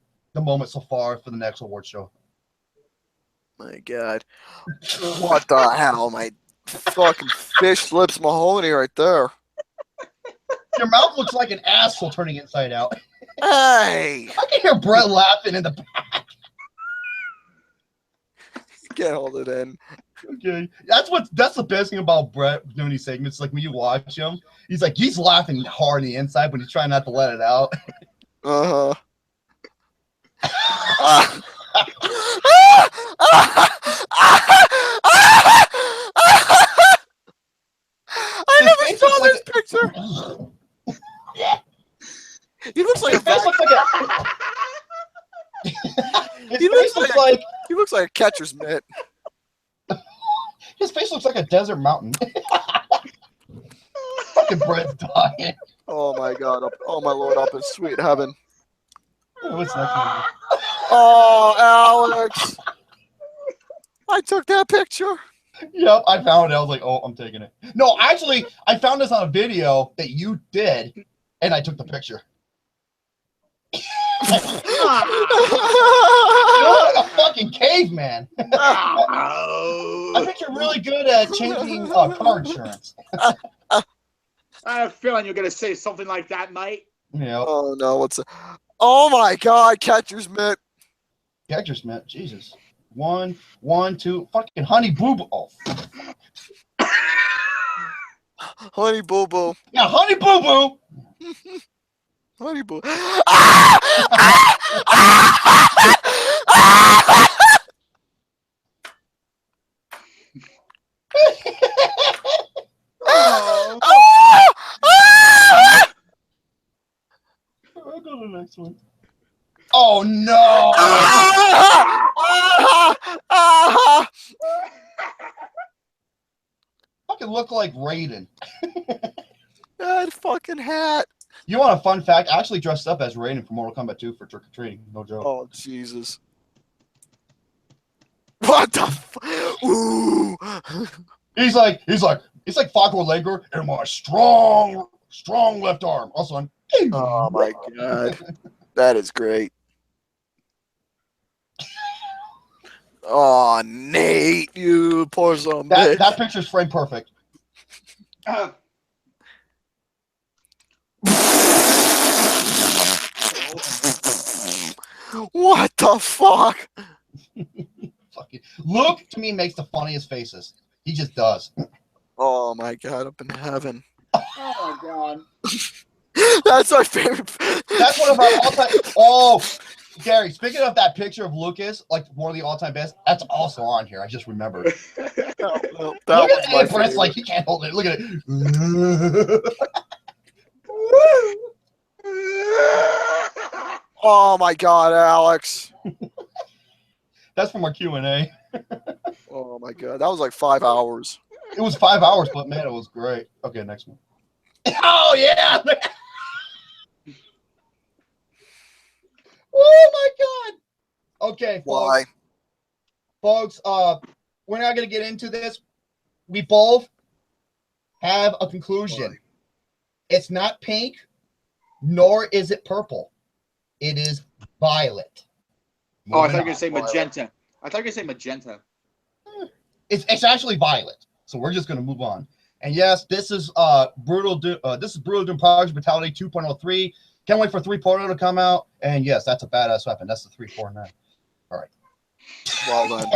so far for the next award show. My God, what the hell, my fucking fish lips Mahoney right there. Your mouth looks like an asshole turning inside out. Hey, I can hear Brett laughing in the back. Can't hold it in. Okay, that's the best thing about Brett doing these segments. Like when you watch him, he's laughing hard on the inside, but he's trying not to let it out. I never saw this picture. He looks like he looks like a catcher's mitt. His face looks like a desert mountain. Fucking Brett's dying. Oh my God! Oh my Lord! Up in sweet heaven. What's next one? Oh, Alex! I took that picture. Yep, I found it. I was like, oh, I'm taking it. No, actually, I found this on a video that you did, and I took the picture. You look like a fucking caveman. I think you're really good at changing car insurance. I have a feeling you're gonna say something like that, mate. Yeah. Oh no! What's that? Oh my God! Catcher's mitt. Catcher's mitt. Jesus. 1, 2. Fucking Honey Boo Boo. Oh. Honey Boo Boo. Yeah, Honey Boo Boo. Honey Boo. I'll go to the next one. Oh no! Fucking look like Raiden. That fucking hat. You want a fun fact? I actually dressed up as Raiden from Mortal Kombat 2 for trick or treating. No joke. Oh Jesus! What the? Ooh! He's like Falco Lager and my strong left arm. Also, Oh my God, that is great. Oh, Nate, you poor son of a bitch. That picture's frame perfect. What the fuck? Fucking Luke to me makes the funniest faces. He just does. Oh my God, up in heaven. Oh my God. That's my favorite. That's one of our all-time. Oh, Gary, speaking of that picture of Lucas, like one of the all-time best, that's also on here. I just remembered. No, Look at it, Brent's like he can't hold it. Look at it. Oh my God, Alex. That's from our Q&A. Oh my God, that was like 5 hours. It was 5 hours, but man, it was great. Okay, next one. Oh yeah! Oh my God! Okay, Why? folks, we're not gonna get into this. We both have a conclusion. It's not pink, nor is it purple. It is violet. Oh, I thought you were going to say magenta. It's actually violet. So we're just going to move on. And yes, this is Brutal Doom Project Brutality 2.03. Can't wait for 3.0 to come out. And yes, that's a badass weapon. That's the 349. All right. Well done.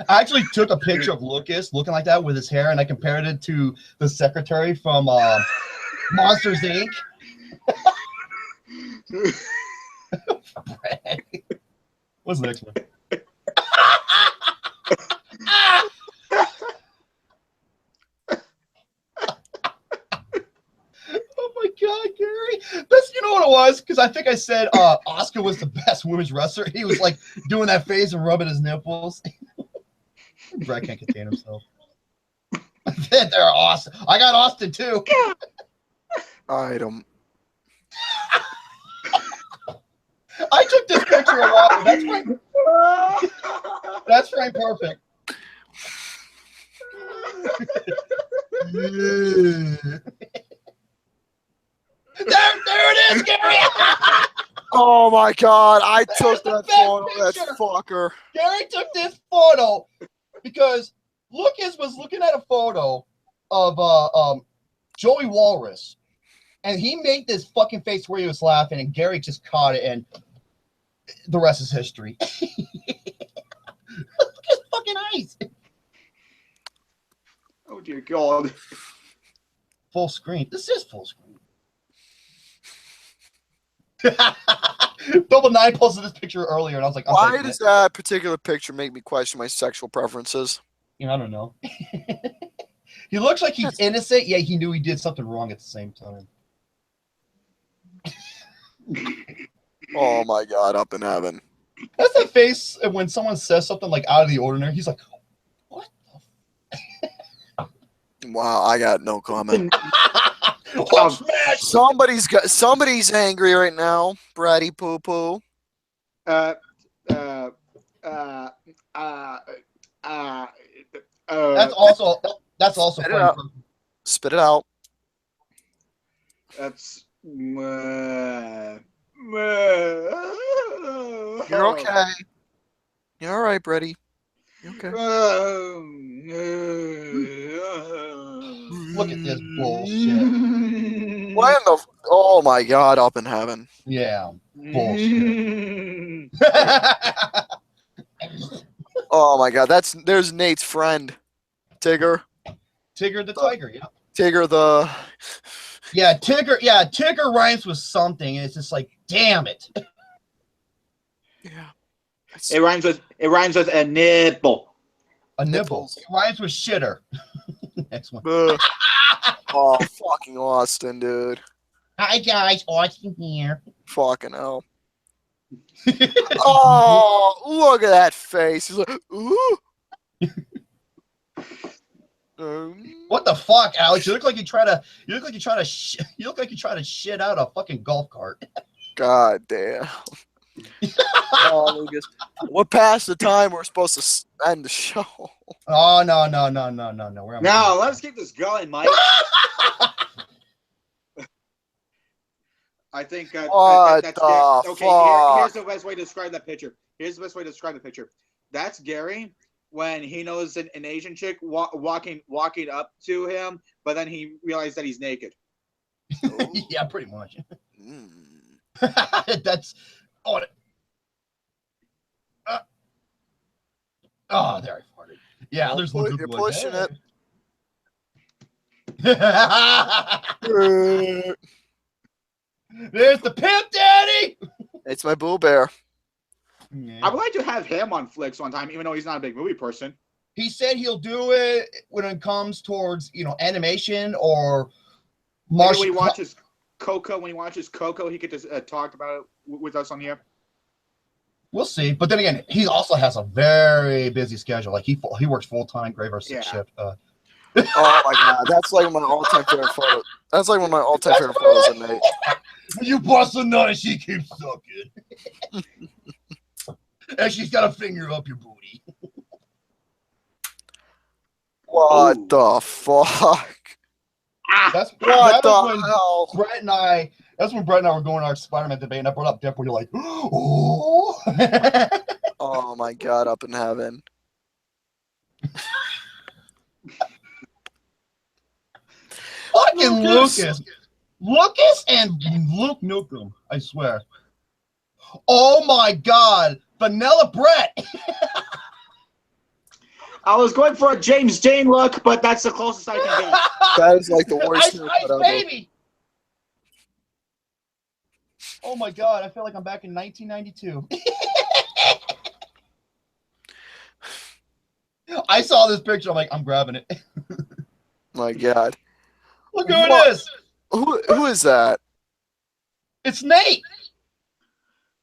I actually took a picture of Lucas looking like that with his hair, and I compared it to the secretary from Monsters Inc. What's the next one? Oh my God, Gary! That's, you know what it was? Because I think I said Oscar was the best women's wrestler. He was like doing that face and rubbing his nipples. Brett can't contain himself. They're awesome. I got Austin too. Item. I took this picture a while. That's right. That's right. Perfect. There it is, Gary. Oh my God! I took that photo. That picture. fucker. Gary took this photo because Lucas was looking at a photo of Joey Walrus, and he made this fucking face where he was laughing, and Gary just caught it, and the rest is history. Look at his fucking eyes. Oh dear God. Full screen. This is full screen. Double Nine posted this picture earlier, and I was like, why does that particular picture make me question my sexual preferences? You know, I don't know. He looks like he's innocent, yet he knew he did something wrong at the same time. Oh my God, up in heaven. That's the face when someone says something like out of the ordinary. He's like, what the Wow, I got no comment. smash? Somebody's angry right now. Bratty poo poo. That's also Spit it out. Spit it out. That's You're okay. You're all right, Bratty. You're okay. Look at this bullshit. What in the? Oh my God, up in heaven. Yeah, bullshit. Oh my God, there's Nate's friend, Tigger. Tigger the tiger, yeah. Tigger the. Yeah, Tigger rhymes with something, and it's just like, damn it. Yeah. It rhymes with a nipple. A nibble. It rhymes with shitter. Next one. Oh, fucking Austin, dude. Hi guys, Austin here. Fucking hell. Oh, look at that face. He's like, ooh. What the fuck, Alex? You look like you try to shit out a fucking golf cart. God damn. Oh, Lucas. We're past the time we're supposed to end the show. Oh no. Now let's keep this going, Mike. I think that's okay. Here's the best way to describe that picture. That's Gary when he knows an Asian chick walking up to him, but then he realized that he's naked. Yeah, pretty much. That's oh. Oh, there I farted. Yeah, there's you're pushing it. There's the pimp daddy. It's my Boo Bear. Yeah. I would like to have him on Flicks one time, even though he's not a big movie person. He said he'll do it when it comes towards, animation or Maybe when he watches Coco, he could just talk about it with us on here. We'll see. But then again, he also has a very busy schedule. Like he works full-time, graveyard shift. Oh my God, that's like my all-time favorite photo. That's like one of my all-time favorite photos of Nate. You bust a nut and she keeps sucking. And she's got a finger up your booty. What the fuck? That's What that was the hell? That's when Brett and I were going to our Spider-Man debate, and I brought up Depp, where you're like, oh. Oh my god, up in heaven. Fucking Lucas and Luke Nukem, I swear. Oh my god, Vanilla Brett. I was going for a James Dean look, but that's the closest I can get. That is like the worst Ice haircut ever. Baby. Oh my god, I feel like I'm back in 1992. I saw this picture, I'm like, I'm grabbing it. My god. Look who it is. Who is that? It's Nate.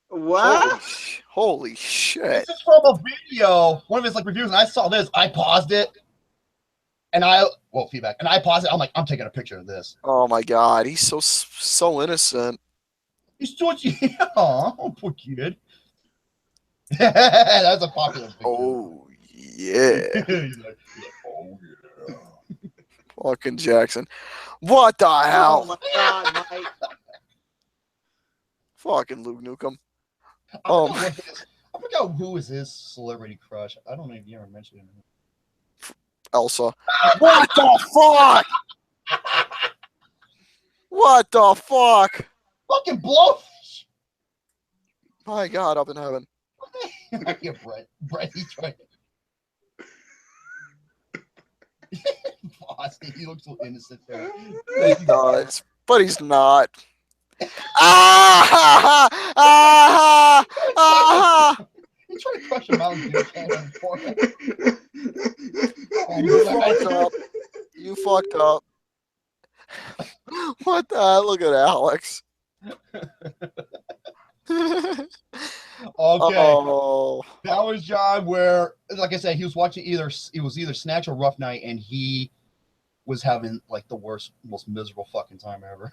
What? Holy shit. This is from a video, one of his like reviews, and I saw this. I paused it, and feedback, and I paused it. I'm like, I'm taking a picture of this. Oh my god, he's so innocent. He's so oh, poor kid. That's a popular picture. Oh yeah. He's like, oh yeah. Fucking Jackson. What the hell? Oh my god, Mike. Fucking Luke Nukem. I forgot who was his celebrity crush. I don't know if you ever mentioned him. Elsa. What the fuck? What the fuck? Fucking blowfish. My god, up in heaven. Yeah, Brett, he's trying. Boston, he looks so innocent there. He does, but he's not. Ah! Ah! Ah! He's trying to crush a Mountain Dew can on his forehead. You fucked up. You fucked up. What the hell? Look at Alex. Okay. Oh. That was John where, like I said, he was watching either Snatch or Rough Night, and he was having like the worst, most miserable fucking time ever.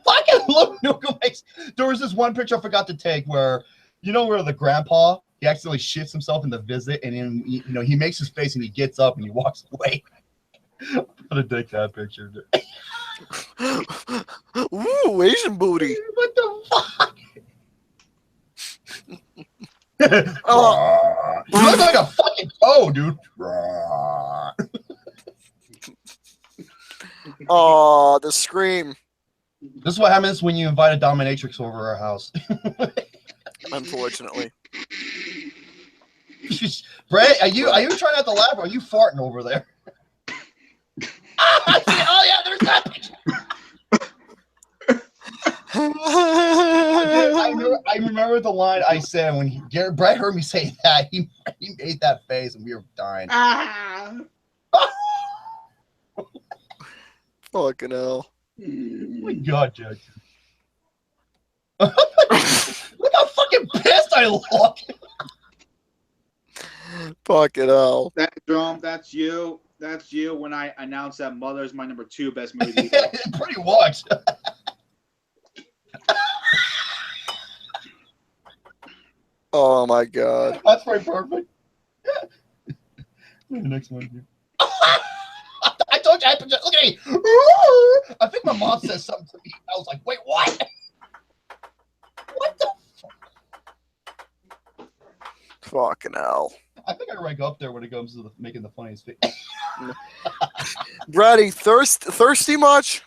Fucking look, there was this one picture I forgot to take where, you know, where the grandpa, he accidentally shits himself in the visit, and then he makes his face and he gets up and he walks away. I'm gonna take that picture. Ooh, Asian booty. What the fuck? Oh. You look like a fucking toe, dude. Oh, the scream. This is what happens when you invite a dominatrix over our house. Unfortunately. Brett, are you trying not to laugh, or are you farting over there? Oh yeah, there's that picture. I remember the line I said when Brett heard me say that. He made that face, and we were dying. Fucking hell. Oh my god, Jackson. Look how fucking pissed I look. Fucking hell. That's you. That's you when I announced that Mother's my number 2 best movie. Pretty much. Oh my god. That's pretty perfect. The next one here. I told you I look at me. I think my mom said something to me. I was like, wait, what? What the fuck? Fucking hell. I think I rank up there when it comes to making the funniest face. Brady, thirsty much?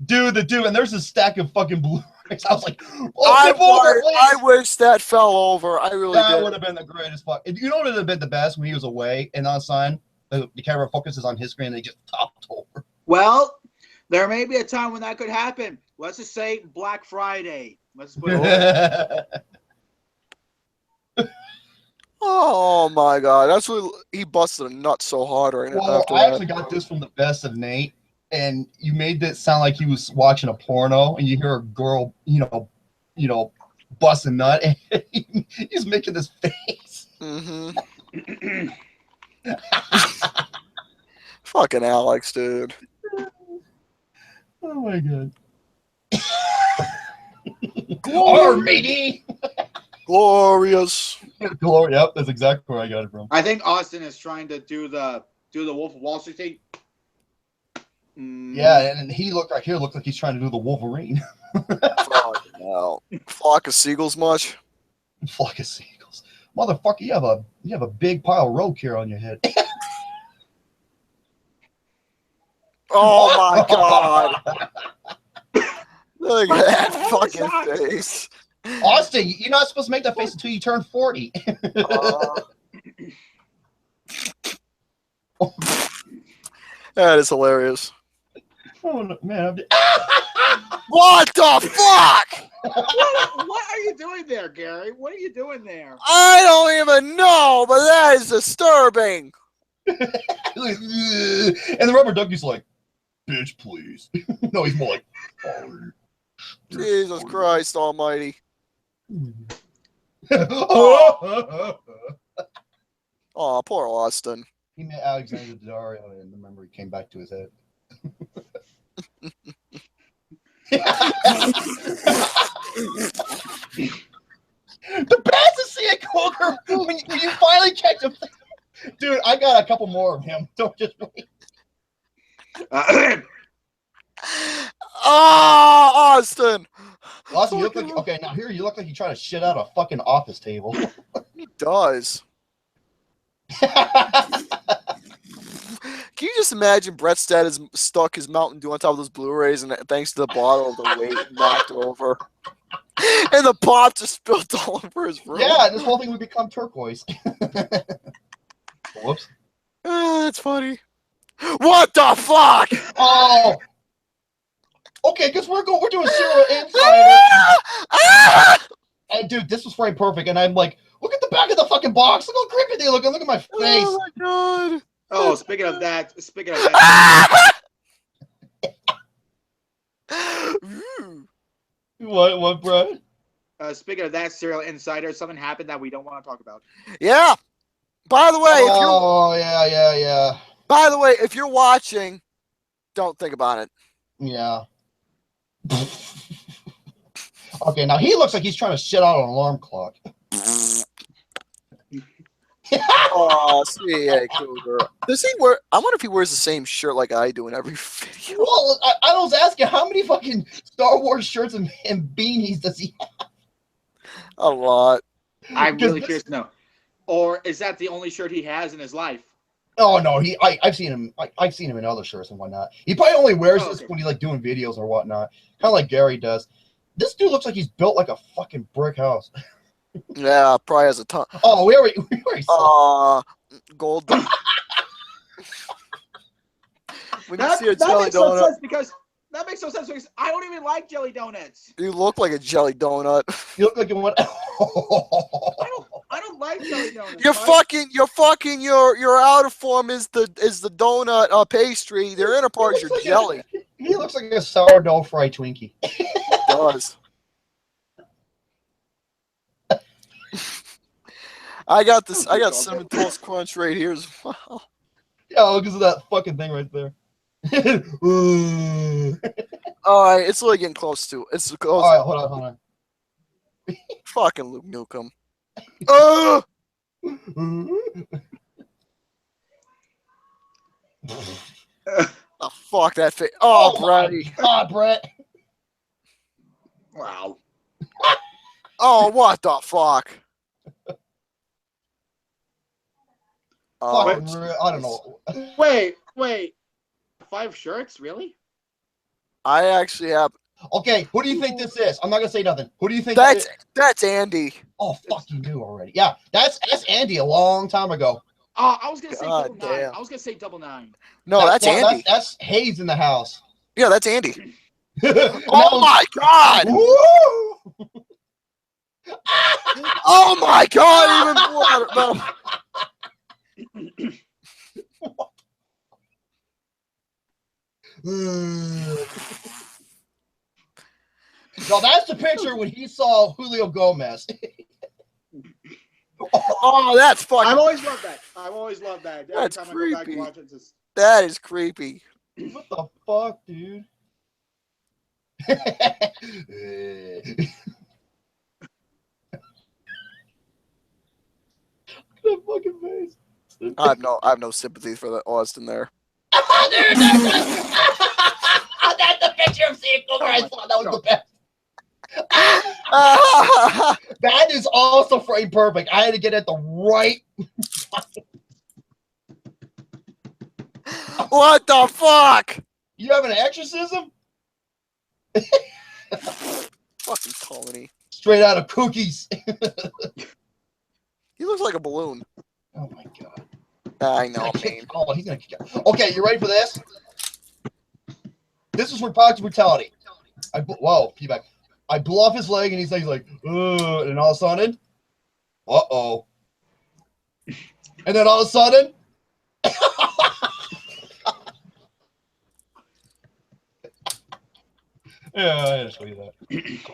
Dude, and there's a stack of fucking Blu-rays. I was like, I wish that fell over. I really did. That would have been the greatest fuck. You know what would have been the best when he was away and on sign? The camera focuses on his screen and they just topped over. Well, there may be a time when that could happen. Let's just say Black Friday. Let's put it Oh my god, that's what he busted a nut so hard right now. Well, I actually got this from the best of Nate, and you made it sound like he was watching a porno, and you hear a girl, bust a nut, and he's making this face. Mm-hmm. Fucking Alex, dude. Oh my god. Glory. matey. Glorious. Glory. Yep, that's exactly where I got it from. I think Austin is trying to do the Wolf of Wall Street thing. Yeah, and he looked like he's trying to do the Wolverine. Fuck no. Flock of seagulls much? Flock of seagulls. Motherfucker, you have a big pile of rogue here on your head. Oh my god. Look at that fucking face. Austin, you're not supposed to make that face until you turn 40. That is hilarious. Oh no, man! What the fuck? What are you doing there, Gary? What are you doing there? I don't even know, but that is disturbing. And the rubber ducky's like, "Bitch, please." No, he's more like, "Oh, Jesus Christ Almighty. oh. Oh, poor Austin. He met Alexander Daddario, and the memory came back to his head. The best is seeing Coker when you finally catch him. Dude, I got a couple more of him. Don't just wait. Oh, Austin. Austin, you look like okay. Now here you look like you trying to shit out a fucking office table. He does. Can you just imagine Brett Stead has stuck his Mountain Dew on top of those Blu-rays, and thanks to the bottle, the weight knocked over, and the pop just spilled all over his room. Yeah, this whole thing would become turquoise. Whoops. That's funny. What the fuck? Oh. Okay, because we're doing Serial Insider. And dude, this was frame perfect, and I'm like, look at the back of the fucking box. Look how creepy they look. And look at my face. Oh my god. Oh, speaking of that. What, bro? Speaking of that, Serial Insider, something happened that we don't want to talk about. Yeah. By the way, yeah. By the way, if you're watching, don't think about it. Yeah. Okay, now he looks like he's trying to shit out an alarm clock. Oh, C.A. Cougar. Does he wear? I wonder if he wears the same shirt like I do in every video. Well, I was asking how many fucking Star Wars shirts and beanies does he have? A lot. I'm really curious to know. Or is that the only shirt he has in his life? Oh no, I've seen him. I've seen him in other shirts and whatnot. He probably only wears this when he's like doing videos or whatnot, kind of like Gary does. This dude looks like he's built like a fucking brick house. Yeah, probably has a ton. Oh, we already saw. Gold. When you see a jelly makes no donut, sense because that makes no sense because I don't even like jelly donuts. you look like a jelly donut. You look like you want. I don't like jelly donuts. Your outer form is the donut pastry. Their inner part is your jelly. He looks like a sourdough fried Twinkie. He does. I got this. I got Cinnamon Toast Crunch right here as well. Yeah, because of that fucking thing right there. All right, it's really getting close to. It's close. All right, hold on. Fucking Luke Nukem. Oh, fuck that face. Oh, Brady. God, Brett. Wow. Oh, what the fuck? I don't know. Wait. 5 shirts? Really? I actually have. Okay, who do you think this is? I'm not gonna say nothing. Who do you think that's Andy? Oh, fuck, you knew already. Yeah, that's Andy a long time ago. I was gonna say God double nine. damn. I was gonna say double nine. No, that's Andy. That's Hayes in the house. Yeah, that's Andy. Oh my god! Oh my god! Even more. No, that's the picture when he saw Julio Gomez. Oh, that's fucking. I've always loved that. Every That's time creepy. I go back and watch it, just... That is creepy. What the fuck, dude? face. I have no sympathy for the Austin there. That's the picture of seeing Cougar. I saw that was the best. That is also frame perfect. I had to get it the right. What the fuck? You have an exorcism? Fucking Tony. Straight out of Cookies. He looks like a balloon. Oh my god. I know, man. Oh, he's gonna kick out. Okay, you ready for this? This is for positive brutality. Whoa, feedback. I blew off his leg, and he's like, ugh, and all of a sudden, uh-oh. And then all of a sudden, yeah, I had to show you that.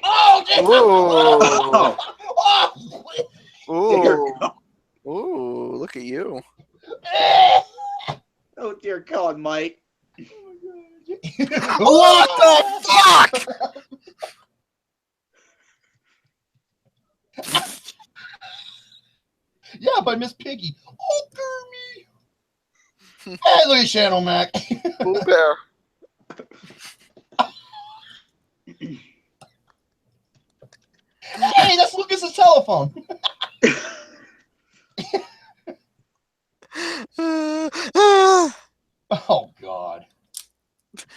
Oh, Ooh. Ooh, look at you. Oh dear God, Mike. What the fuck? Yeah, by Miss Piggy. Oh, Gurmy. Hey, look at Channel Mac. Boo Bear. Hey, that's Lucas's telephone. Oh God.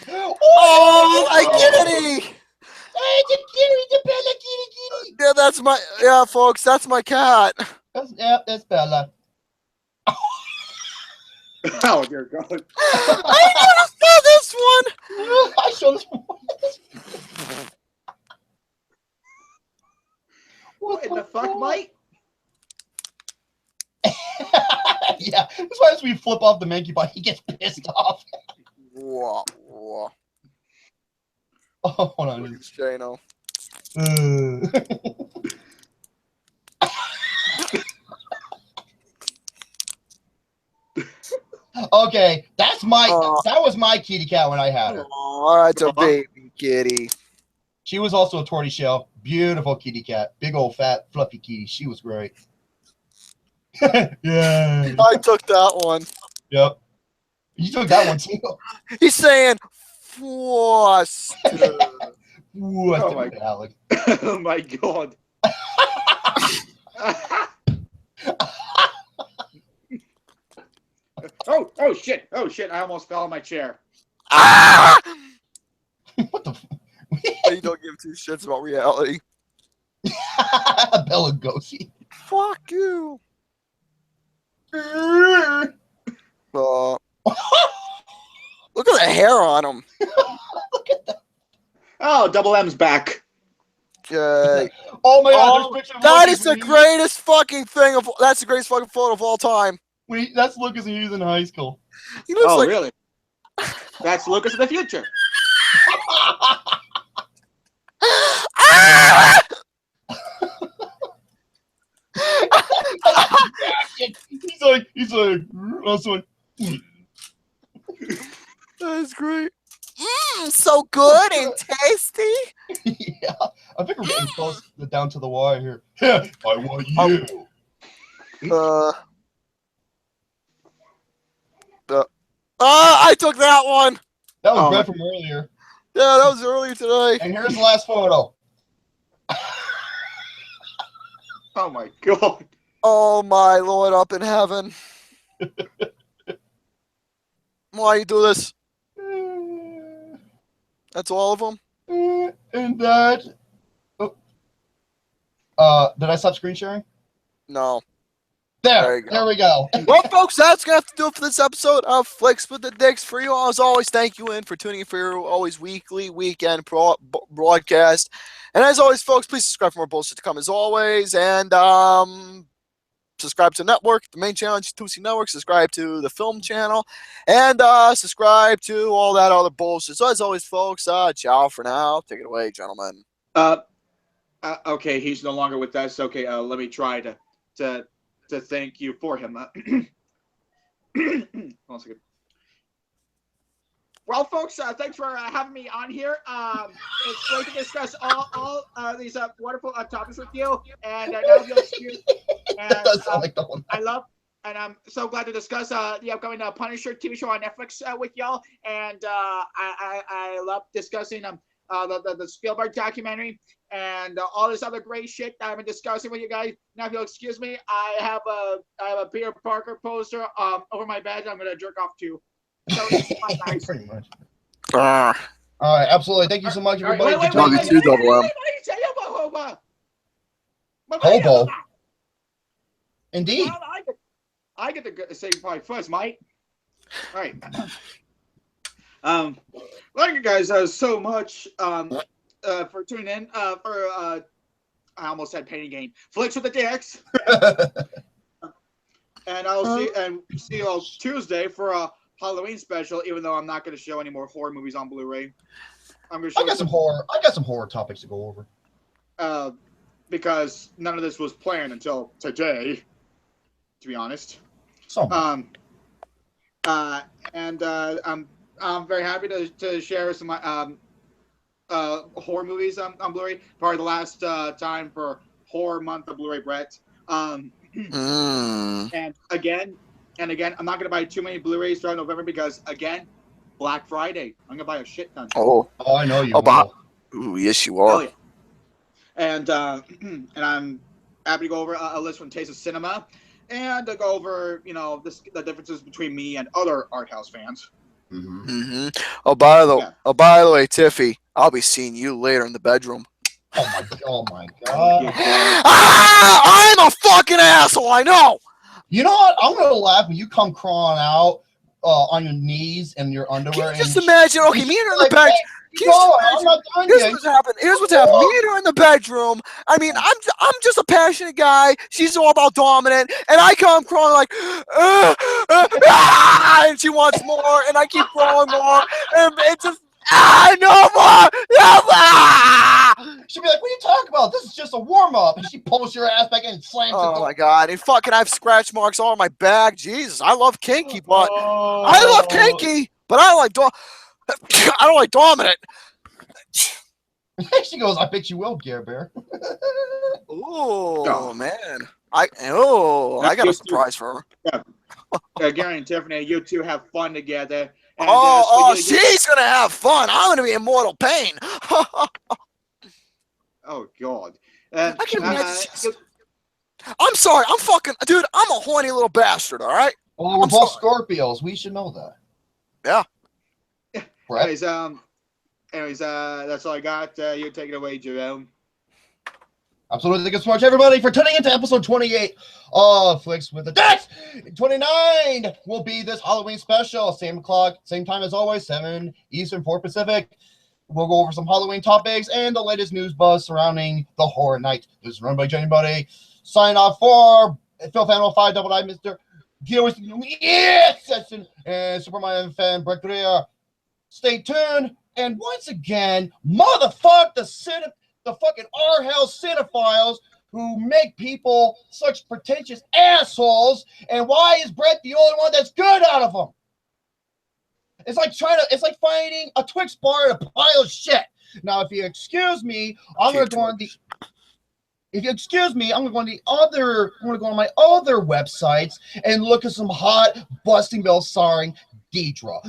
Oh, my kitty! Hey, the kitty, the Bella kitty kitty. Yeah, that's my folks. That's my cat. That's Bella. Oh dear God. I never saw this one. I saw this one. What in the fuck, Mike? Yeah, that's why as we flip off the monkey bot, he gets pissed off. Whoa, whoa. Oh, hold on. Look at Shano. Okay, that's my. That was my kitty cat when I had her. Oh, that's a baby kitty. She was also a tortoiseshell. Beautiful kitty cat. Big old fat fluffy kitty. She was great. Yeah. I took that one. Yep. You took that one too. He's saying, "What?" Ooh, Oh my Alec. Oh my God. Oh shit. Oh shit. I almost fell on my chair. Ah! What the? You don't give two shits about reality. Bella Lugosi. Fuck you. Look at the hair on him. Look at that. Oh, Double M's back. Yay. Oh my God! There's a picture of That Lucas is the when he- greatest fucking thing of. That's the greatest fucking photo of all time. That's Lucas when he was in high school. He looks Oh, like. really? That's Lucas in the future. Ah! He's like, also. That's great. So good and tasty. Yeah, I think we're getting close down to the wire here. Yeah, I want you. I took that one. That was Oh, Brett from earlier. Yeah, that was earlier today. And here's the last photo. Oh my God. Oh my Lord up in heaven. Why you do this? That's all of them? And that. Did I stop screen sharing? No. There you go. we go. Well, folks, that's going to have to do it for this episode of Flicks with the Dicks. For you, as always, thank you for tuning in for your always weekly, weekend broadcast. And as always, folks, please subscribe for more bullshit to come as always. And subscribe to the network, the main channel, Tusi Network. Subscribe to the film channel. And subscribe to all that other bullshit. So as always, folks, ciao for now. Take it away, gentlemen. Okay, he's no longer with us. Okay, let me try to thank you for him. Hold on a second. Well, folks, thanks for having me on here. It's great to discuss all these wonderful topics with you. And now you'll excuse. And, That does sound like the one. I love I'm so glad to discuss the upcoming Punisher TV show on Netflix with y'all. And I love discussing the Spielberg documentary and all this other great shit that I've been discussing with you guys. Now, if you'll excuse me, I have a Peter Parker poster over my bed. I'm gonna jerk off to. So, Pretty much. Ah, All right, absolutely. Thank you so much, everybody. Wait, Love you too, Double M. Hobo. Indeed. Well, I get to say goodbye first, Mike. All right. Thank you guys so much for tuning in for I almost said painting game Flicks with the Dicks. And I'll see you all Tuesday for a Halloween special. Even though I'm not going to show any more horror movies on Blu-ray, I'm going to show. I got some horror topics to go over. Because none of this was planned until today, to be honest. So. I'm very happy to share some horror movies on Blu-ray. Probably the last time for Horror Month of Blu-ray Brett. And again, I'm not gonna buy too many Blu-rays throughout November because again, Black Friday. I'm gonna buy a shit ton. Oh, I know you. Will. Ooh, yes, you are. Oh, yeah. And I'm happy to go over a list from Taste of Cinema and to go over the differences between me and other art house fans. Oh, by the way, Tiffy, I'll be seeing you later in the bedroom. Oh my god. I'm a fucking asshole, I know. You know what? I'm gonna laugh when you come crawling out on your knees and your underwear. Can you just imagine? Okay, me and her in the bed. Here's what's happened. Here's what's happened. Me and her in the bedroom. I mean, I'm just a passionate guy. She's all about dominant, and I come crawling like, and she wants more, and I keep crawling more, and it just. No more! She'll be like, what are you talking about? This is just a warm-up. And she pulls your ass back in and slams it. Oh, my God. And fucking I have scratch marks all on my back. Jesus, I love kinky, but I love kinky, but I don't like dominant. She goes, I bet you will, Gare Bear. Oh, man. I got a surprise for her. Gary and Tiffany, you two have fun together. And, she's gonna have fun. I'm gonna be in mortal pain. Oh God! I can imagine. I'm sorry. I'm fucking dude. I'm a horny little bastard. All right. Well, we're both Scorpios. We should know that. Yeah. Right. Anyways, that's all I got. You take it away, Jerome. Absolutely. Thank you so much, everybody, for tuning into episode 28 of Flicks with the Dicks. 29 will be this Halloween special. Same clock, same time as always, 7 Eastern, 4 Pacific. We'll go over some Halloween topics and the latest news buzz surrounding the horror night. This is run by Jenny Buddy. Sign off for Phil Fan 05, Double I, Mr. Geostorm, and Superman fan Brett Greer. Stay tuned. And once again, motherfuck the fucking Art-House Cinephiles who make people such pretentious assholes, and why is Brett the only one that's good out of them? It's like finding a Twix bar in a pile of shit. Now, if you excuse me, I'm gonna go on my other websites and look at some hot busting bell starring Deidre.